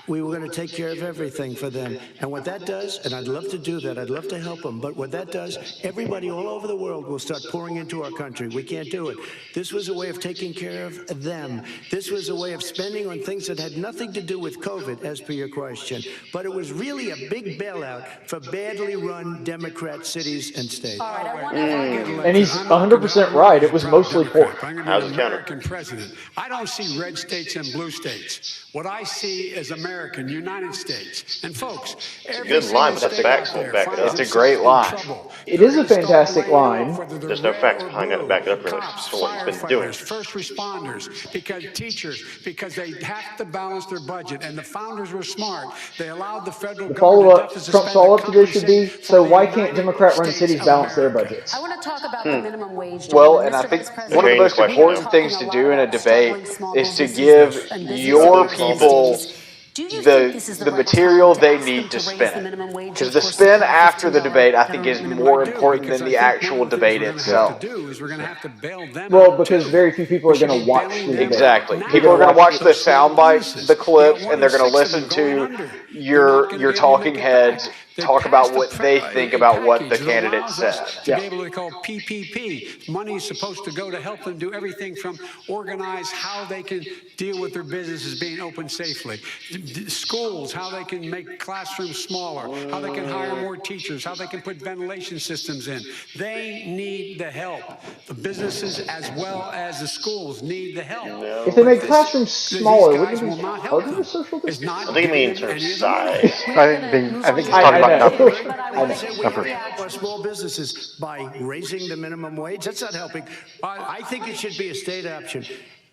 We were going to take care of everything for them. And what that does, and I'd love to do that, I'd love to help them, but what that does, everybody all over the world will start pouring into our country. We can't do it. This was a way of taking care of them. This was a way of spending on things that had nothing to do with COVID, as per your question. But it was really a big bailout for badly run Democrat cities and states. All right, I want to And he's 100% right. It was mostly pork. I'm going to be an American president. I don't see red states and blue states. What I see is American, United States. And folks, every good line, but single that's state facts out won't there back it up. finds It's a great itself in line. trouble. It is a fantastic line. There's no facts behind that to back it up, really. Cops, So what he's been doing. firefighters, first responders, because teachers, because they have to balance their budget. And the founders were smart. They allowed the federal The government follow-up, deficit Trump's spend to follow-up to this should be, compensate so for why the can't United Democrat-run States cities of balance their America. budgets? I want to talk about the minimum wage. Well, Mr. and I think Vice one of President, the most Great important talking things a to lot do in a about debate struggling small is to businesses give and businesses your and people businesses. Do you think this is the right material time they ask need them to raise the spin. minimum wage Because of the course, spin to after the $15 debate, I think, is minimum more wage? important Because than I the think actual one of the debate things we're gonna itself. have to do is we're going to have to bail them Well, out, because too. very few people are going to watch the debate. Exactly. Now People are going to watch the those sound bites, businesses, the clips, you know, and they're going to 1 in 6 listen of them going to under. They're not your gonna be able to talking make it heads back. They talk about passed what a they think about what the package that candidate allows said. us to be able to call PPP. Money is supposed to go to help them do everything from organize how they can deal with their businesses being open safely. Schools, how they can make classrooms smaller, how they can hire more teachers, how they can put ventilation systems in. They need the help. The businesses as well as the schools need the help. If they make classrooms smaller, These guys wouldn't it will be not help harder them. to social It's distance? not I think you mean in giving terms any of of the money. size. I think he's I talking about know. numbers. I know. Say we have to help our small businesses by raising the minimum wage. That's not helping. I think it should be a state option.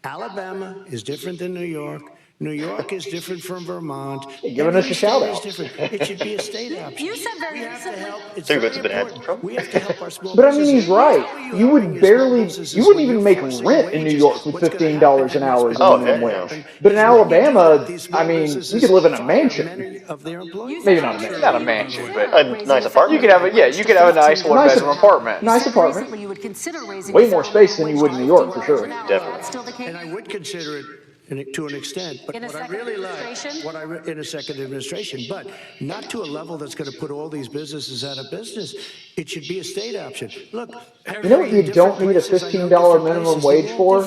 Alabama is different than New York. New York is different from Vermont. You're giving us a Every shout state is out. different. It should be a state option. You said very We have to recently. help. It's Think very that's been important. Trump? We have to help our small But I mean, businesses. he's right. How are You would helping your small barely, businesses you wouldn't when even you're make forcing rent in New wages? York with What's gonna $15 an happen hour is as a Oh, minimum okay, wage. yeah. But in Alabama, these small I mean, businesses you could live in a fire mansion. many of their employees. Maybe not a mansion. Not a mansion, but A nice apartment. you could have a nice one-bedroom apartment. Nice apartment. Recently, you would consider raising Way the more salary space than you wage would to in New York, for $15 sure. an hour. Definitely. That's still the case? And I would consider it to an extent, but In a what I second really administration? like, in a second administration, but not to a level that's going to put all these businesses out of business. It should be a state option. Look, You know what you don't need a $15 minimum wage for?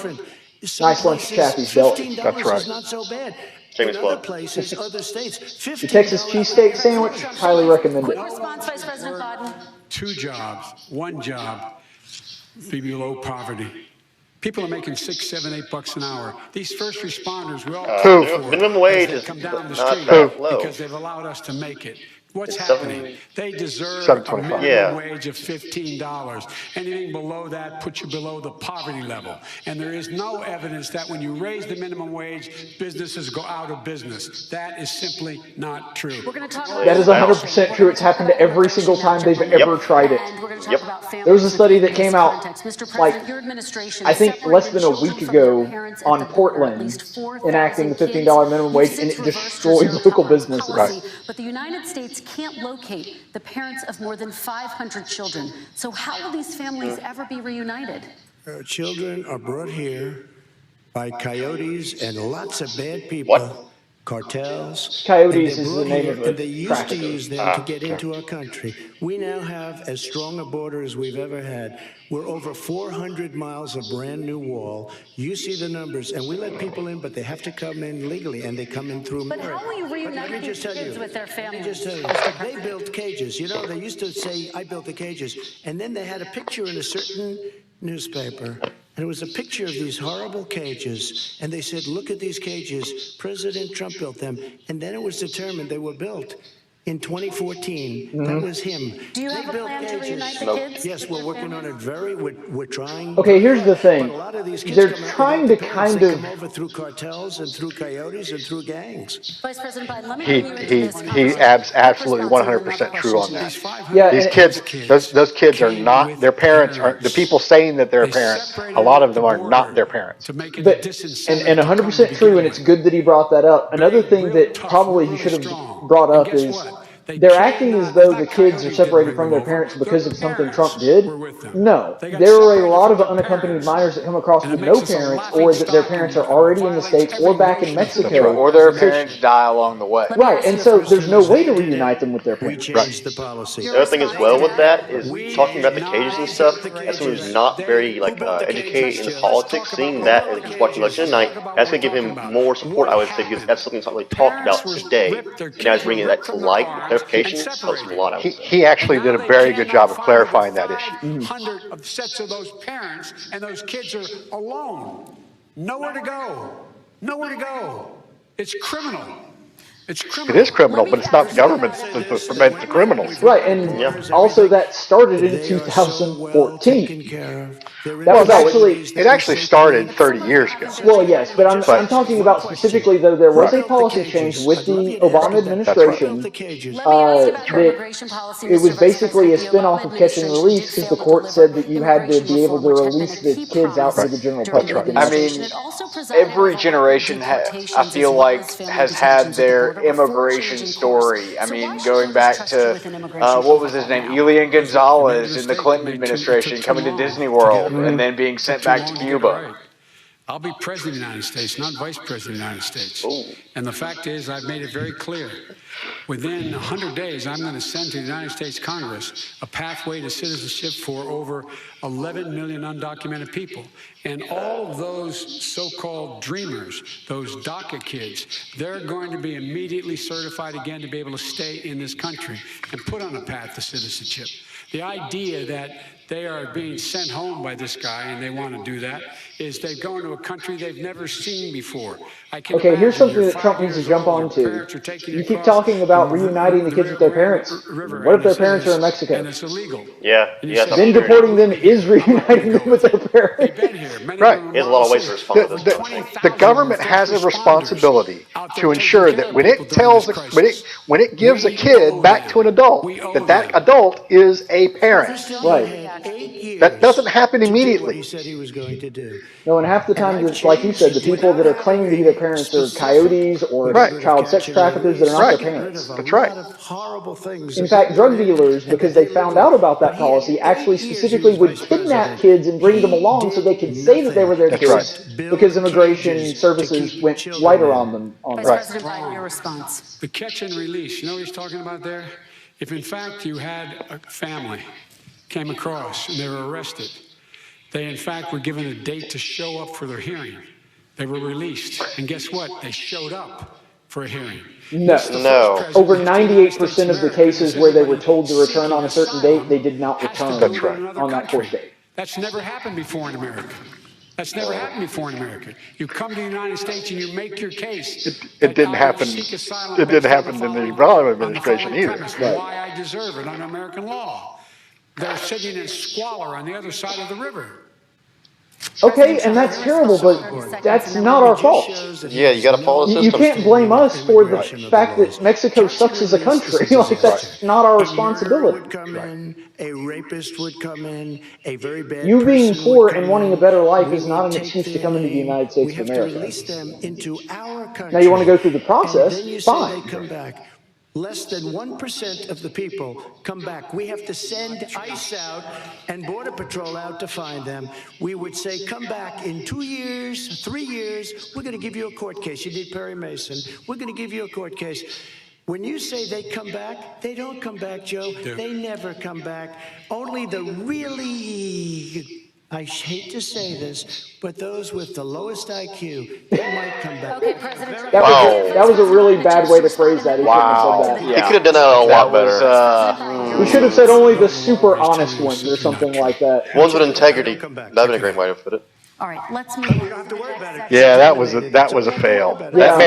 Nice lunch at Chappie's Deli. That's right. Is not so bad. Famous In other club. places, other states, The Texas cheesesteak sandwich, highly recommend Quick it. response, Vice President Biden. 2 jobs, 1 job, be below poverty. People are making $6, $7, $8 an hour. These first responders, we all minimum wage is come down the not street that low. because they've allowed us to make it. What's It's happening? They deserve a minimum wage of $15. Anything below that puts you below the poverty level. And there is no evidence that when you raise the minimum wage, businesses go out of business. That is simply not true. That is 100% true. It's happened every single time they've ever tried it. There was a study that came out, like, I think less than a week ago on Portland enacting the $15 minimum wage, and it destroyed local businesses. But the United States can't locate the parents of more than 500 children. So how will these families ever be reunited? Children are brought here by coyotes and lots of bad people. Cartels. Coyotes is the name of and they it. used to use them to get into our country. We now have as strong a border as we've ever had. We're over 400 miles of brand new wall. You see the numbers, and we let people in, but they have to come in legally, and they come in through But merit. how will you reunite these kids with their families? Let me just tell you, they built cages. You know, they used to say, I built the cages, and then they had a picture in a certain newspaper. And it was a picture of these horrible cages. And they said, look at these cages. President Trump built them. And then it was determined they were built in 2014. That was him. Do you have a plan to reunite the kids? Yes, we're working on it we're trying. Okay, here's the thing. But a lot of these kids They're come over trying without to the kind parents. of... They come over through cartels and through coyotes and through gangs. Vice President Biden, let me bring you into this He's absolutely 100% true on that. Yeah, These kids, those kids are not, their parents are, the people saying that they're parents, a lot of them are not their parents. But, and 100% true, and it's good that he brought that up. Another thing that probably he should have brought up is they're acting as though the kids are separated from their parents because of something Trump did. No. There are a lot of unaccompanied minors that come across with no parents, or that their parents are already in the States or back in Mexico. Or their parents die along the way. Right, and so there's no way to reunite them with their parents. The policy. The other thing as well with that is talking about the cages and stuff, as someone who's not very educated in politics, seeing that and just watching election tonight, that's going to give him more support, I would say, because that's something that's not really talked about today. And now he's bringing that to light, clarification, helps him a lot, I would say. He actually did a very good job of clarifying that issue. Hundreds of sets of those parents, and those kids are alone. Nowhere to go. Nowhere to go. It's criminal. It's criminal. It is criminal, but it's not the government that prevents the criminals. Right, and also that started in 2014. That was it actually started 30 years ago. Well, yes, but I'm talking about specifically, though, there was a policy change with the Obama administration. That it was basically a spin-off of Catch and Release, because the court said that you had to be able to release the kids out to the general public. I mean, every generation, I feel like, has had their immigration story. I mean, going back to, what was his name, Elian Gonzalez in the Clinton administration, coming to Disney World, and then being sent back to Cuba. I'll be president of the United States, not vice president of the United States. And the fact is, I've made it very clear. Within 100 days, I'm going to send to the United States Congress a pathway to citizenship for over 11 million undocumented people. And all of those so-called dreamers, those DACA kids, they're going to be immediately certified again to be able to stay in this country and put on a path to citizenship. The idea that they are being sent home by this guy, and they want to do that, is they go into a country they've never seen before. Okay, here's something that Trump needs to jump onto. You keep talking about reuniting the kids with their parents. What if their parents are in Mexico? And it's illegal. Yeah. Then deporting them is reuniting them with their parents. Right. He has a lot of ways to respond to this. The government has a responsibility to ensure that when it tells, when it gives a kid back to an adult, that adult is a parent. Right. That doesn't happen immediately. No, and half the time, like you said, the people that are claiming to be their parents are coyotes or child sex traffickers that are not their parents. That's right. In fact, drug dealers, because they found out about that policy, actually specifically would kidnap kids and bring them along so they could say that they were their kids, because immigration services went lighter on them. President Biden, your response. The catch and release, you know what he's talking about there? If in fact you had a family came across and they were arrested, they in fact were given a date to show up for their hearing. They were released, and guess what? They showed up for a hearing. No. Over 98% of the cases where they were told to return on a certain date, they did not return on that court date. That's never happened before in America. That's never happened before in America. You come to the United States and you make your case. It didn't happen. It didn't happen in the Obama administration either. Why I deserve it under American law. They're sitting in squalor on the other side of the river. Okay, and that's terrible, but that's not our fault. Yeah, you got to follow the system. You can't blame us for the fact that Mexico sucks as a country. Like, that's not our responsibility. A rapist would come in, a very bad you being poor and wanting a better life is not an excuse to come into the United States of America. Release them into our country. Now you want to go through the process, and then you say fine. they come back. Less than 1% of the people come back. We have to send ICE out and Border Patrol out to find them. We would say, come back in 2 years, 3 years. We're going to give you a court case. You need Perry Mason. We're going to give you a court case. When you say they come back, they don't come back, Joe. They never come back. Only the really... I hate to say this, but those with the lowest IQ, they might come back. Okay, President. That was a really bad way to phrase that. He couldn't have said that. He could have done that a lot better. We should have said only the super honest ones or something like that. Ones with integrity. That would have been a great way to put it. All right, let's move on. Yeah, that was a fail. Yeah. That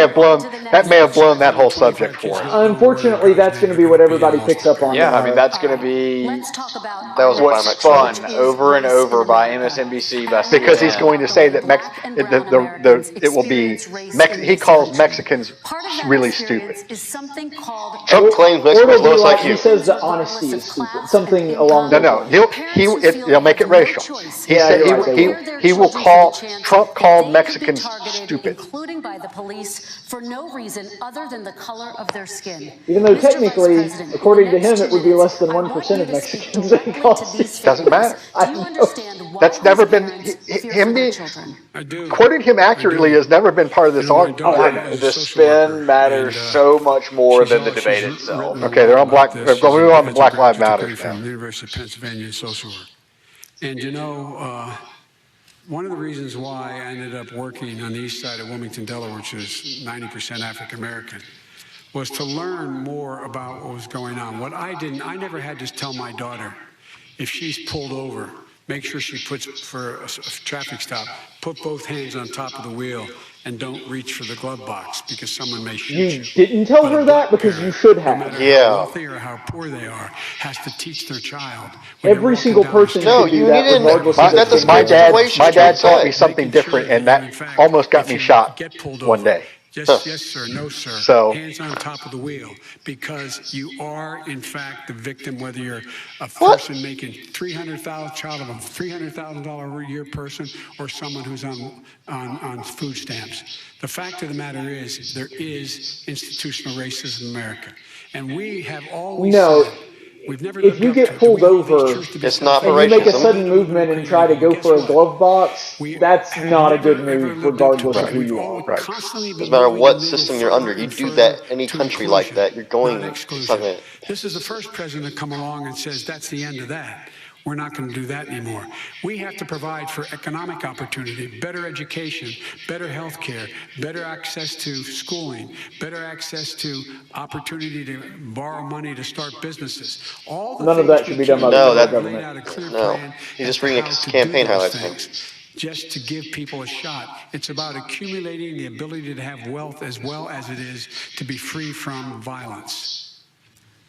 may have blown that whole subject for him. Unfortunately, that's going to be what everybody picks up on. Yeah, I mean that's going to be that was what's fun over and over by MSNBC. Because he's going to say that it will be he calls Mexicans really stupid. Trump claims Mexicans lowest IQ. He says that honesty is stupid. Something along those lines. He'll make it racial. He will Trump called Mexicans stupid. Including by the police for no reason other than the color of their skin. Even though technically, according to him, it would be less than 1% of Mexicans that he calls stupid. Doesn't matter. That's never been him being. Quoting him accurately has never been part of this argument. The spin matters so much more than the debate itself. Okay, they're on We're on the Black Lives Matter now. University of Pennsylvania social work, and one of the reasons why I ended up working on the east side of Wilmington, Delaware, which is 90% African American, was to learn more about what was going on. I never had to tell my daughter, if she's pulled over, make sure she puts, for a traffic stop, put both hands on top of the wheel and don't reach for the glove box because someone may shoot you. You didn't tell her that because you should have. No matter how wealthy or how poor they are, has to teach their child. Every single person should do that regardless of their my dad taught me something different, and that almost got me shot one day. Yes, sir, no, sir. So, hands on top of the wheel, because you are, in fact, the victim, whether you're a person making $300,000 a year person or someone who's on food stamps. The fact of the matter is, there is institutional racism in America. And we have always said, if you get pulled over it's not and you make a sudden movement and try to go for a glove box, that's not a good move regardless of who you are. Right. Doesn't matter what system you're under. You do that any country like that, you're going to. This is the first president to come along and says that's the end of that. We're not going to do that anymore. We have to provide for economic opportunity, better education, better health care, better access to schooling, better access to opportunity to borrow money to start businesses. None of that should be done by the government. No, he's just reading campaign highlights. Just to give people a shot. It's about accumulating the ability to have wealth as well as it is to be free from violence.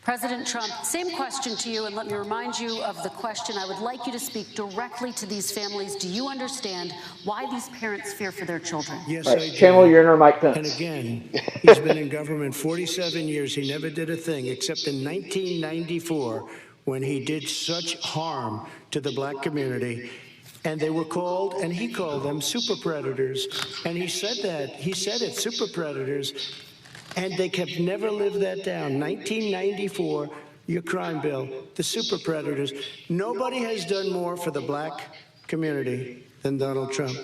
President Trump, same question to you, and let me remind you of the question. I would like you to speak directly to these families. Do you understand why these parents fear for their children? Yes, right. I do. Channel your inner Mike Pence. And again, he's been in government 47 years. He never did a thing, except in 1994, when he did such harm to the black community. And they were called, and he called them super predators. And he said that. He said it, super predators. And they have never lived that down. 1994, your crime bill, the super predators. Nobody has done more for the black community than Donald Trump.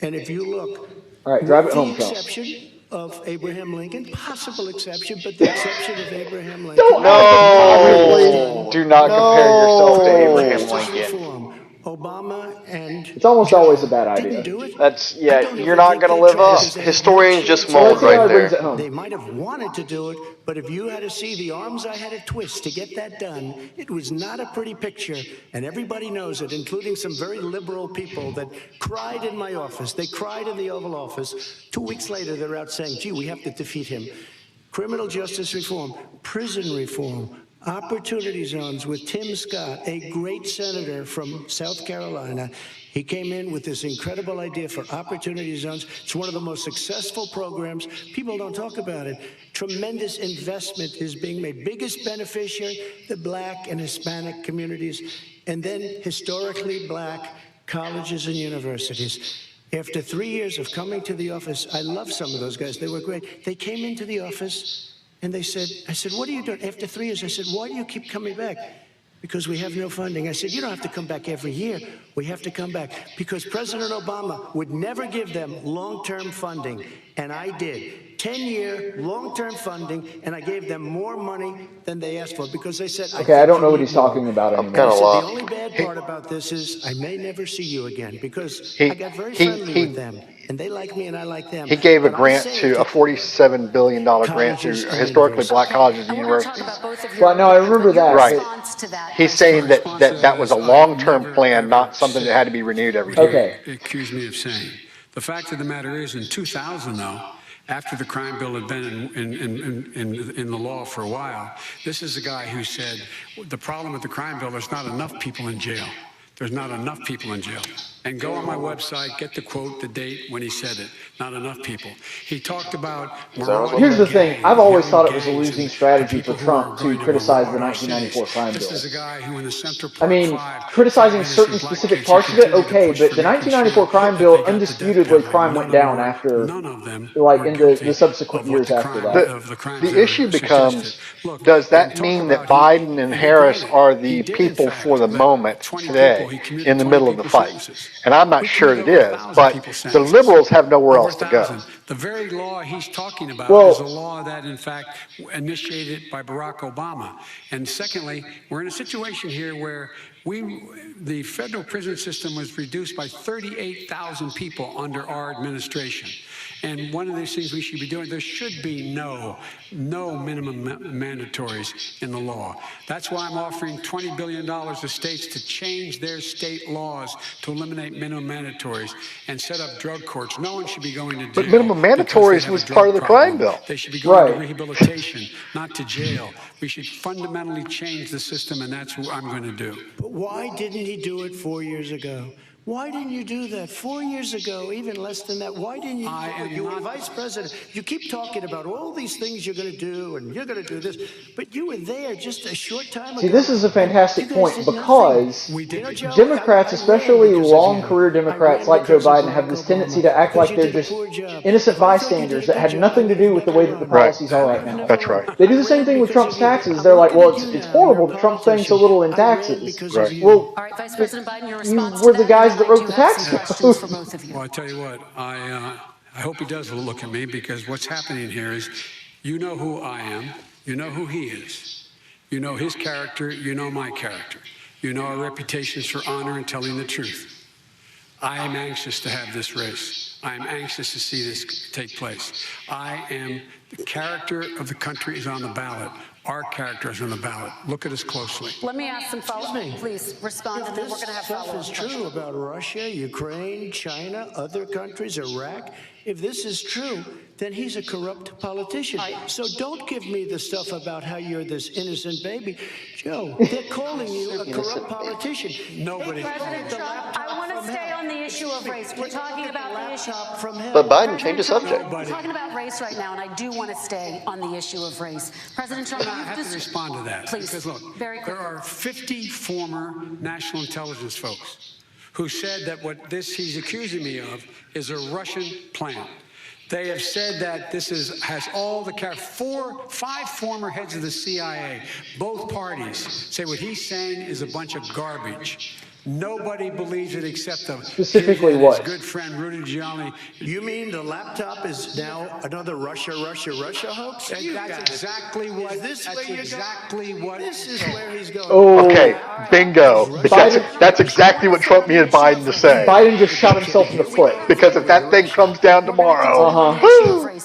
And if you look, all right, drive it home, with the exception of Abraham Lincoln, possible exception, but the exception of Abraham Lincoln. No! Do not compare yourself to Abraham Lincoln. Obama and it's almost Joe always a bad idea. didn't do it. That's I don't know if you're they not think going to they live tried up. because they had Historians no just chance. mold Let's see how right he brings there. it home. They might have wanted to do it, but if you had to see the arms I had to twist to get that done, it was not a pretty picture, and everybody knows it, including some very liberal people that cried in my office. They cried in the Oval Office. 2 weeks later, they're out saying, gee, we have to defeat him. Criminal justice reform, prison reform, opportunity zones with Tim Scott, a great senator from South Carolina. He came in with this incredible idea for opportunity zones. It's one of the most successful programs. People don't talk about it. Tremendous investment is being made. Biggest beneficiary, the Black and Hispanic communities, and then historically Black colleges and universities. After 3 years of coming to the office, I love some of those guys. They were great. They came into the office and I said, what are you doing? After 3 years, I said, why do you keep coming back? Because we have no funding. I said, you don't have to come back every year. We have to come back because President Obama would never give them long-term funding. And I did. 10-year long-term funding, and I gave them more money than they asked for because they said, okay, I don't know what he's talking about anymore. I'm kind of lost. The only bad part about this is I may never see you again because I got very friendly with them. And they like me and I like them. He gave a grant to a $47 billion grant to historically Black colleges and universities. Well, no, I remember that. Right. He's saying that was a long-term plan, not something that had to be renewed every year. Okay. Accuse me of saying. The fact of the matter is, in 2000, though, after the crime bill had been in the law for a while, this is a guy who said, the problem with the crime bill, there's not enough people in jail. There's not enough people in jail. And go on my website, get the quote, the date when he said it. Not enough people. He talked about... Here's the thing. I've always thought it was a losing strategy for Trump to criticize the 1994 crime bill. This is a guy who in the Central I mean, criticizing certain specific parts of it, okay, but the 1994 crime bill, undisputedly, crime went down after, like, in the subsequent years after that. The issue becomes, does that mean that Biden and Harris are the people for the moment today in the middle of the fight? And I'm not sure it is, but the liberals have nowhere else to go. The very law he's talking about is a law that, in fact, initiated by Barack Obama. And secondly, we're in a situation here where the federal prison system was reduced by 38,000 people under our administration. And one of these things we should be doing, there should be no minimum mandatories in the law. That's why I'm offering $20 billion to states to change their state laws to eliminate minimum mandatories and set up drug courts. No one should be going to jail. But minimum mandatories was part of the crime bill. They should be going to rehabilitation, not to jail. We should fundamentally change the system, and that's what I'm going to do. But why didn't he do it 4 years ago? Why didn't you do that 4 years ago, even less than that? Why didn't you do it? You were vice president. You keep talking about all these things you're going to do and you're going to do this, but you were there just a short time ago. See, this is a fantastic point because Democrats, especially long career Democrats like Joe Biden, have this tendency to act like they're just innocent bystanders that had nothing to do with the way that the policies are right now. That's right. They do the same thing with Trump's taxes. They're like, well, it's horrible that Trump's paying so little in taxes. Right. Well, All right, Vice President Biden, your you response were to the that, guys and that then wrote I the do have tax some questions for both of you. Well, I tell you what, I hope he does look at me, because what's happening here is, you know who I am, you know who he is, you know his character, you know my character, you know our reputations for honor and telling the truth. I am anxious to have this race. I am anxious to see this take place. The character of the country is on the ballot. Our character is on the ballot. Look at us closely. Let me ask some follow-up. Please respond, and then If we're going to have this stuff follow-up is true about Russia, Ukraine, China, other countries, Iraq, if this is true, then he's a corrupt politician. So don't give me the stuff about how you're this innocent baby. Joe, they're calling you a corrupt politician. Nobody. President Trump, I want to stay on the issue of race. We're talking about the issue. But Biden changed the subject. We're talking about race right now, and I do want to stay on the issue of race. President Trump, I have to respond to that. Please, because look, very quickly. there are 50 former national intelligence folks who said that what he's accusing me of is a Russian plan. They have said that this has all the five former heads of the CIA, both parties, say what he's saying is a bunch of garbage. Nobody believes it except the Specifically what? his good friend Rudy Giuliani. You mean the laptop is now another Russia hoax? That's exactly what. This That's exactly what. This is where he's going. Oh, Okay, bingo. That's exactly what Trump needed Biden to say. Biden just shot himself in the foot. Because if that thing comes down tomorrow,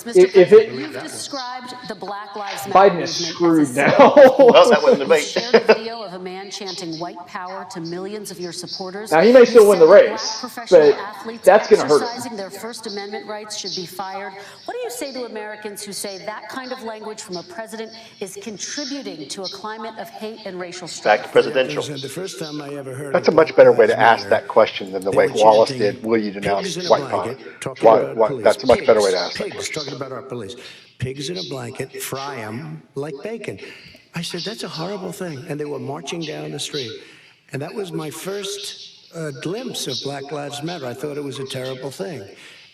if it, You've described the Black Lives Matter Biden is screwed now. Well, that wasn't a debate. shared a video of a man chanting white power to millions of your supporters. Now, he may still win the race, but that's going to hurt him. Exercising their First Amendment rights should be fired. What do you say to Americans who say that kind of language from a president is contributing to a climate of hate and racial strife? Back to presidential. The first time I ever heard that's a much better way to ask that question than the way Wallace did. Will you denounce white power? That's a much better way to ask that question. Talking about our police. Pigs in a blanket, fry them like bacon. I said, that's a horrible thing. And they were marching down the street. And that was my first glimpse of Black Lives Matter. I thought it was a terrible thing.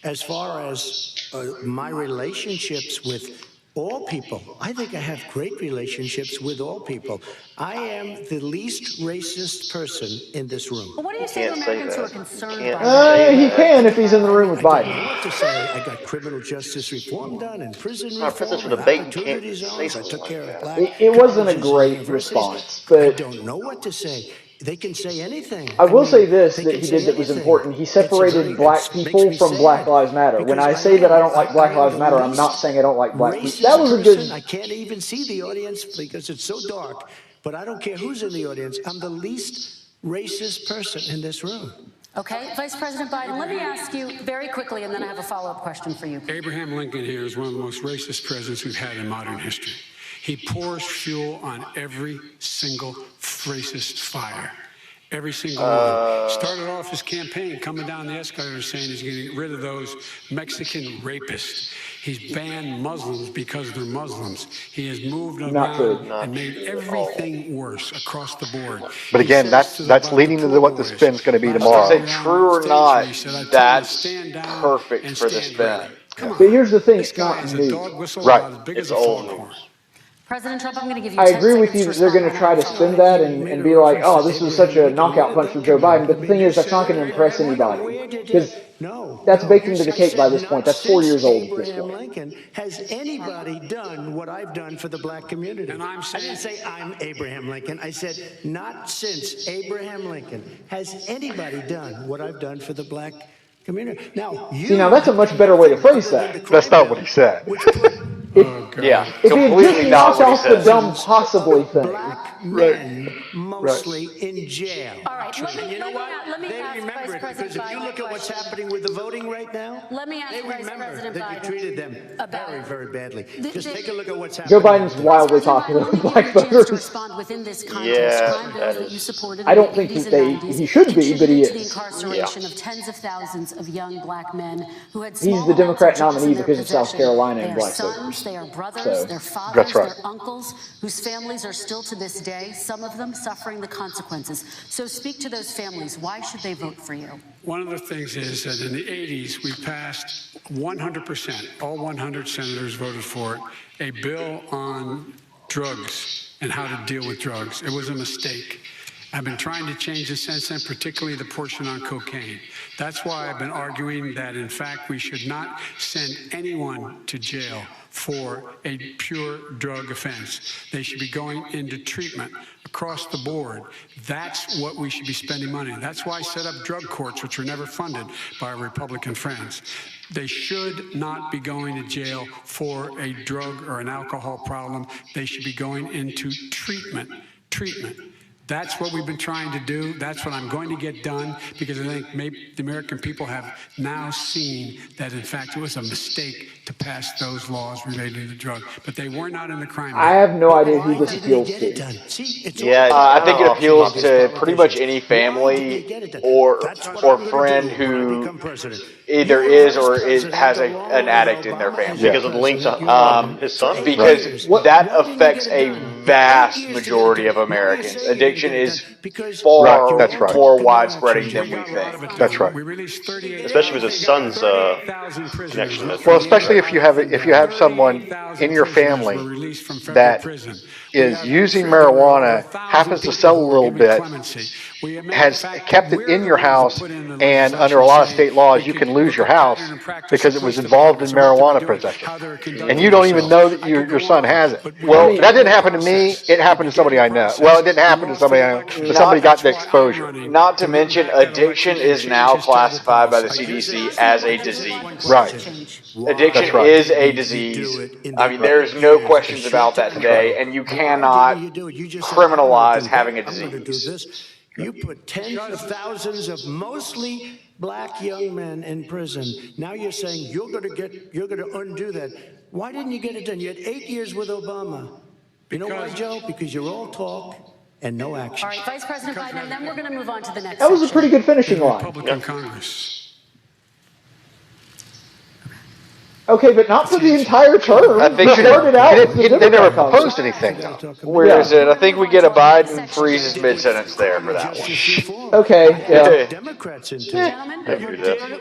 As far as my relationships with all people, I think I have great relationships with all people. I am the least racist person in this room. But what do you say to Americans who are concerned He can if he's in the room with Biden. I what to say. I got criminal justice reform done and prison reform. Presidential debate, you can't say I something took like care of that. black It wasn't a colleges and great universities. response, I but don't know what to say. They can say anything. I will mean, say this they that can he say did that was anything. important. He It's a separated very- black it makes people me from sad Black Lives Matter. When because I say that I don't like Black am Lives the Matter, I'm not least saying I don't like black people. racist That was a person. good. I can't even see the audience because it's so dark. But I don't care who's in the audience. I'm the least racist person in this room. Okay, Vice President Biden, let me ask you very quickly, and then I have a follow-up question for you. Abraham Lincoln here is one of the most racist presidents we've had in modern history. He pours fuel on every single racist fire. Every single one. Started off his campaign coming down the escalator saying he's getting rid of those Mexican rapists. He's banned Muslims because they're Muslims. He has moved around and made everything worse across the board. But again, that's leading to what the spin's going to be tomorrow. Say true or not, that's perfect for the spin. But here's the thing, it's not new. Right. It's old. President Trump, I'm going to give you I 10 agree with seconds you that to they're going to respond. try to spin that and be like, oh, this was such a knockout punch for Joe Biden. But the thing is, that's not going to impress anybody. Because that's baked into the cake by this point. That's 4 years old at this Abraham point. Lincoln, has anybody done what I've done for the black community? And I'm I didn't say I'm Abraham Lincoln. I said not since Abraham Lincoln has anybody done what I've done for the black community. Now, See, now that's a much better way to phrase that. That's not what he said. Yeah, If he had completely just not knocked what he off the said. dumb possibly thing. Black men mostly in jail. All right, You know what? let me They ask remember Vice it President because if you Biden look a at what's question. happening with the voting right now, Let me ask they Vice remember President that you Biden treated them about very, very badly. Just the- take a look at what's Joe happening. Biden's wildly popular Let with me black give you a chance to voters. respond within this context. Yeah, Crime bills that that you is- supported I in don't the think 80s that and 90s he should be, but he contributed to the is. incarceration of tens of thousands of young black men who had He's small the Democrat amounts of drugs nominee in their because of South possession. Carolina They and are black sons, voters. they are brothers, So, their fathers, that's right. their uncles, whose families are still to this day, some of them suffering the consequences. So speak to those families. Why should they vote for you? One of the things is that in the 80s, we passed 100%, all 100 senators voted for it, a bill on drugs and how to deal with drugs. It was a mistake. I've been trying to change it since then, particularly the portion on cocaine. That's why I've been arguing that, in fact, we should not send anyone to jail for a pure drug offense. They should be going into treatment across the board. That's what we should be spending money on. That's why I set up drug courts, which were never funded by our Republican friends. They should not be going to jail for a drug or an alcohol problem. They should be going into treatment. That's what we've been trying to do. That's what I'm going to get done, because I think maybe the American people have now seen that, in fact, it was a mistake to pass those laws related to drugs. But they were not in the crime. I have no idea who this appeals to. Yeah, I think it appeals to pretty much any family or friend who either is or has an addict in their family. Because of the link to his son? Because that affects a vast majority of Americans. Addiction is far more widespread than we think. That's right. Especially with his son's connection. Well, especially if you have someone in your family that is using marijuana, happens to sell a little bit, has kept it in your house, and under a lot of state laws, you can lose your house because it was involved in marijuana possession. And you don't even know that your son has it. Well, that didn't happen to me. It happened to somebody I know. Well, it didn't happen to somebody I know, but somebody got the exposure. Not to mention, addiction is now classified by the CDC as a disease. Right. Addiction is a disease. I mean, there's no questions about that today, and you cannot criminalize having a disease. You put tens of thousands of mostly black young men in prison. Now you're saying you're going to undo that. Why didn't you get it done? You had 8 years with Obama. You know why, Joe? Because you're all talk and no action. All right, Vice President Biden, and then we're going to move on to the next That was a pretty good finishing line. Republican Congress. Okay, but not for the entire term. I think they never proposed anything, though. Where is it? I think we get a Biden freezes mid-sentence there for that one. Okay, yeah. Democrats into Gentlemen,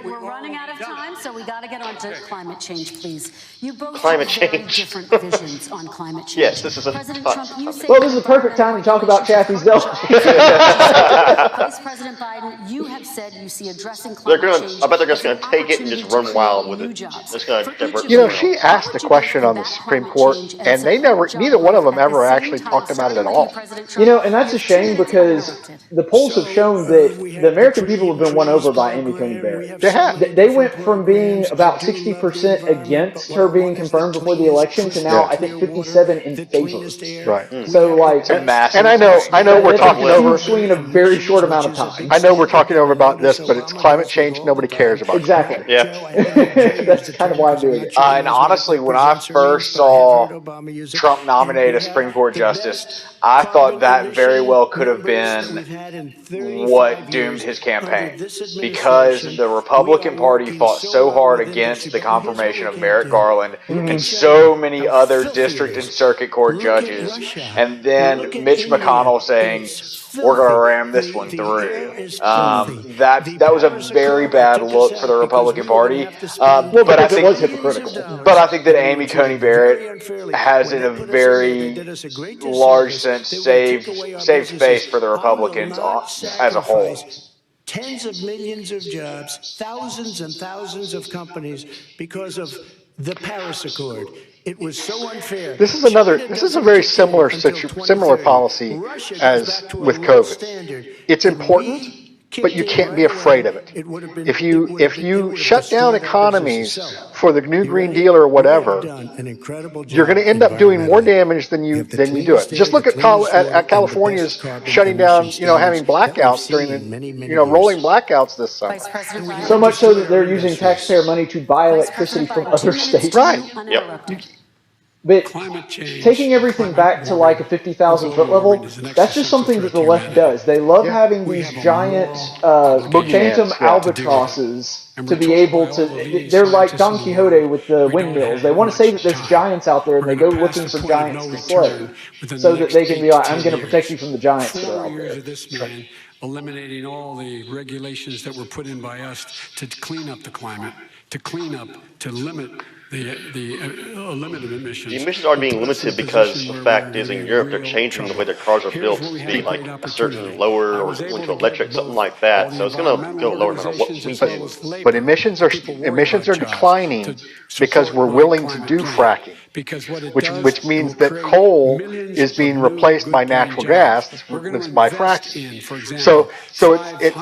we're running out of time, so we got to get on to climate change, please. You both Climate have very change. different visions on climate change. Yes, this is a President hot Trump, you topic. say Well, this is the perfect time to talk about Chaffee's Bill. Vice President Biden, you have said you see addressing climate change. I bet they're just going to take it and just run wild with it. It's going to divert. You know, she asked a question on the Supreme Court, and neither one of them ever actually talked about it at all. You know, and that's a shame because the polls have shown that the American people have been won over by Amy Coney Barrett. They have. They went from being about 60% against her being confirmed before the election to now, I think, 57 in favor. Right. So, like, and I know we're talking over swing in a very short amount of time. I know we're talking over about this, but it's climate change. Nobody cares about. Exactly. Yeah. That's kind of why I'm doing it. And honestly, when I first saw Trump nominate a Supreme Court justice, I thought that very well could have been what doomed his campaign, because the Republican Party fought so hard against the confirmation of Merrick Garland and so many other district and circuit court judges, and then Mitch McConnell saying, we're going to ram this one through. That was a very bad look for the Republican Party. But I think it was hypocritical. But I think that Amy Coney Barrett has, in a very large sense, saved face for the Republicans as a whole. Tens of millions of jobs, thousands and thousands of companies because of the Paris Accord. It was so unfair. This is a very similar policy as with COVID. It's important, but you can't be afraid of it. If you shut down economies for the new Green Deal or whatever, you're going to end up doing more damage than you do it. Just look at California's shutting down, having blackouts during the, rolling blackouts this summer. So much so that they're using taxpayer money to buy electricity from other states. Right. Yep. But taking everything back to like a 50,000-foot level, that's just something that the left does. They love having these giant phantom albatrosses to be able to... They're like Don Quixote with the windmills. They want to say that there's giants out there, and they go looking for giants to slay so that they can be like, I'm going to protect you from the giants that are out there. Eliminating all the regulations that were put in by us to clean up the climate, to limit the limited emissions. The emissions are being limited because the fact is in Europe they're changing the way their cars are built to be like a certain lower or going to electric, something like that. So it's going to go lower no matter what we do. But emissions are declining because we're willing to do fracking. Which means that coal is being replaced by natural gas that's by fracking. So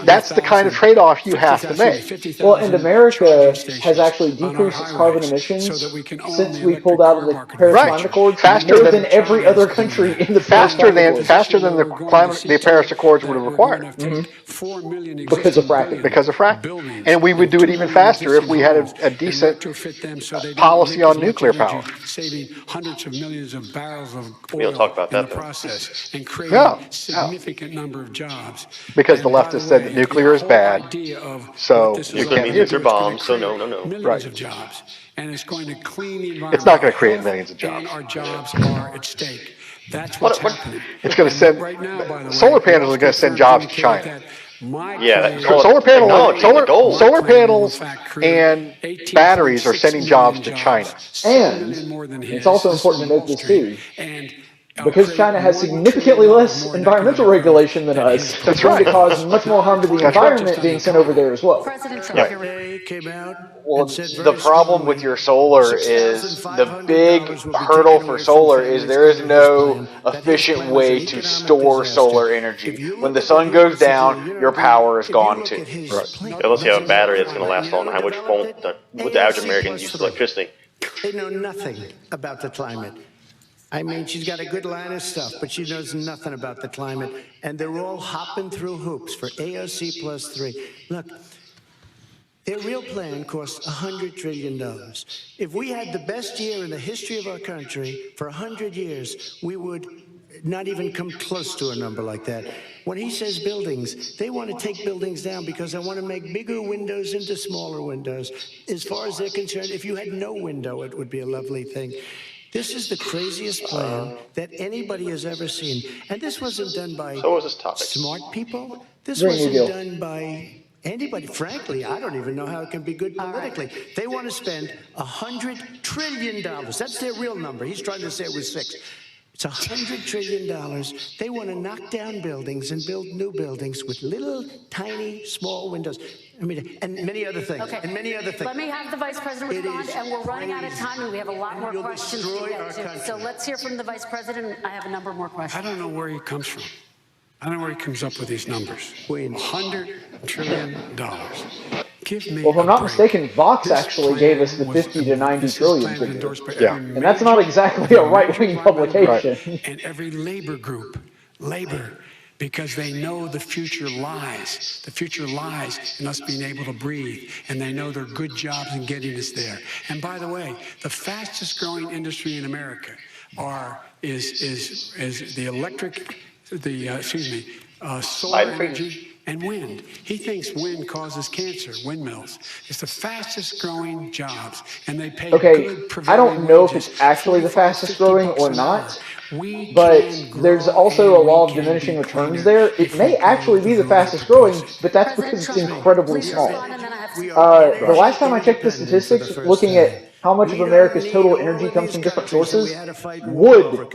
that's the kind of trade-off you have to make. Well, and America has actually decreased its carbon emissions since we pulled out of the Paris Climate Accord faster than every other country in the faster than the Paris Accords would have required. Because of fracking. Because of fracking. And we would do it even faster if we had a decent policy on nuclear power. Saving hundreds of millions of barrels of oil in the process and creating significant number of jobs. Because the leftists said that nuclear is bad, so you can't use nuclear bombs, so no. Millions of jobs. And it's going to clean the environment. It's not going to create millions of jobs. And our jobs are at stake. That's what's happening. It's going to send solar panels are going to send jobs to China. Solar panels and batteries are sending jobs to China. And it's also important to note this too. because China has significantly less environmental regulation than us, it's going to cause much more harm to the environment being sent over there as well. Well, the problem with your solar is the big hurdle for solar is there is no efficient way to store solar energy. When the sun goes down, your power is gone too. Right. Unless you have a battery that's going to last all night, which won't, with the average American use electricity. They know nothing about the climate. I mean, she's got a good line of stuff, but she knows nothing about the climate. And they're all hopping through hoops for AOC +3. Look, their real plan costs $100 trillion. If we had the best year in the history of our country for 100 years, we would not even come close to a number like that. When he says buildings, they want to take buildings down because they want to make bigger windows into smaller windows. As far as they're concerned, if you had no window, it would be a lovely thing. This is the craziest plan that anybody has ever seen. And this wasn't done by smart people. This wasn't done by anybody. Frankly, I don't even know how it can be good politically. They want to spend $100 trillion. That's their real number. He's trying to say it was 6. It's $100 trillion. They want to knock down buildings and build new buildings with little, tiny, small windows. I mean, and many other things. Okay. And many other things. Let me have the Vice President respond, and we're running out of time, and we have a lot more questions to get to. So let's hear from the Vice President. I have a number more questions. I don't know where he comes from. I don't know where he comes up with these numbers. $100 trillion. Give me well, if I'm not mistaken, Vox actually gave us the 50 to 90 trillion figure. Yeah. And that's not exactly a right-wing publication. Right. And every labor group, because they know the future lies. The future lies in us being able to breathe, and they know there are good jobs in getting us there. And by the way, the fastest growing industry in America is the electric, solar energy and wind. He thinks wind causes cancer, windmills. It's the fastest growing jobs, and they pay good prevailing I don't know if wages, it's actually the fastest growing or not, but there's also a law of diminishing returns there. It may actually be the fastest growing, but that's because it's incredibly small. The last time I checked the statistics, looking at how much of America's total energy comes from different sources, wood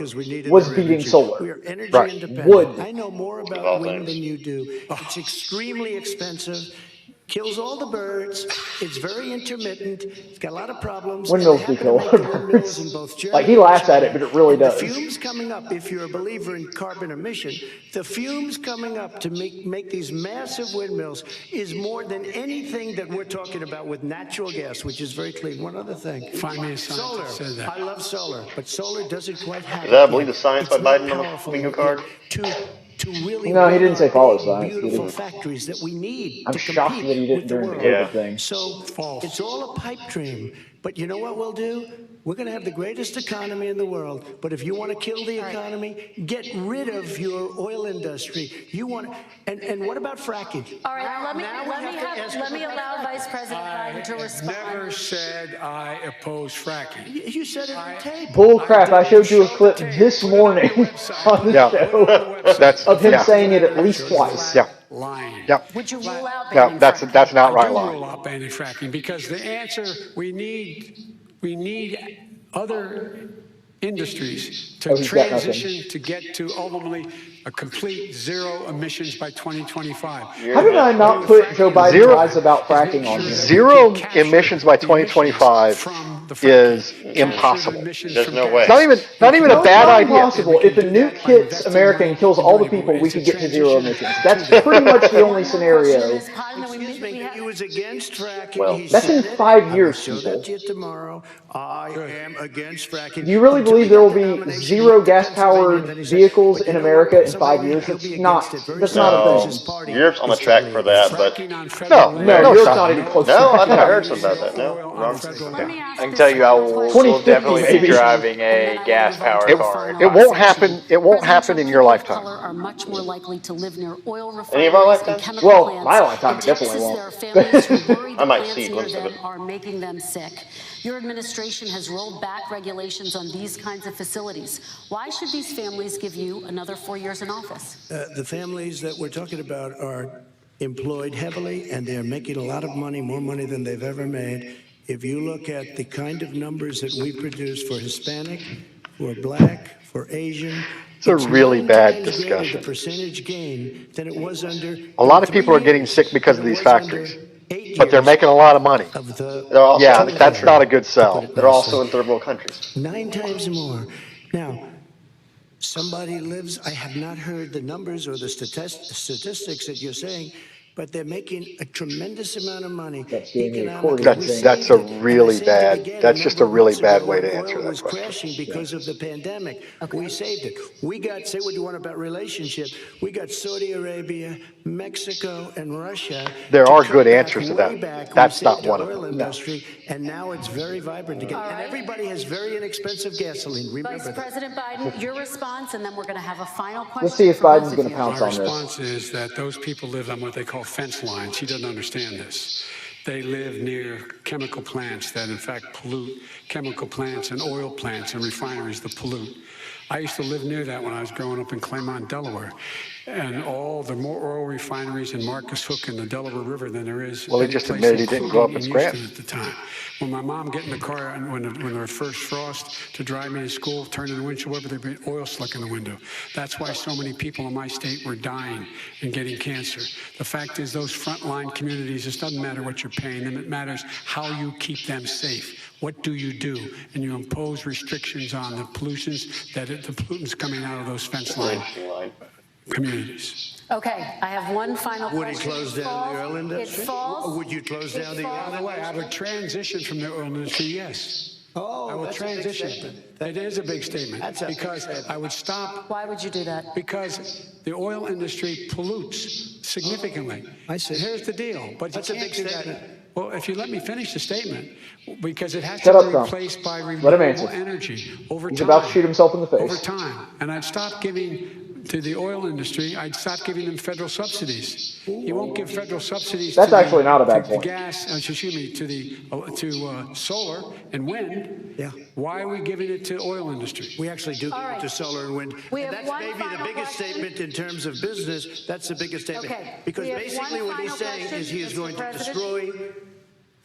was beating solar. Right. Wood. I know more about wind than you do. It's extremely expensive. Kills all the birds. It's very intermittent. It's got a lot of problems. Windmills do kill all the birds. Like, he laughs at it, but it really does. The fumes coming up, if you're a believer in carbon emission, the fumes coming up to make these massive windmills is more than anything that we're talking about with natural gas, which is very clean. One other thing. Find me a solar. Said that. I love solar, but solar doesn't quite have Is that, I believe, the science by Biden on the bingo card? To really no, he didn't say follow science. Beautiful factories that we need. I'm shocked that he didn't during the COVID thing. So it's all a pipe dream. But you know what we'll do? We're going to have the greatest economy in the world. But if you want to kill the economy, get rid of your oil industry. You want, and what about fracking? All right, let me allow Vice President Biden to respond. I never said I oppose fracking. You said it on tape. Bull crap! I showed you a clip this morning on the show of him saying it at least twice. Yeah. Lying. Yep. Would you rule out banning that's an outright lie. Rule out banning fracking because the answer we need other industries to transition to get to ultimately a complete zero emissions by 2025. How did I not put Joe Biden's lies about fracking on here? Zero emissions by 2025 is impossible. There's no way. It's not even a bad idea. Impossible. If a nuke hits America and kills all the people, we could get to zero emissions. That's pretty much the only scenario. He was against fracking. Well, that's in 5 years, people. Tomorrow, I am against fracking. Do you really believe there will be zero gas-powered vehicles in America in 5 years? That's not a thing. Europe's on the track for that, but no, Europe's not even close. No, I thought I heard something about that. No, wrong. I can tell you, I will definitely be driving a gas-powered car. It won't happen. It won't happen in your lifetime. Are much more likely to live near oil refineries. Any of our lifetimes? Well, my lifetime definitely won't. I might see a glimpse of it. Are making them sick. Your administration has rolled back regulations on these kinds of facilities. Why should these families give you another 4 years in office? The families that we're talking about are employed heavily, and they're making a lot of money, more money than they've ever made. If you look at the kind of numbers that we produce for Hispanic for black, for Asian. It's a really bad discussion. Percentage gain than it was under. A lot of people are getting sick because of these factories, but they're making a lot of money. Yeah, that's not a good sell. They're also in third world countries. 9 times more. Now, somebody lives, I have not heard the numbers or the statistics that you're saying, but they're making a tremendous amount of money. That's a really bad, that's just a really bad way to answer that question. Crashing because of the pandemic. We saved it. We got, say what you want about relationship, we got Saudi Arabia, Mexico, and Russia. There are good answers to that. That's not one of them. Industry, and now it's very vibrant again. And everybody has very inexpensive gasoline. Remember Vice President Biden, your response, and then we're going to have a final question. Let's see if Biden's going to pounce on My this. response is that those people live on what they call fence lines. He doesn't understand this. They live near chemical plants that in fact pollute, chemical plants and oil plants and refineries that pollute. I used to live near that when I was growing up in Claymont, Delaware. And all the more oil refineries in Marcus Hook and the Delaware River than there is. Well, he just admitted he didn't grow up in Scranton at the time. When my mom get in the car and when there was first frost to drive me to school, turn in the windshield wiper, there'd be oil slick in the window. That's why so many people in my state were dying and getting cancer. The fact is those frontline communities, it doesn't matter what you're paying them, it matters how you keep them safe. What do? And you impose restrictions on the pollutions, the pollutants coming out of those fence line communities. Okay, I have one final question. Would he close down the oil industry? It falls. Would you close down the oil industry? By the way, I would transition from the oil industry, yes. Oh, I would transition. It is a big statement because I would stop. Why would you do that? Because the oil industry pollutes significantly. I see. Here's the deal. But that's a big statement. Well, if you let me finish the statement, because it has Shut to up, be Trump. replaced by Let him renewable answer. energy over He's time. about to shoot himself in the face. Over time. And I'd stop giving to the oil industry, I'd stop giving them federal subsidies. You won't give federal subsidies That's to actually not a bad to point. gas, excuse me, to solar and wind. Yeah. Why are we giving it to oil industry? We actually do give it to solar and wind. We And have that's one maybe the final biggest question. statement in terms of business. That's the biggest statement. Okay. Because We have basically one what he's final saying question, is he is Mr. going to President. destroy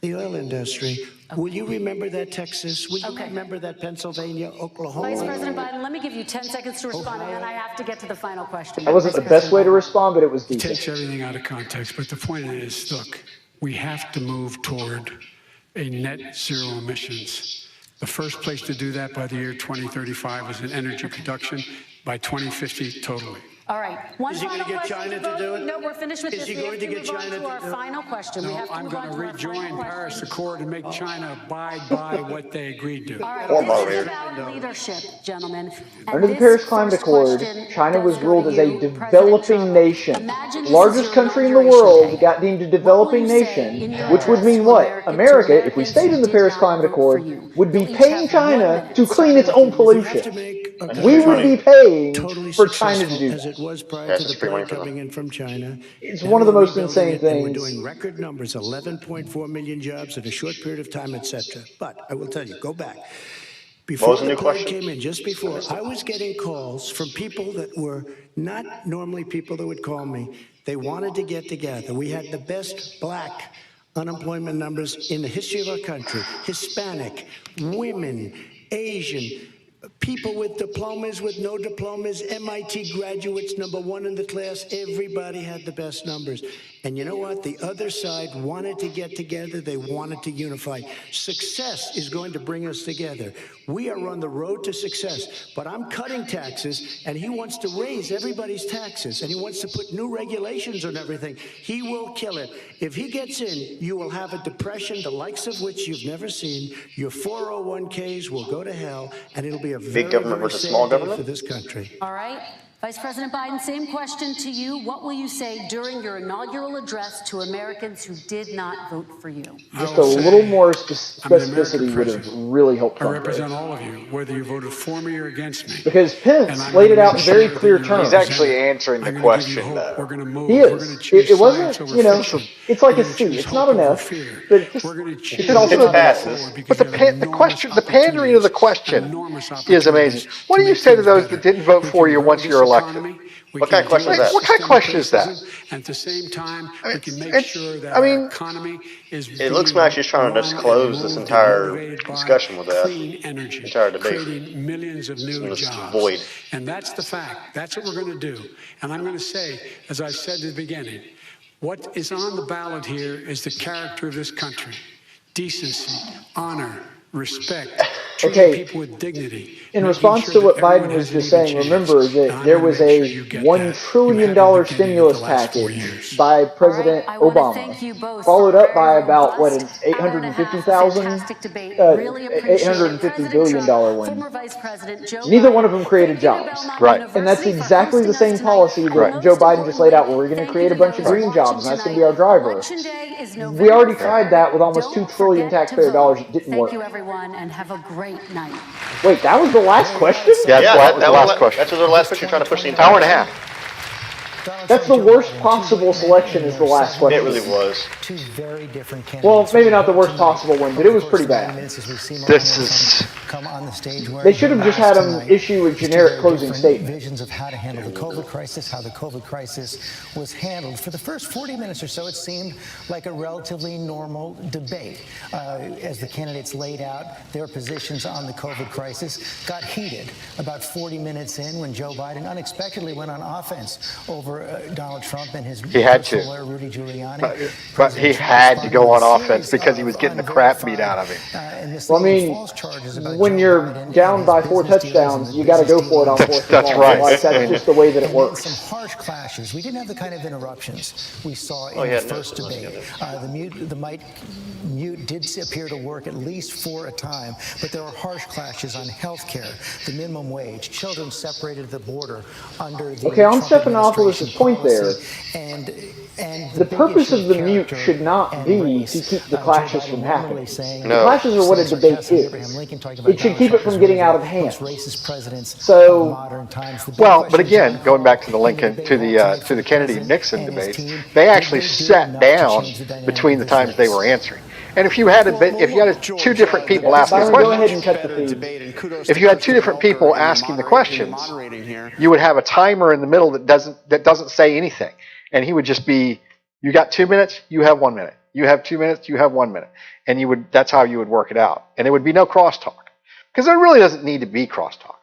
the oil industry. Will you remember that, Texas? Will you Okay. remember that, Pennsylvania, Oklahoma? Vice President Biden, let me give you 10 seconds to respond, and then I have to get to the final question. That wasn't the Vice best way to President respond, but it was It takes decent. everything out of context, but the point is, look, we have to move toward a net zero emissions. The first place to do that by the year 2035 is in energy production, by 2050 totally. All right. One Is he final gonna get question China to to do vote. it? No, we're finished with Is this. he We going have to to get move on China to to our do it? final question. We No, have to I'm move going on to to our rejoin final Paris question. Accord and make China abide by what they agreed to. All right, Or this moderator. is about leadership, gentlemen. And Under the this Paris Climate first Accord, question China does was go ruled to as a you, President developing Trump. nation. Imagine this Largest is your country in the inauguration world day. got deemed a What will developing you say nation, in your which would address mean to what? to America, if we Americans stayed who in the did Paris not Climate vote Accord, for you? would be You'll each paying have 1 China minute. to clean its own You have to pollution. make a And we would country be paying totally for China to successful do as that. it was prior Yeah, to it's the free money plane for them. coming in from China. It's Now one of the we're most rebuilding insane it, and we're things. doing record numbers, 11.4 million jobs in a short period of time, etc. But I will tell you, go back. Before was the the new plane question? came in, just before, I was getting calls from people that were not normally people that would call me. They wanted to get together. We had the best black unemployment numbers in the history of our country. Hispanic, women, Asian, people with diplomas, with no diplomas, MIT graduates, #1 in the class. Everybody had the best numbers. And you know what? The other side wanted to get together. They wanted to unify. Success is going to bring us together. We are on the road to success. But I'm cutting taxes, and he wants to raise everybody's taxes, and he wants to put new regulations on everything. He will kill it. If he gets in, you will have a depression, the likes of which you've never seen. Your 401ks will go to hell, and it'll be a very, government very versus sad small day government? for this country. All right. Vice President Biden, same question to you. What will you say during your inaugural address to Americans who did not vote for you? Just a little more specificity would have president. really helped I Trump. represent all of you, whether you voted for me or against me. Because Pence And I'm laid it gonna out in make very sure clear that terms. He's actually answering the I'm gonna give you question, hope. though. We're going to move. He We're going is. to choose It wasn't, science over you know, fiction. it's like We're a gonna C. choose It's hope not over enough, fear. but We're going to choose it's also It's not bad. enough. forward because But we have the pandering of the question enormous is amazing. opportunities What to do you make say to things those better. that didn't vote We for can you grow once this you're selection. What kind of question is that? What kind of question is that? And at the same time, we can make sure that our economy is it looks like she's trying to disclose this entire discussion with that. Clean energy, entire debate. Creating millions of new jobs. Void. And that's the fact. That's what we're going to do. And I'm going to say, as I said at the beginning, what is on the ballot here is the character of this country. Decency, honor, respect, treating people with dignity. In response to what Biden was just saying, remember that there was a $1 trillion stimulus package by President Obama, followed up by about, what, an $850 billion one. Neither one of them created jobs. Right. And that's exactly the same policy that Joe Biden just laid out, where we're going to create a bunch of green jobs, and that's going to be our driver. We already tried that with almost $2 trillion taxpayer dollars. It didn't work. Thank you, everyone, and have a great night. Wait, that was the last question? Yeah, that was the last question. That's our last question. Trying to push the entire hour and a half. That's the worst possible selection is the last question. It really was. Two very different candidates. Well, maybe not the worst possible one, but it was pretty bad. This is... They should have just had him issue a generic closing statement. Visions of how to handle the COVID crisis, how the COVID crisis was handled. For the first 40 minutes or so, it seemed like a relatively normal debate. As the candidates laid out their positions on the COVID crisis, got heated about 40 minutes in when Joe Biden unexpectedly went on offense over Donald Trump and his personal lawyer, Rudy Giuliani. But he had to go on offense because he was getting the crap beat out of him. Well, I mean, when you're down by 4 touchdowns, you got to go for it on 4th. That's right. Like, that's just the way that it works. Some harsh clashes. We didn't have the kind of interruptions we saw in the first debate. The mute did appear to work at least for a time, but there were harsh clashes on health care, the minimum wage, children separated at the border under the on Stephanopoulos' point there, the purpose of the mute should not be to keep the clashes from happening. The clashes are what a debate is. It should keep it from getting out of hand. So, well, but again, going back to the Lincoln, to the Kennedy-Nixon debates, they actually sat down between the times they were answering. And if you had two different people asking the questions, go ahead and cut the feed. If you had two different people asking the questions, you would have a timer in the middle that doesn't say anything, and he would just be, you got 2 minutes, you have 1 minute. You have 2 minutes, you have 1 minute, and that's how you would work it out, and there would be no crosstalk because there really doesn't need to be crosstalk.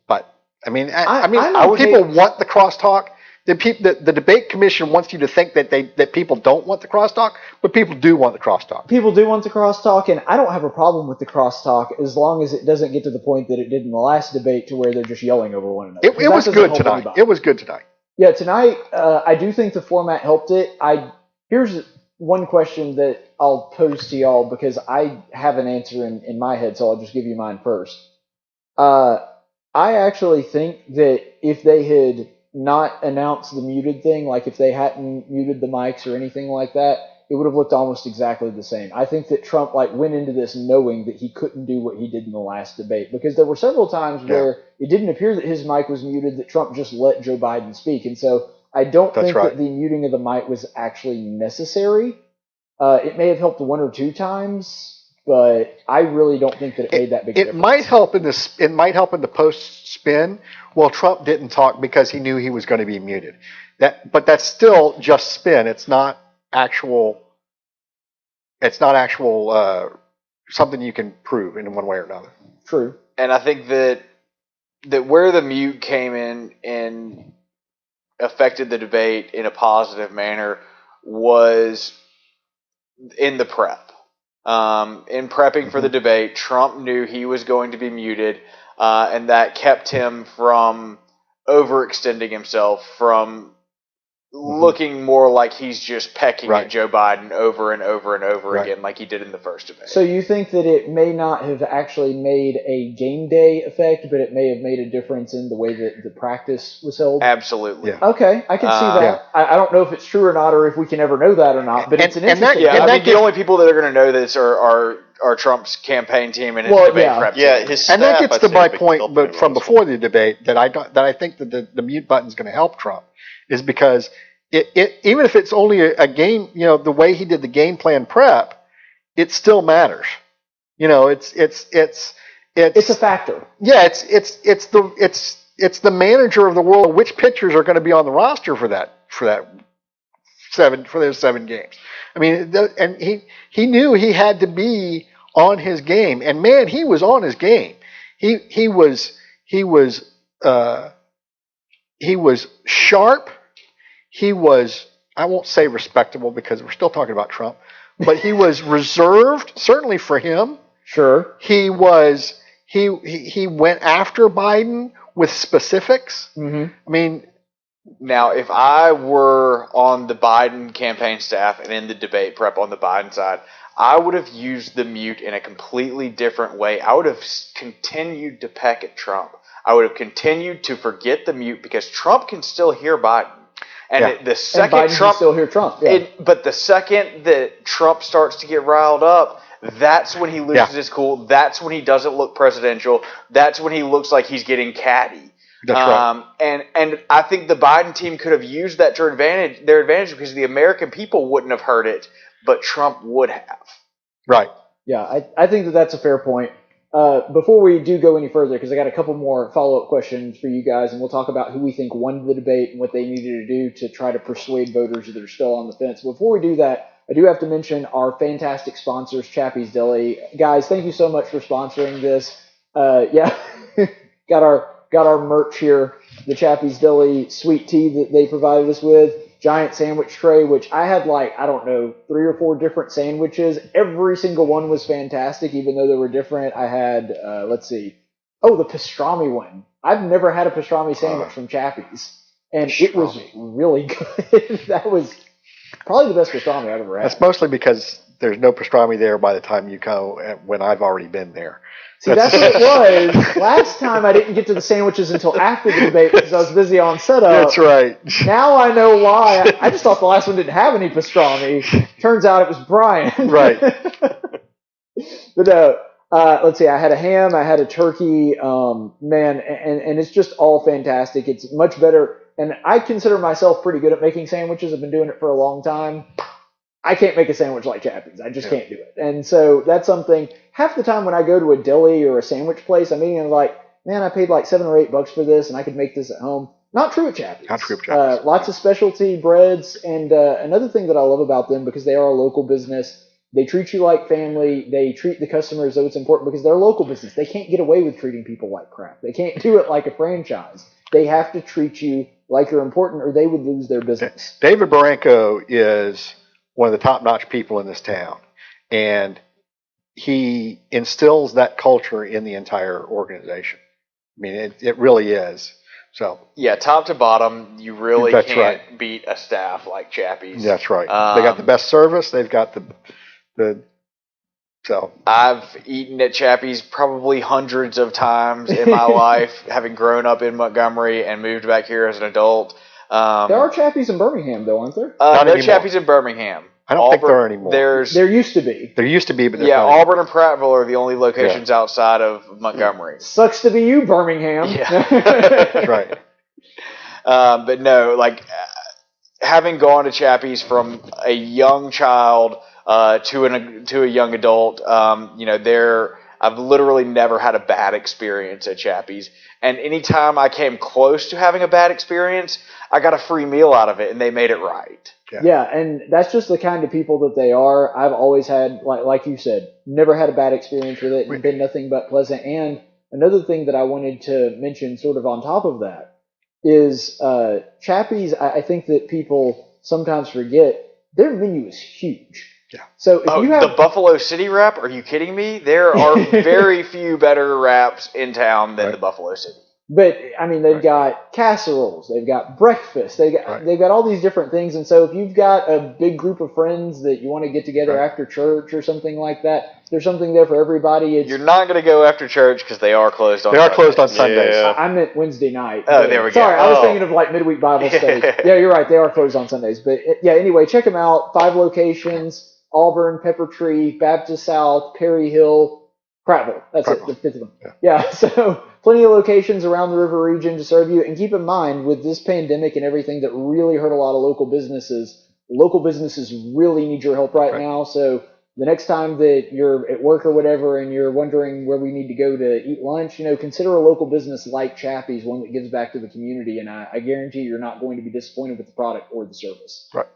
But I mean, people want the crosstalk. The debate commission wants you to think that people don't want the crosstalk, but people do want the crosstalk. People do want the crosstalk, and I don't have a problem with the crosstalk as long as it doesn't get to the point that it did in the last debate to where they're just yelling over one another. It was good tonight. It was good tonight. Yeah, tonight I do think the format helped it. Here's one question that I'll pose to y'all because I have an answer in my head, so I'll just give you mine first. I actually think that if they had not announced the muted thing, like if they hadn't muted the mics or anything like that, it would have looked almost exactly the same. I think that Trump went into this knowing that he couldn't do what he did in the last debate, because there were several times where it didn't appear that his mic was muted, that Trump just let Joe Biden speak. And so I don't think that the muting of the mic was actually necessary. It may have helped 1 or 2 times, but I really don't think that it made that big difference. It might help in the post spin. Well, Trump didn't talk because he knew he was going to be muted. But that's still just spin. It's not actual. It's not actual something you can prove in one way or another. True. And I think that where the mute came in and affected the debate in a positive manner was in the prep. In prepping for the debate, Trump knew he was going to be muted, and that kept him from overextending himself, from looking more like he's just pecking at Joe Biden over and over and over again like he did in the first debate. So you think that it may not have actually made a game day effect, but it may have made a difference in the way that the practice was held? Absolutely. Yeah. Okay, I can see that. I don't know if it's true or not, or if we can ever know that or not, but it's an interesting... I think the only people that are going to know this are Trump's campaign team and his debate prep team. His staff, and that gets to my point from before the debate that I think that the mute button is going to help Trump, is because even if it's only a game, the way he did the game plan prep, it still matters. It's a factor. Yeah, it's it's the manager of the world. Which pitchers are going to be on the roster for those 7 games? I mean, and he knew he had to be on his game, and man, he was on his game. He was sharp. He was, I won't say respectable because we're still talking about Trump, but he was reserved, certainly for him. Sure. He went after Biden with specifics. Mm-hmm. I mean, now, if I were on the Biden campaign staff and in the debate prep on the Biden side, I would have used the mute in a completely different way. I would have continued to peck at Trump. I would have continued to forget the mute because Trump can still hear Biden. And the second and Biden Trump can still hear Trump. Yeah. But the second that Trump starts to get riled up, that's when he loses his cool. That's when he doesn't look presidential. That's when he looks like he's getting catty. That's right. And I think the Biden team could have used that to their advantage because the American people wouldn't have heard it, but Trump would have. Right. Yeah, I think that's a fair point. Before we do go any further, because I got a couple more follow-up questions for you guys, and we'll talk about who we think won the debate and what they needed to do to try to persuade voters that are still on the fence. Before we do that, I do have to mention our fantastic sponsors, Chappie's Deli. Guys, thank you so much for sponsoring this. Got our merch here, the Chappie's Deli sweet tea that they provided us with, giant sandwich tray, which I had 3 or 4 different sandwiches. Every single one was fantastic, even though they were different. I had, the pastrami one. I've never had a pastrami sandwich from Chappie's, and it was really good. That was probably the best pastrami I've ever had. That's mostly because there's no pastrami there by the time you go when I've already been there. See, that's what it was. Last time I didn't get to the sandwiches until after the debate because I was busy on setup. That's right. Now I know why. I just thought the last one didn't have any pastrami. Turns out it was Brian. Right. But let's see. I had a ham. I had a turkey. Man, and it's just all fantastic. It's much better. And I consider myself pretty good at making sandwiches. I've been doing it for a long time. I can't make a sandwich like Chappie's. I just can't do it. And so that's something. Half the time when I go to a deli or a sandwich place, I'm eating and man, I paid $7 or $8 for this, and I could make this at home. Not true at Chappie's. Not true at Chappie's. Lots of specialty breads, and another thing that I love about them, because they are a local business, they treat you like family. They treat the customer as though it's important because they're a local business. They can't get away with treating people like crap. They can't do it like a franchise. They have to treat you like you're important, or they would lose their business. David Barranco is one of the top-notch people in this town, and he instills that culture in the entire organization. I mean, it really is. So yeah, top to bottom, you really can't beat a staff like Chappie's. That's right. They got the best service. They've got the. So I've eaten at Chappie's probably hundreds of times in my life, having grown up in Montgomery and moved back here as an adult. There are Chappie's in Birmingham, though, aren't there? No Chappie's in Birmingham. I don't think there are anymore. There used to be. There used to be, but Auburn and Prattville are the only locations outside of Montgomery. Sucks to be you, Birmingham. Yeah, that's right. But no, having gone to Chappie's from a young child to a young adult, I've literally never had a bad experience at Chappie's. And anytime I came close to having a bad experience, I got a free meal out of it, and they made it right. Yeah, and that's just the kind of people that they are. I've always had, like you said, never had a bad experience with it. It's been nothing but pleasant. And another thing that I wanted to mention sort of on top of that is Chappie's, I think that people sometimes forget, their menu is huge. Yeah. So if you have the Buffalo City wrap, are you kidding me? There are very few better wraps in town than the Buffalo City. But I mean, they've got casseroles, they've got breakfast, they've got all these different things. And so if you've got a big group of friends that you want to get together after church or something like that, there's something there for everybody. You're not going to go after church because they are closed on. They are closed on Sundays. Yeah. I meant Wednesday night. Oh, there we go. Sorry, I was thinking of midweek Bible study. Yeah, you're right. They are closed on Sundays. But anyway, check them out. 5 locations. Auburn, Pepper Tree, Baptist South, Perry Hill, Prattville. That's it, the 5th of them. Yeah, so plenty of locations around the river region to serve you. And keep in mind, with this pandemic and everything that really hurt a lot of local businesses really need your help right now. So the next time that you're at work or whatever and you're wondering where we need to go to eat lunch, consider a local business like Chappie's, one that gives back to the community, and I guarantee you're not going to be disappointed with the product or the service. Right.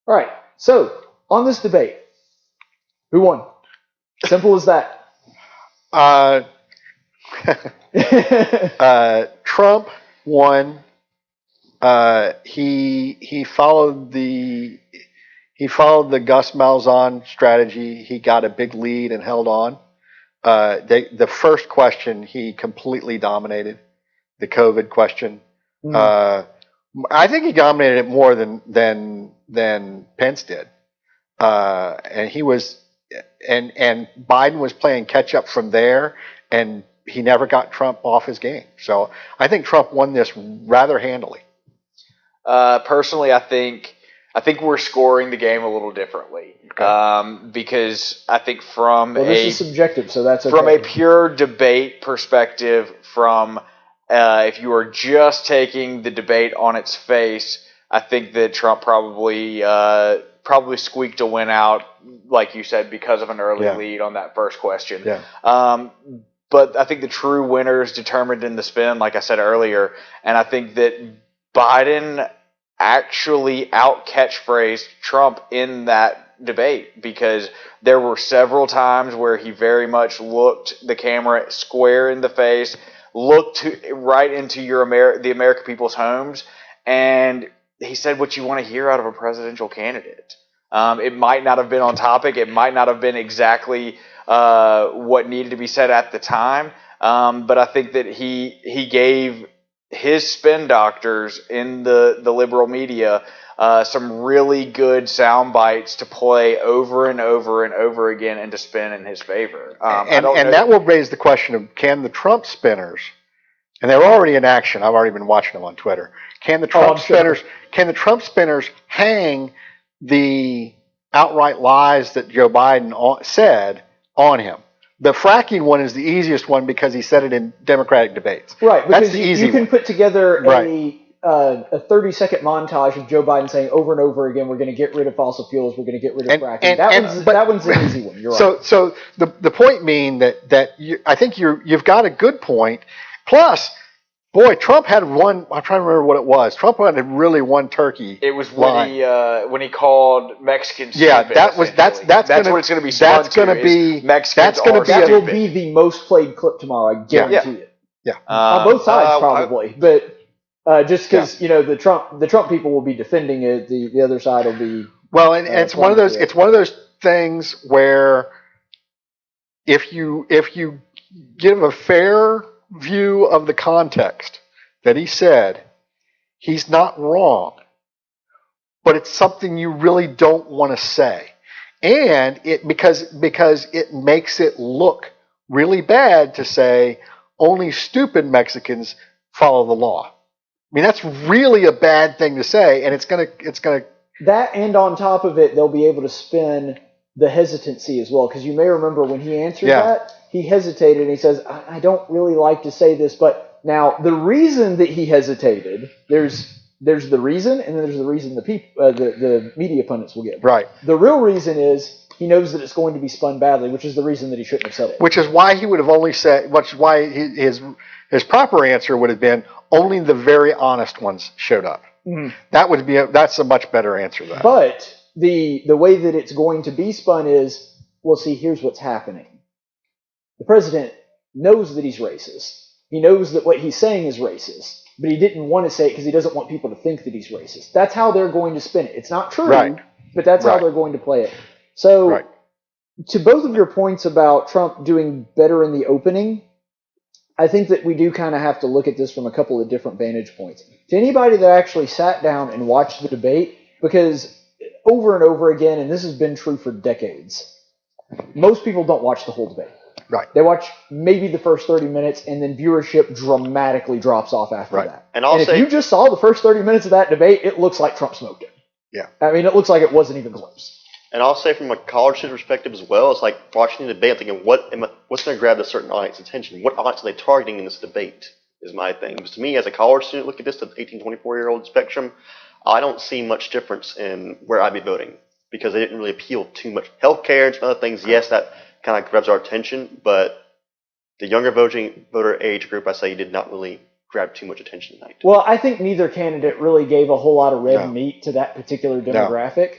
All right. So, on this debate, who won? Simple as that. Trump won. He followed the Gus Malzahn strategy. He got a big lead and held on. The first question he completely dominated, the COVID question. I think he dominated it more than Pence did. And Biden was playing catch up from there, and he never got Trump off his game. So I think Trump won this rather handily. Personally, I think we're scoring the game a little differently. Okay. Because I think this is subjective, so that's okay. From a pure debate perspective, if you are just taking the debate on its face, I think that Trump probably squeaked a win out, like you said, because of an early lead on that first question. Yeah. But I think the true winner is determined in the spin, like I said earlier, and I think that Biden actually out-catchphrased Trump in that debate, because there were several times where he very much looked the camera square in the face, looked right into the American people's homes, and he said what you want to hear out of a presidential candidate. It might not have been on topic. It might not have been exactly what needed to be said at the time. But I think that he gave his spin doctors in the liberal media some really good sound bites to play over and over and over again and to spin in his favor. And that will raise the question of, can the Trump spinners, and they're already in action, I've already been watching them on Twitter, can the Trump spinners hang the outright lies that Joe Biden said on him? The fracking one is the easiest one because he said it in Democratic debates. Right, because that's the easy you can one. Put together a 30-second montage of Joe Biden saying over and over again, we're going to get rid of fossil fuels, we're going to get rid of fracking. That one's an easy one. You're right. So the point being that I think you've got a good point. Plus, boy, Trump had one. I'm trying to remember what it was. Trump had really one turkey. It was when he called Mexicans. Yeah, that's what it's going to be. That will be the most played clip tomorrow. I guarantee it. Yeah, on both sides probably, but just because the Trump people will be defending it, the other side will be. Well, and it's one of those things where if you give a fair view of the context that he said, he's not wrong, but it's something you really don't want to say, and because it makes it look really bad to say only stupid Mexicans follow the law. I mean, that's really a bad thing to say, and it's gonna that, and on top of it, they'll be able to spin the hesitancy as well, because you may remember when he answered that, he hesitated and he says, I don't really like to say this, but now the reason that he hesitated, there's the reason, and then there's the reason the media pundits will give. Right. The real reason is he knows that it's going to be spun badly, which is the reason that he shouldn't have said it. Which is why he would have only said, which is why his proper answer would have been only the very honest ones showed up. Mm-hmm. That's a much better answer to that. But the way that it's going to be spun is, well, see, here's what's happening. The president knows that he's racist. He knows that what he's saying is racist, but he didn't want to say it because he doesn't want people to think that he's racist. That's how they're going to spin it. It's not true, but that's how they're going to play it. So, to both of your points about Trump doing better in the opening, I think that we do kind of have to look at this from a couple of different vantage points. To anybody that actually sat down and watched the debate, because over and over again, and this has been true for decades, most people don't watch the whole debate. Right. They watch maybe the first 30 minutes, and then viewership dramatically drops off after that. And if you just saw the first 30 minutes of that debate, it looks like Trump smoked it. Yeah. I mean, it looks like it wasn't even close. And I'll say from a college student perspective as well, it's like watching the debate, I'm thinking, what's going to grab a certain audience's attention? What audience are they targeting in this debate is my thing. Because to me, as a college student, look at this, the 18 to 24-year-old spectrum, I don't see much difference in where I'd be voting. because they didn't really appeal too much. Healthcare and some other things, yes, that kind of grabs our attention, but the younger voter age group, I say, did not really grab too much attention tonight. Well, I think neither candidate really gave a whole lot of red meat to that particular demographic.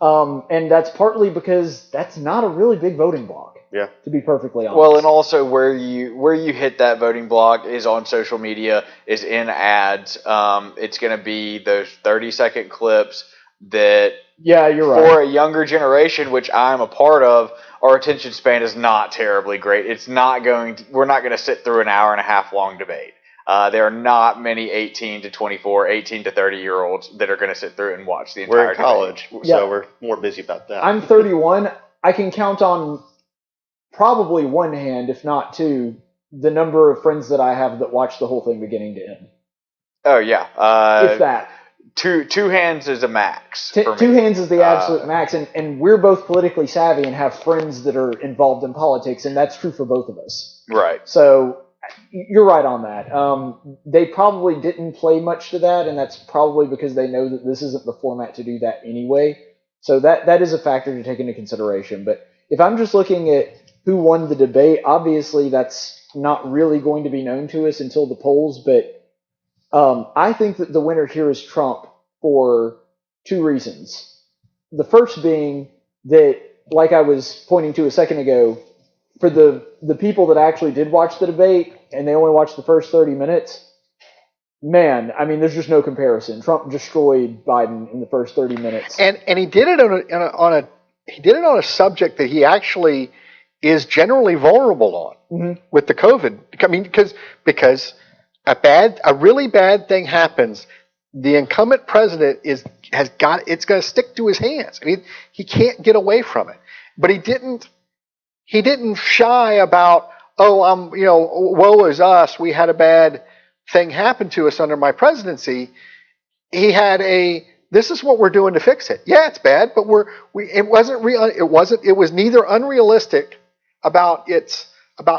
And that's partly because that's not a really big voting bloc. Yeah. To be perfectly honest. Well, and also where you hit that voting block is on social media, is in ads. It's going to be those 30-second clips that, you're right. For a younger generation, which I'm a part of, our attention span is not terribly great. We're not going to sit through an hour and a half long debate. There are not many 18 to 24, 18 to 30-year-olds that are going to sit through and watch the entire debate. We're in college, so we're more busy about that. I'm 31. I can count on probably one hand, if not two, the number of friends that I have that watch the whole thing beginning to end. Oh, yeah. If that. Two hands is a max. Two hands is the absolute max. And we're both politically savvy and have friends that are involved in politics, and that's true for both of us. Right. So you're right on that. They probably didn't play much to that, and that's probably because they know that this isn't the format to do that anyway. So that is a factor to take into consideration. But if I'm just looking at who won the debate, obviously that's not really going to be known to us until the polls. But I think that the winner here is Trump for two reasons. The first being that, like I was pointing to a second ago, for the people that actually did watch the debate and they only watched the first 30 minutes, man, I mean, there's just no comparison. Trump destroyed Biden in the first 30 minutes, and he did it on a subject that he actually is generally vulnerable on with the COVID. I mean, because a really bad thing happens, the incumbent president it's going to stick to his hands. I mean, he can't get away from it. But he didn't shy about, woe is us. We had a bad thing happen to us under my presidency. He had this is what we're doing to fix it. Yeah, it's bad, but it was neither unrealistic about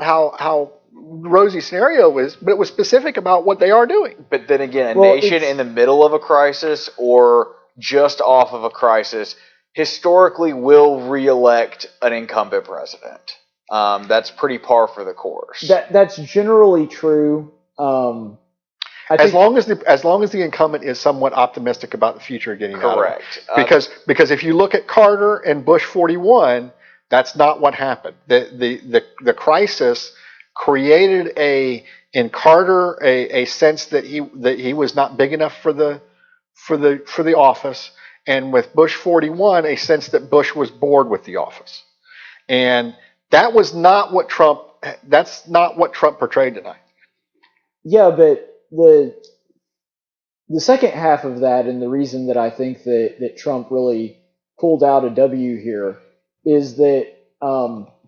how rosy scenario is, but it was specific about what they are doing. But then again, a nation in the middle of a crisis or just off of a crisis historically will re-elect an incumbent president. That's pretty par for the course. That's generally true. As long as the incumbent is somewhat optimistic about the future getting correct. Out of it. Because if you look at Carter and Bush 41, that's not what happened. The crisis created in Carter a sense that he was not big enough for the office, and with Bush 41 a sense that Bush was bored with the office, and that was not what Trump. That's not what Trump portrayed tonight. Yeah, but the second half of that, and the reason that I think that Trump really pulled out a W here, is that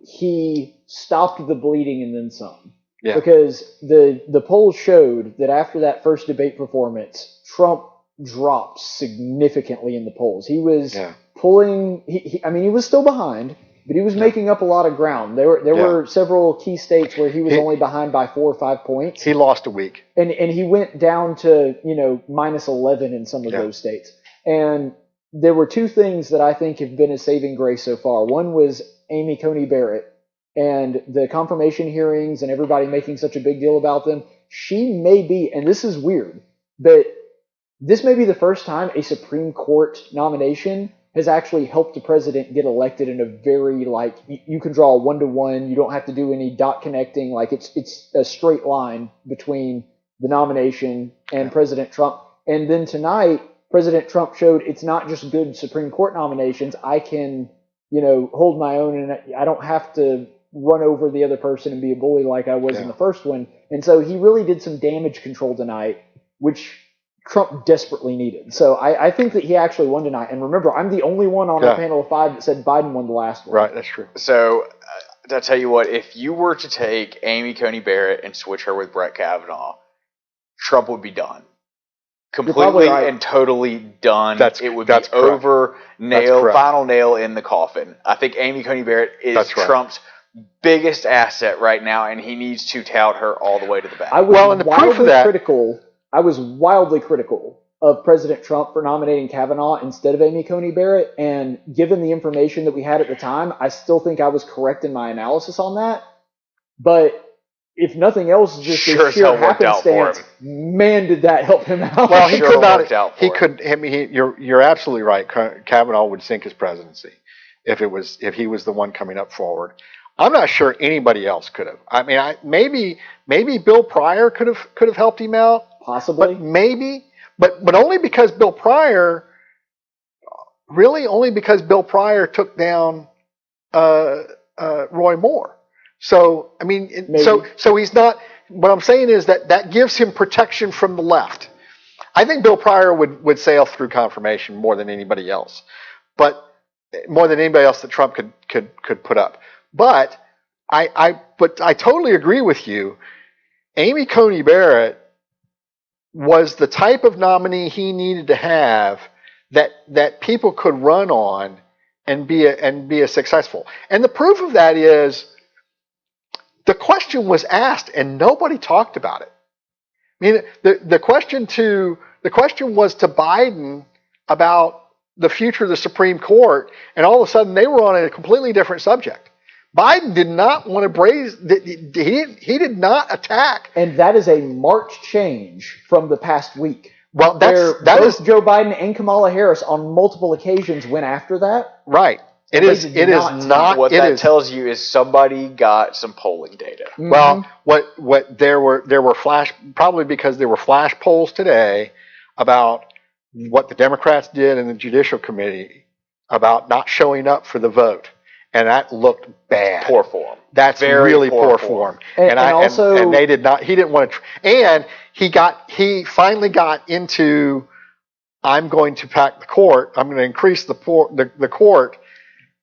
he stopped the bleeding and then some. Yeah. Because the polls showed that after that first debate performance, Trump dropped significantly in the polls. He was pulling. He was still behind, but he was making up a lot of ground. There were several key states where he was only behind by 4 or 5 points. He lost a week, and he went down to minus 11 in some of those states. And there were two things that I think have been a saving grace so far. One was Amy Coney Barrett and the confirmation hearings and everybody making such a big deal about them. She may be, and this is weird, but this may be the first time a Supreme Court nomination has actually helped the president get elected in a very, you can draw a 1-to-1, you don't have to do any dot connecting, it's a straight line between the nomination and President Trump. And then tonight, President Trump showed it's not just good Supreme Court nominations. I can, hold my own, and I don't have to run over the other person and be a bully like I was in the first one. And so he really did some damage control tonight, which Trump desperately needed. So I think that he actually won tonight. And remember, I'm the only one on our panel of 5 that said Biden won the last one. Right, that's true. So I'll tell you what, if you were to take Amy Coney Barrett and switch her with Brett Kavanaugh, Trump would be done. Completely and totally done. It would be over, final nail in the coffin. I think Amy Coney Barrett is Trump's biggest asset right now, and he needs to tout her all the way to the back. I was wildly critical of President Trump for nominating Kavanaugh instead of Amy Coney Barrett. And given the information that we had at the time, I still think I was correct in my analysis on that. But if nothing else, just sure a sheer happenstance, man, did that help him out. Well, he could not. He could. I mean, you're absolutely right. Kavanaugh would sink his presidency if he was the one coming up forward. I'm not sure anybody else could have. I mean, maybe Bill Pryor could have helped him out, possibly. But maybe, but only because Bill Pryor took down Roy Moore. So I mean, so he's not. What I'm saying is that gives him protection from the left. I think Bill Pryor would sail through confirmation more than anybody else, but more than anybody else that Trump could put up. But I totally agree with you. Amy Coney Barrett was the type of nominee he needed to have that people could run on and be a successful. And the proof of that is the question was asked and nobody talked about it. I mean, the question was to Biden about the future of the Supreme Court, and all of a sudden they were on a completely different subject. Biden did not want to he did not attack. And that is a marked change from the past week. Well, both Joe Biden and Kamala Harris on multiple occasions went after that. Right. It is not. What that tells you is somebody got some polling data. Mm-hmm. Well, there were probably because there were flash polls today about what the Democrats did in the Judicial Committee about not showing up for the vote. And that looked bad. Poor form. That's really poor form. And they did not. He didn't want to. And he finally got into. I'm going to pack the court. I'm going to increase the court,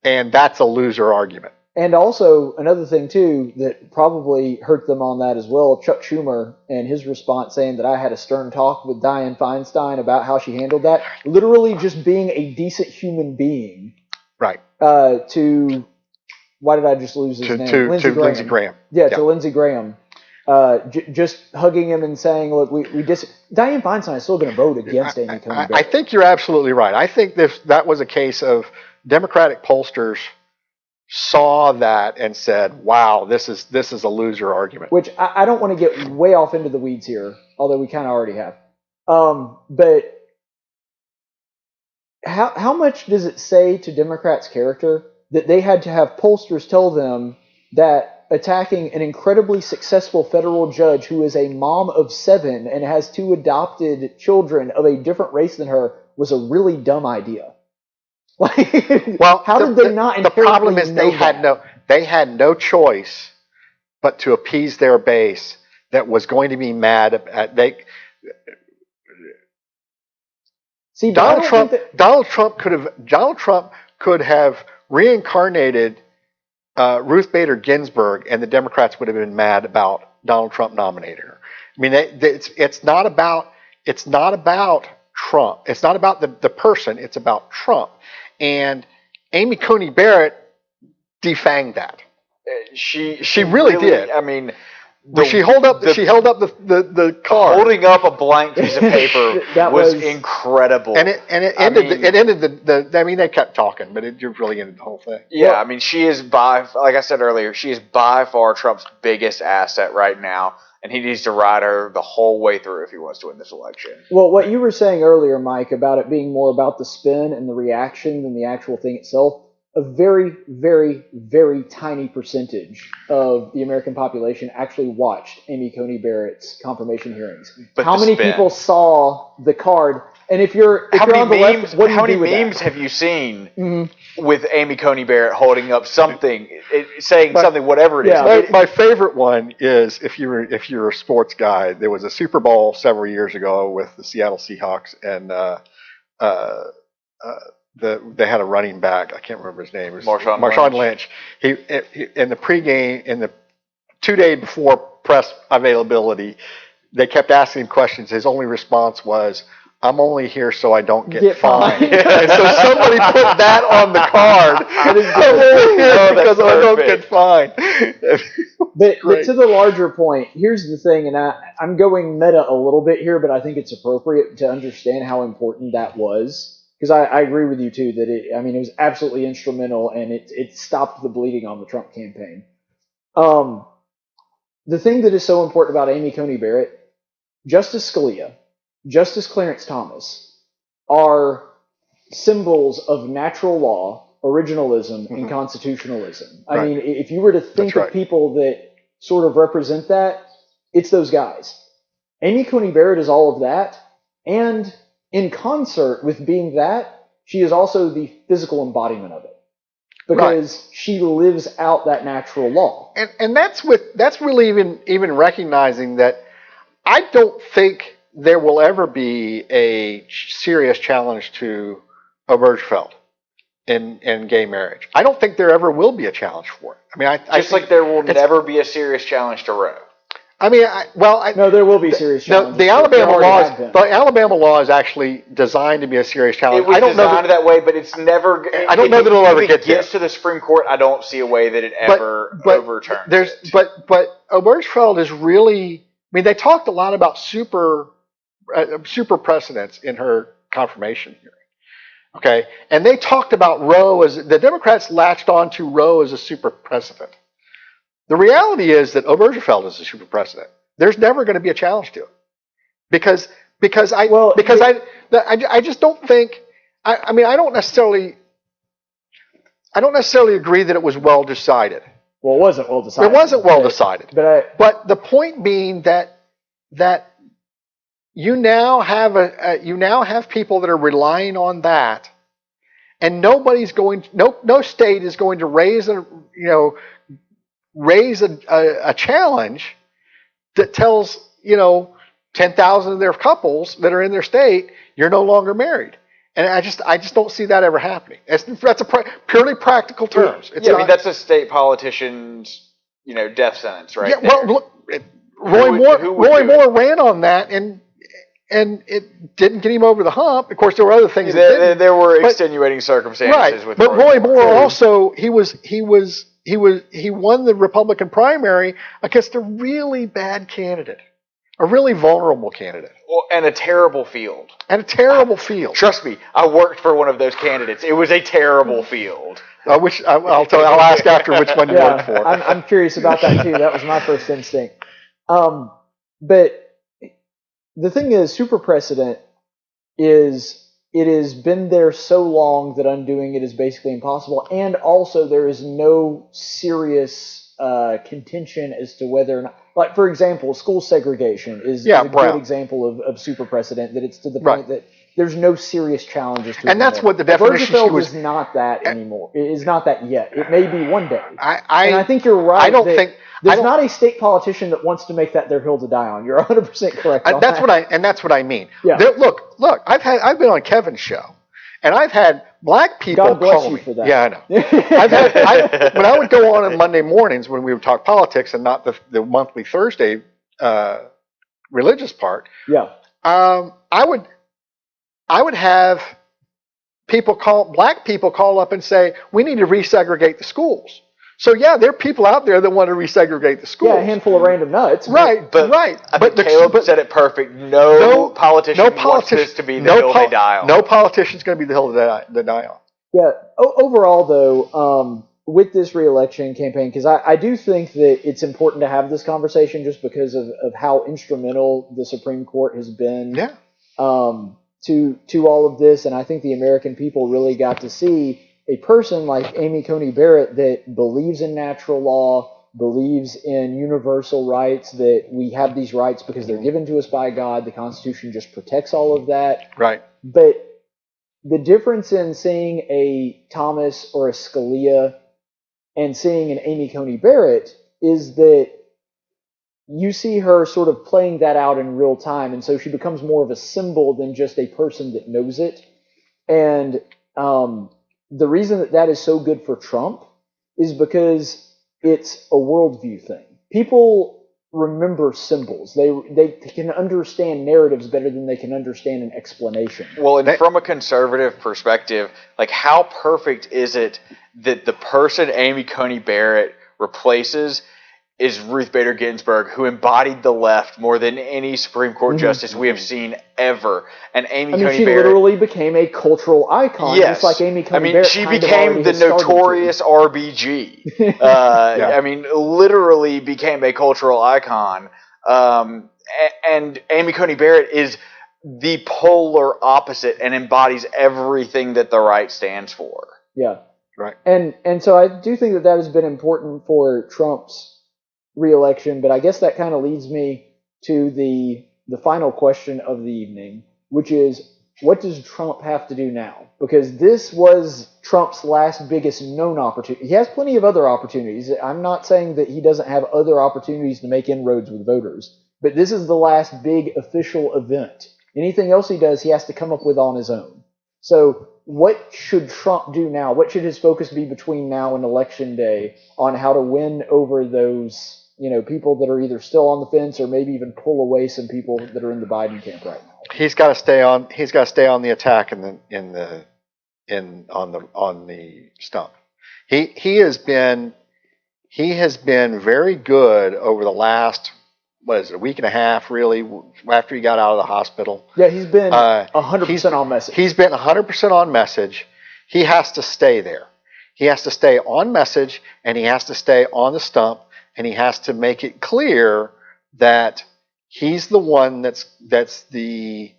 and that's a loser argument. And also another thing too that probably hurt them on that as well. Chuck Schumer and his response saying that I had a stern talk with Dianne Feinstein about how she handled that. Literally just being a decent human being. Right. Why did I just lose his name? Lindsey Graham. Yeah, to Lindsey Graham. Just hugging him and saying, look, Dianne Feinstein is still going to vote against Amy Coney Barrett. I think you're absolutely right. I think that was a case of Democratic pollsters saw that and said, wow, this is a loser argument. Which I don't want to get way off into the weeds here, although we kind of already have. But how much does it say to Democrats' character that they had to have pollsters tell them that attacking an incredibly successful federal judge who is a mom of 7 and has 2 adopted children of a different race than her was a really dumb idea? Well, how did they not? The problem is they had no choice but to appease their base that was going to be mad at See, Donald Trump could have reincarnated Ruth Bader Ginsburg, and the Democrats would have been mad about Donald Trump nominating her. I mean, it's not about Trump. It's not about the person. It's about Trump. And Amy Coney Barrett defanged that. She really did. I mean, she held up the card. Holding up a blank piece of paper was incredible. And it ended I mean, they kept talking, but it really ended the whole thing. Yeah, I mean, she is like I said earlier, she is by far Trump's biggest asset right now, and he needs to ride her the whole way through if he wants to win this election. Well, what you were saying earlier, Mike, about it being more about the spin and the reaction than the actual thing itself, a very, very, very tiny percentage of the American population actually watched Amy Coney Barrett's confirmation hearings. But how many people saw the card? And if you're on the left, what do you do with that? How many memes have you seen with Amy Coney Barrett holding up something, saying something, whatever it is? Yeah, my favorite one is if you're a sports guy. There was a Super Bowl several years ago with the Seattle Seahawks, and they had a running back. I can't remember his name. It was Marshawn Lynch. He in the pregame, in the 2 days before press availability, they kept asking him questions. His only response was, I'm only here so I don't get fined. And so somebody put that on the card. I'm only here because I don't get fined. But to the larger point, here's the thing, and I'm going meta a little bit here, but I think it's appropriate to understand how important that was. Because I agree with you, too, that it was absolutely instrumental, and it stopped the bleeding on the Trump campaign. The thing that is so important about Amy Coney Barrett, Justice Scalia, Justice Clarence Thomas are symbols of natural law, originalism, and constitutionalism. I mean, if you were to think of people that sort of represent that, it's those guys. Amy Coney Barrett is all of that, and in concert with being that, she is also the physical embodiment of it. Because she lives out that natural law. And that's really even recognizing that I don't think there will ever be a serious challenge to Obergefell in gay marriage. I don't think there ever will be a challenge for it. I mean, I think like there will never be a serious challenge to Roe. I mean, no, there will be serious challenges. The Alabama law is actually designed to be a serious challenge. It was designed that way, but it's never. I don't know that it'll ever get there. If it gets to the Supreme Court, I don't see a way that it ever overturns it. But Obergefell is really. I mean, they talked a lot about super precedents in her confirmation hearing. Okay, and they talked about Roe as the Democrats latched on to Roe as a super precedent. The reality is that Obergefell is a super precedent. There's never going to be a challenge to it because I just don't think. I mean, I don't necessarily agree that it was well decided. Well, it wasn't well decided. It wasn't well decided. But the point being that you now have people that are relying on that, and no state is going to raise a challenge that tells 10,000 of their couples that are in their state you're no longer married. And I just don't see that ever happening. That's a purely practical terms. I mean that's a state politician's death sentence, right? Yeah. Well, look, Roy Moore ran on that, and it didn't get him over the hump. Of course, there were other things. There were extenuating circumstances with. But Roy Moore also he won the Republican primary against a really bad candidate, a really vulnerable candidate. Well, and a terrible field. Trust me, I worked for one of those candidates. It was a terrible field. I'll ask after which one you worked for. I'm curious about that too. That was my first instinct. But the thing is, super precedent is it has been there so long that undoing it is basically impossible. And also there is no serious contention as to whether or not, like for example, school segregation is a good example of super precedent, that it's to the point that there's no serious challenges to it. And that's what the definition is not that anymore. It is not that yet. It may be one day. And I think you're right. There's not a state politician that wants to make that their hill to die on. You're 100% correct. That's what I mean. Yeah. Look. I've been on Kevin's show, and I've had black people God bless call you me. for that. Yeah, I know. When I would go on Monday mornings when we would talk politics and not the monthly Thursday religious part. Yeah. I would have black people call up and say, we need to resegregate the schools. So there are people out there that want to resegregate the schools. Yeah, a handful of random nuts. Right. I think Caleb said it perfect. No politician wants this to be the hill they die on. No politician's going to be the hill they die on. Yeah. Overall, though, with this re-election campaign, because I do think that it's important to have this conversation just because of how instrumental the Supreme Court has been to all of this, and I think the American people really got to see a person like Amy Coney Barrett that believes in natural law, believes in universal rights, that we have these rights because they're given to us by God. The Constitution just protects all of that. Right. But the difference in seeing a Thomas or a Scalia and seeing an Amy Coney Barrett is that you see her sort of playing that out in real time, and so she becomes more of a symbol than just a person that knows it. And the reason that is so good for Trump is because it's a worldview thing. People remember symbols. They can understand narratives better than they can understand an explanation. Well, and from a conservative perspective, like how perfect is it that the person Amy Coney Barrett replaces is Ruth Bader Ginsburg, who embodied the left more than any Supreme Court justice we have seen ever. And Amy Coney she Barrett literally became a cultural icon, just like Amy Coney Barrett. She became the notorious RBG. Literally became a cultural icon. And Amy Coney Barrett is the polar opposite and embodies everything that the right stands for. Yeah. Right. And so I do think that has been important for Trump's re-election, but I guess that kind of leads me to the final question of the evening, which is, what does Trump have to do now? Because this was Trump's last biggest known opportunity. He has plenty of other opportunities. I'm not saying that he doesn't have other opportunities to make inroads with voters, but this is the last big official event. Anything else he does, he has to come up with on his own. So what should Trump do now? What should his focus be between now and Election Day on how to win over those people that are either still on the fence or maybe even pull away some people that are in the Biden camp right now? He's got to stay on. He's got to stay on the attack on the stump. He has been very good over the last a week and a half, really, after he got out of the hospital. Yeah, he's been 100% on message. He's been 100% on message. He has to stay there. He has to stay on message, and he has to stay on the stump, and he has to make it clear that he's the one that's the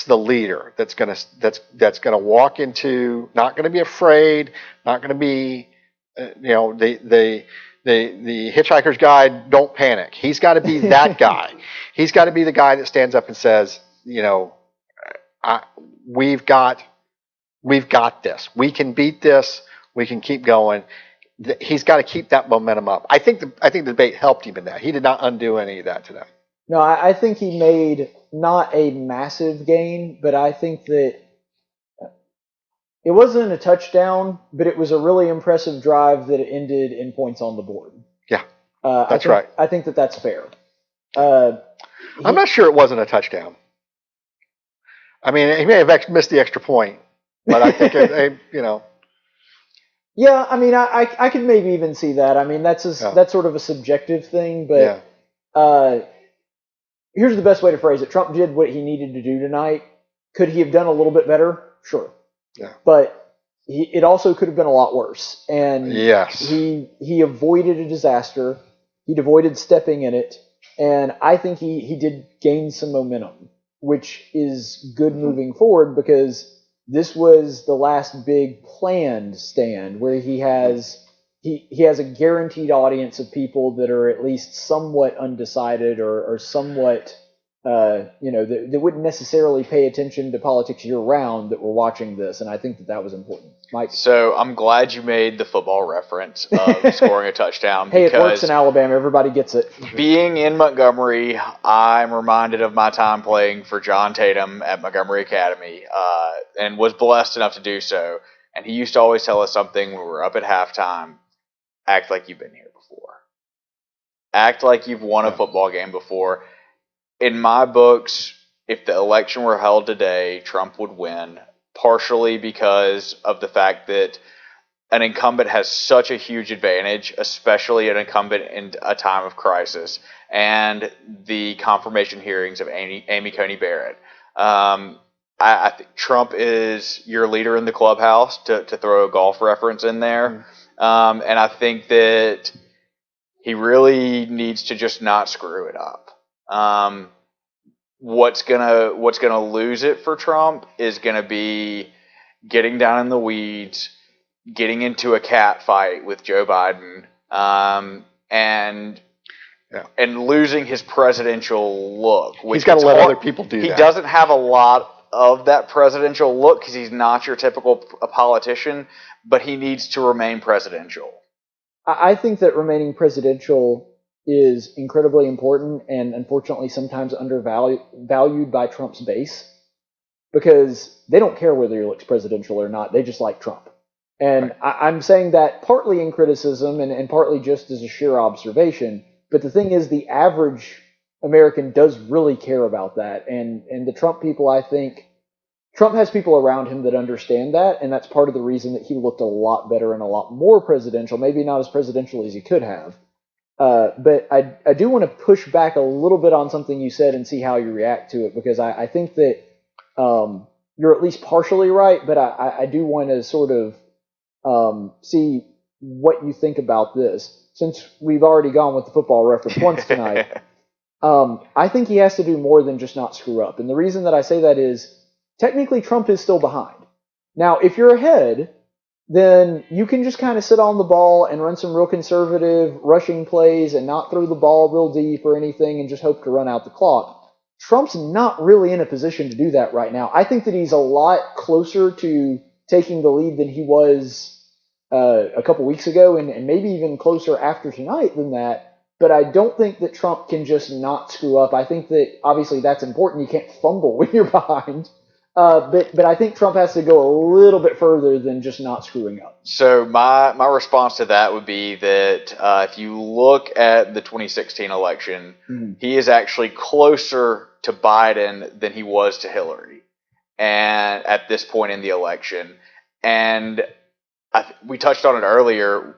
leader that's gonna walk into, not gonna be afraid, not gonna be the Hitchhiker's Guide, don't panic. He's got to be that guy. He's got to be the guy that stands up and says, we've got this. We can beat this. We can keep going. He's got to keep that momentum up. I think the debate helped him in that. He did not undo any of that today. No, I think he made not a massive gain, but I think that it wasn't a touchdown, but it was a really impressive drive that ended in points on the board. Yeah, that's right. I think that's fair. I'm not sure it wasn't a touchdown. I mean, he may have missed the extra point, but I think Yeah, I mean, I could maybe even see that. I mean, that's sort of a subjective thing, but here's the best way to phrase it. Trump did what he needed to do tonight. Could he have done a little bit better? Sure. Yeah. But it also could have been a lot worse. And yes, he avoided a disaster. He avoided stepping in it. And I think he did gain some momentum, which is good moving forward, because this was the last big planned stand where he has a guaranteed audience of people that are at least somewhat undecided or somewhat that wouldn't necessarily pay attention to politics year round that were watching this, and I think that was important. Mike? So I'm glad you made the football reference of scoring a touchdown. Hey, it works in Alabama. Everybody gets it. Being in Montgomery, I'm reminded of my time playing for John Tatum at Montgomery Academy, and was blessed enough to do so. And he used to always tell us something when we were up at halftime: act like you've been here before. Act like you've won a football game before. In my books, if the election were held today, Trump would win, partially because of the fact that an incumbent has such a huge advantage, especially an incumbent in a time of crisis, and the confirmation hearings of Amy Coney Barrett. I think Trump is your leader in the clubhouse, to throw a golf reference in there. And I think that he really needs to just not screw it up. What's gonna lose it for Trump is gonna be getting down in the weeds, getting into a cat fight with Joe Biden, and losing his presidential look. He's got to let other people do that. He doesn't have a lot of that presidential look because he's not your typical politician, but he needs to remain presidential. I think that remaining presidential is incredibly important, and unfortunately sometimes undervalued by Trump's base, because they don't care whether he looks presidential or not. They just like Trump. And I'm saying that partly in criticism and partly just as a sheer observation, But the thing is, the average American does really care about that. And the Trump people, I think, Trump has people around him that understand that, and that's part of the reason that he looked a lot better and a lot more presidential, maybe not as presidential as he could have. But I do want to push back a little bit on something you said and see how you react to it, because I think that you're at least partially right, but I do want to sort of see what you think about this. Since we've already gone with the football reference once tonight, I think he has to do more than just not screw up. And the reason that I say that is, technically Trump is still behind. Now, if you're ahead, then you can just kind of sit on the ball and run some real conservative rushing plays and not throw the ball real deep or anything and just hope to run out the clock. Trump's not really in a position to do that right now. I think that he's a lot closer to taking the lead than he was a couple weeks ago, and maybe even closer after tonight than that. But I don't think that Trump can just not screw up. I think that obviously that's important. You can't fumble when you're behind. But I think Trump has to go a little bit further than just not screwing up. So my response to that would be that if you look at the 2016 election, he is actually closer to Biden than he was to Hillary, and at this point in the election. And we touched on it earlier,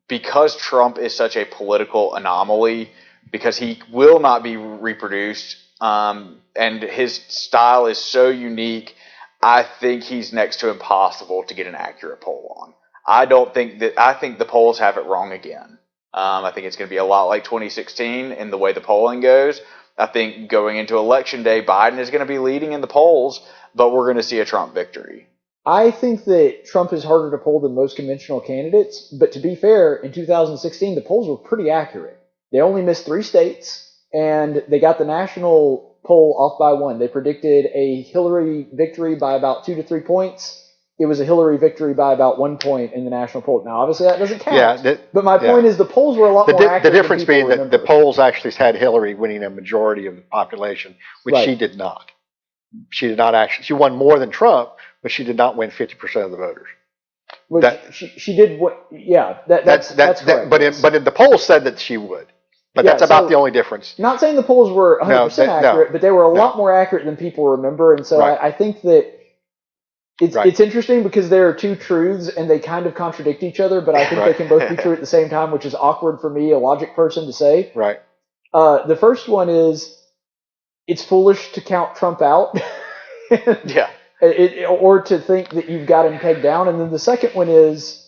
because Trump is such a political anomaly, because he will not be reproduced, and his style is so unique, I think he's next to impossible to get an accurate poll on. I think the polls have it wrong again. I think it's going to be a lot like 2016 in the way the polling goes. I think going into Election Day, Biden is going to be leading in the polls, but we're going to see a Trump victory. I think that Trump is harder to poll than most conventional candidates, but to be fair, in 2016, the polls were pretty accurate. They only missed 3 states, and they got the national poll off by 1. They predicted a Hillary victory by about 2 to 3 points. It was a Hillary victory by about 1 point in the national poll. Now, obviously, that doesn't count. Yeah, but my point is the polls were a lot more accurate. The difference being that the polls actually had Hillary winning a majority of the population, which she did not. She did not actually. She won more than Trump, but she did not win 50% of the voters. Which she did. Yeah, that's correct. But the polls said that she would. But that's about the only difference. Not saying the polls were 100% accurate, but they were a lot more accurate than people remember. And so I think that it's interesting because there are 2 truths and they kind of contradict each other, but I think they can both be true at the same time, which is awkward for me, a logic person, to say. Right. The first one is it's foolish to count Trump out. Or to think that you've got him pegged down. And then the second one is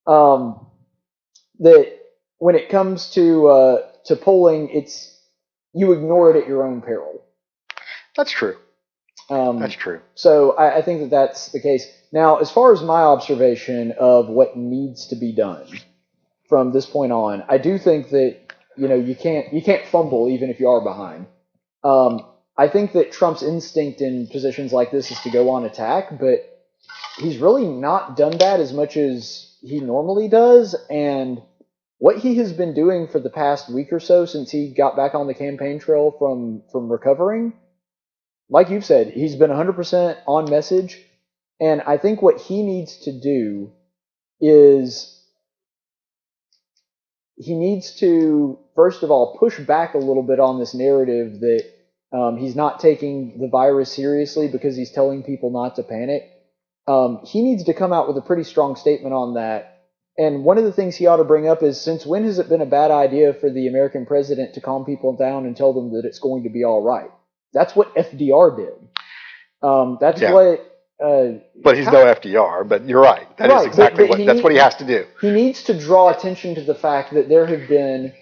that when it comes to polling, you ignore it at your own peril. That's true. That's true. So I think that that's the case. Now, as far as my observation of what needs to be done from this point on, I do think that you can't fumble even if you are behind. I think that Trump's instinct in positions like this is to go on attack, but he's really not done that as much as he normally does. And what he has been doing for the past week or so since he got back on the campaign trail from recovering, like you've said, he's been 100% on message. And I think what he needs to do is he needs to, first of all, push back a little bit on this narrative that he's not taking the virus seriously because he's telling people not to panic. He needs to come out with a pretty strong statement on that. And one of the things he ought to bring up is, since when has it been a bad idea for the American president to calm people down and tell them that it's going to be all right? That's what FDR did. That's what... but he's no FDR, but you're right. That is exactly that's what he has to do. He needs to draw attention to the fact that there have been...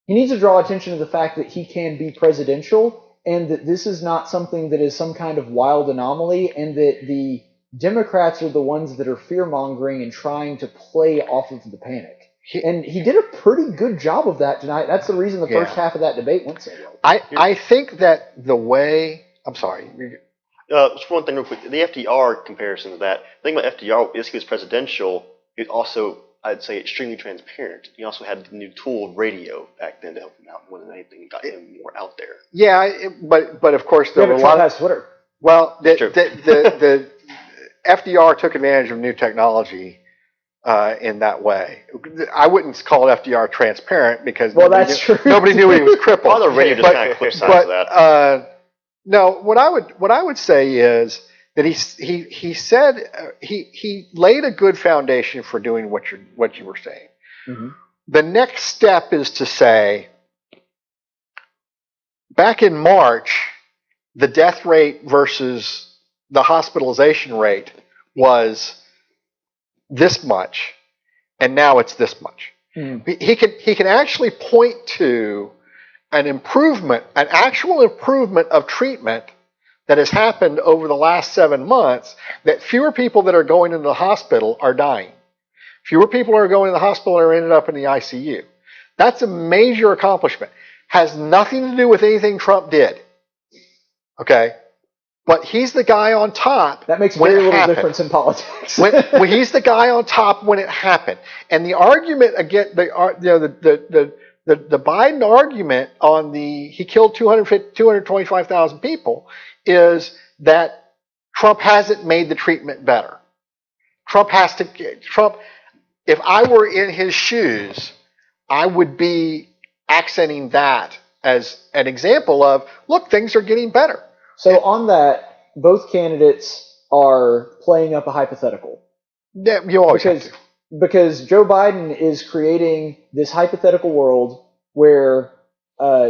He needs to draw attention to the fact that he can be presidential, and that this is not something that is some kind of wild anomaly, and that the Democrats are the ones that are fear-mongering and trying to play off of the panic. And he did a pretty good job of that tonight. That's the reason the first half of that debate went so well. I think that the way... I'm sorry. Just one thing real quick. The FDR comparison to that. The thing about FDR is he was presidential. He was also, I'd say, extremely transparent. He also had the new tool of radio back then to help him out more than anything. Got him more out there. Yeah, but of course there were a lot of... Twitter. Well, the FDR took advantage of new technology in that way. I wouldn't call FDR transparent because true. Nobody knew he was crippled. On the radio, just kind of clip sides of that. No, what I would say is that he said he laid a good foundation for doing what you were saying. Mm-hmm. The next step is to say, back in March, the death rate versus the hospitalization rate was this much, and now it's this much. Mm. He can actually point to an actual improvement of treatment that has happened over the last 7 months, that fewer people that are going into the hospital are dying. Fewer people are going to the hospital or ended up in the ICU. That's a major accomplishment. Has nothing to do with anything Trump did. Okay? But he's the guy on top. That makes very little difference in politics. when he's the guy on top when it happened. And the argument against the Biden argument on he killed 225,000 people is that Trump hasn't made the treatment better. If I were in his shoes, I would be accenting that as an example of, look, things are getting better. So on that, both candidates are playing up a hypothetical. Yeah, you always have to. Because Joe Biden is creating this hypothetical world where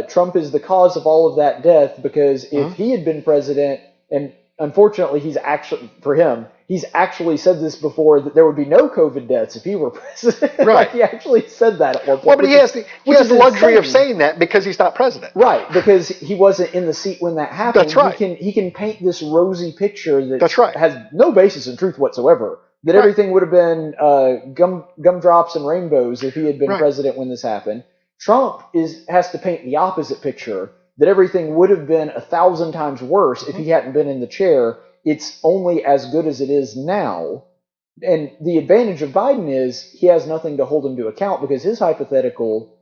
Trump is the cause of all of that death, because if he had been president, and unfortunately he's actually said this before, that there would be no COVID deaths if he were president. Right. Like, he actually said that at one point. Well, but he has the luxury of saying that because he's not president. Right, because he wasn't in the seat when that happened. That's right. He can paint this rosy picture That's right. has no basis in truth whatsoever. That everything would have been gumdrops and rainbows if he had been president when this happened. Trump has to paint the opposite picture, that everything would have been 1,000 times worse if he hadn't been in the chair. It's only as good as it is now. And the advantage of Biden is he has nothing to hold him to account, because his hypothetical,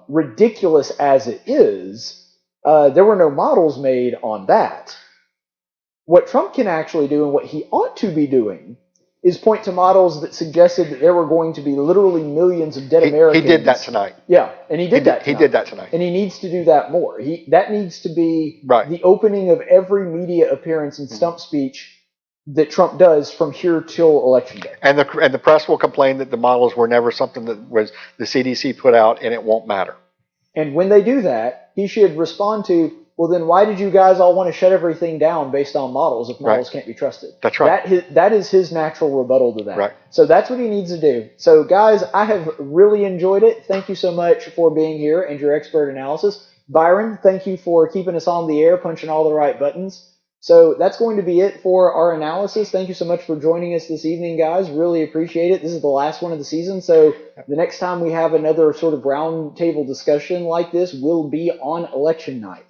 ridiculous as it is, there were no models made on that. What Trump can actually do, and what he ought to be doing, is point to models that suggested that there were going to be literally millions of dead Americans. He did that tonight. Yeah, and he did that tonight. He did that tonight. And he needs to do that more. That needs to be the opening of every media appearance and stump speech that Trump does from here till Election Day. And the press will complain that the models were never something that was the CDC put out, and it won't matter. And when they do that, he should respond to, well, then why did you guys all want to shut everything down based on models if models can't be trusted? That's right. That is his natural rebuttal to that. Right. So that's what he needs to do. So, guys, I have really enjoyed it. Thank you so much for being here and your expert analysis. Byron, thank you for keeping us on the air, punching all the right buttons. So that's going to be it for our analysis. Thank you so much for joining us this evening, guys. Really appreciate it. This is the last one of the season, so the next time we have another sort of round table discussion like this will be on election night.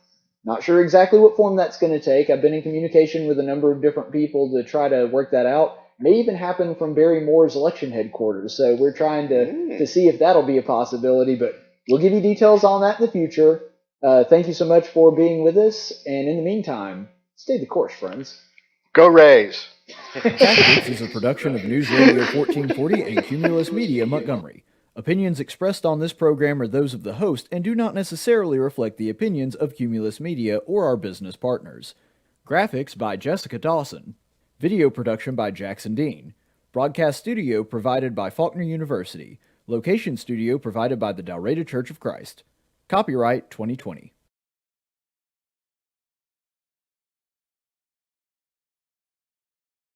Not sure exactly what form that's going to take. I've been in communication with a number of different people to try to work that out. May even happen from Barry Moore's election headquarters, so we're trying to see if that'll be a possibility, but we'll give you details on that in the future. Thank you so much for being with us, and in the meantime, stay the course, friends. Go Rays! Tactics is a production of News Radio 1440 and Cumulus Media Montgomery. Opinions expressed on this program are those of the host and do not necessarily reflect the opinions of Cumulus Media or our business partners. Graphics by Jessica Dawson. Video production by Jackson Dean. Broadcast studio provided by Faulkner University. Location studio provided by the Dalraida Church of Christ. Copyright 2020.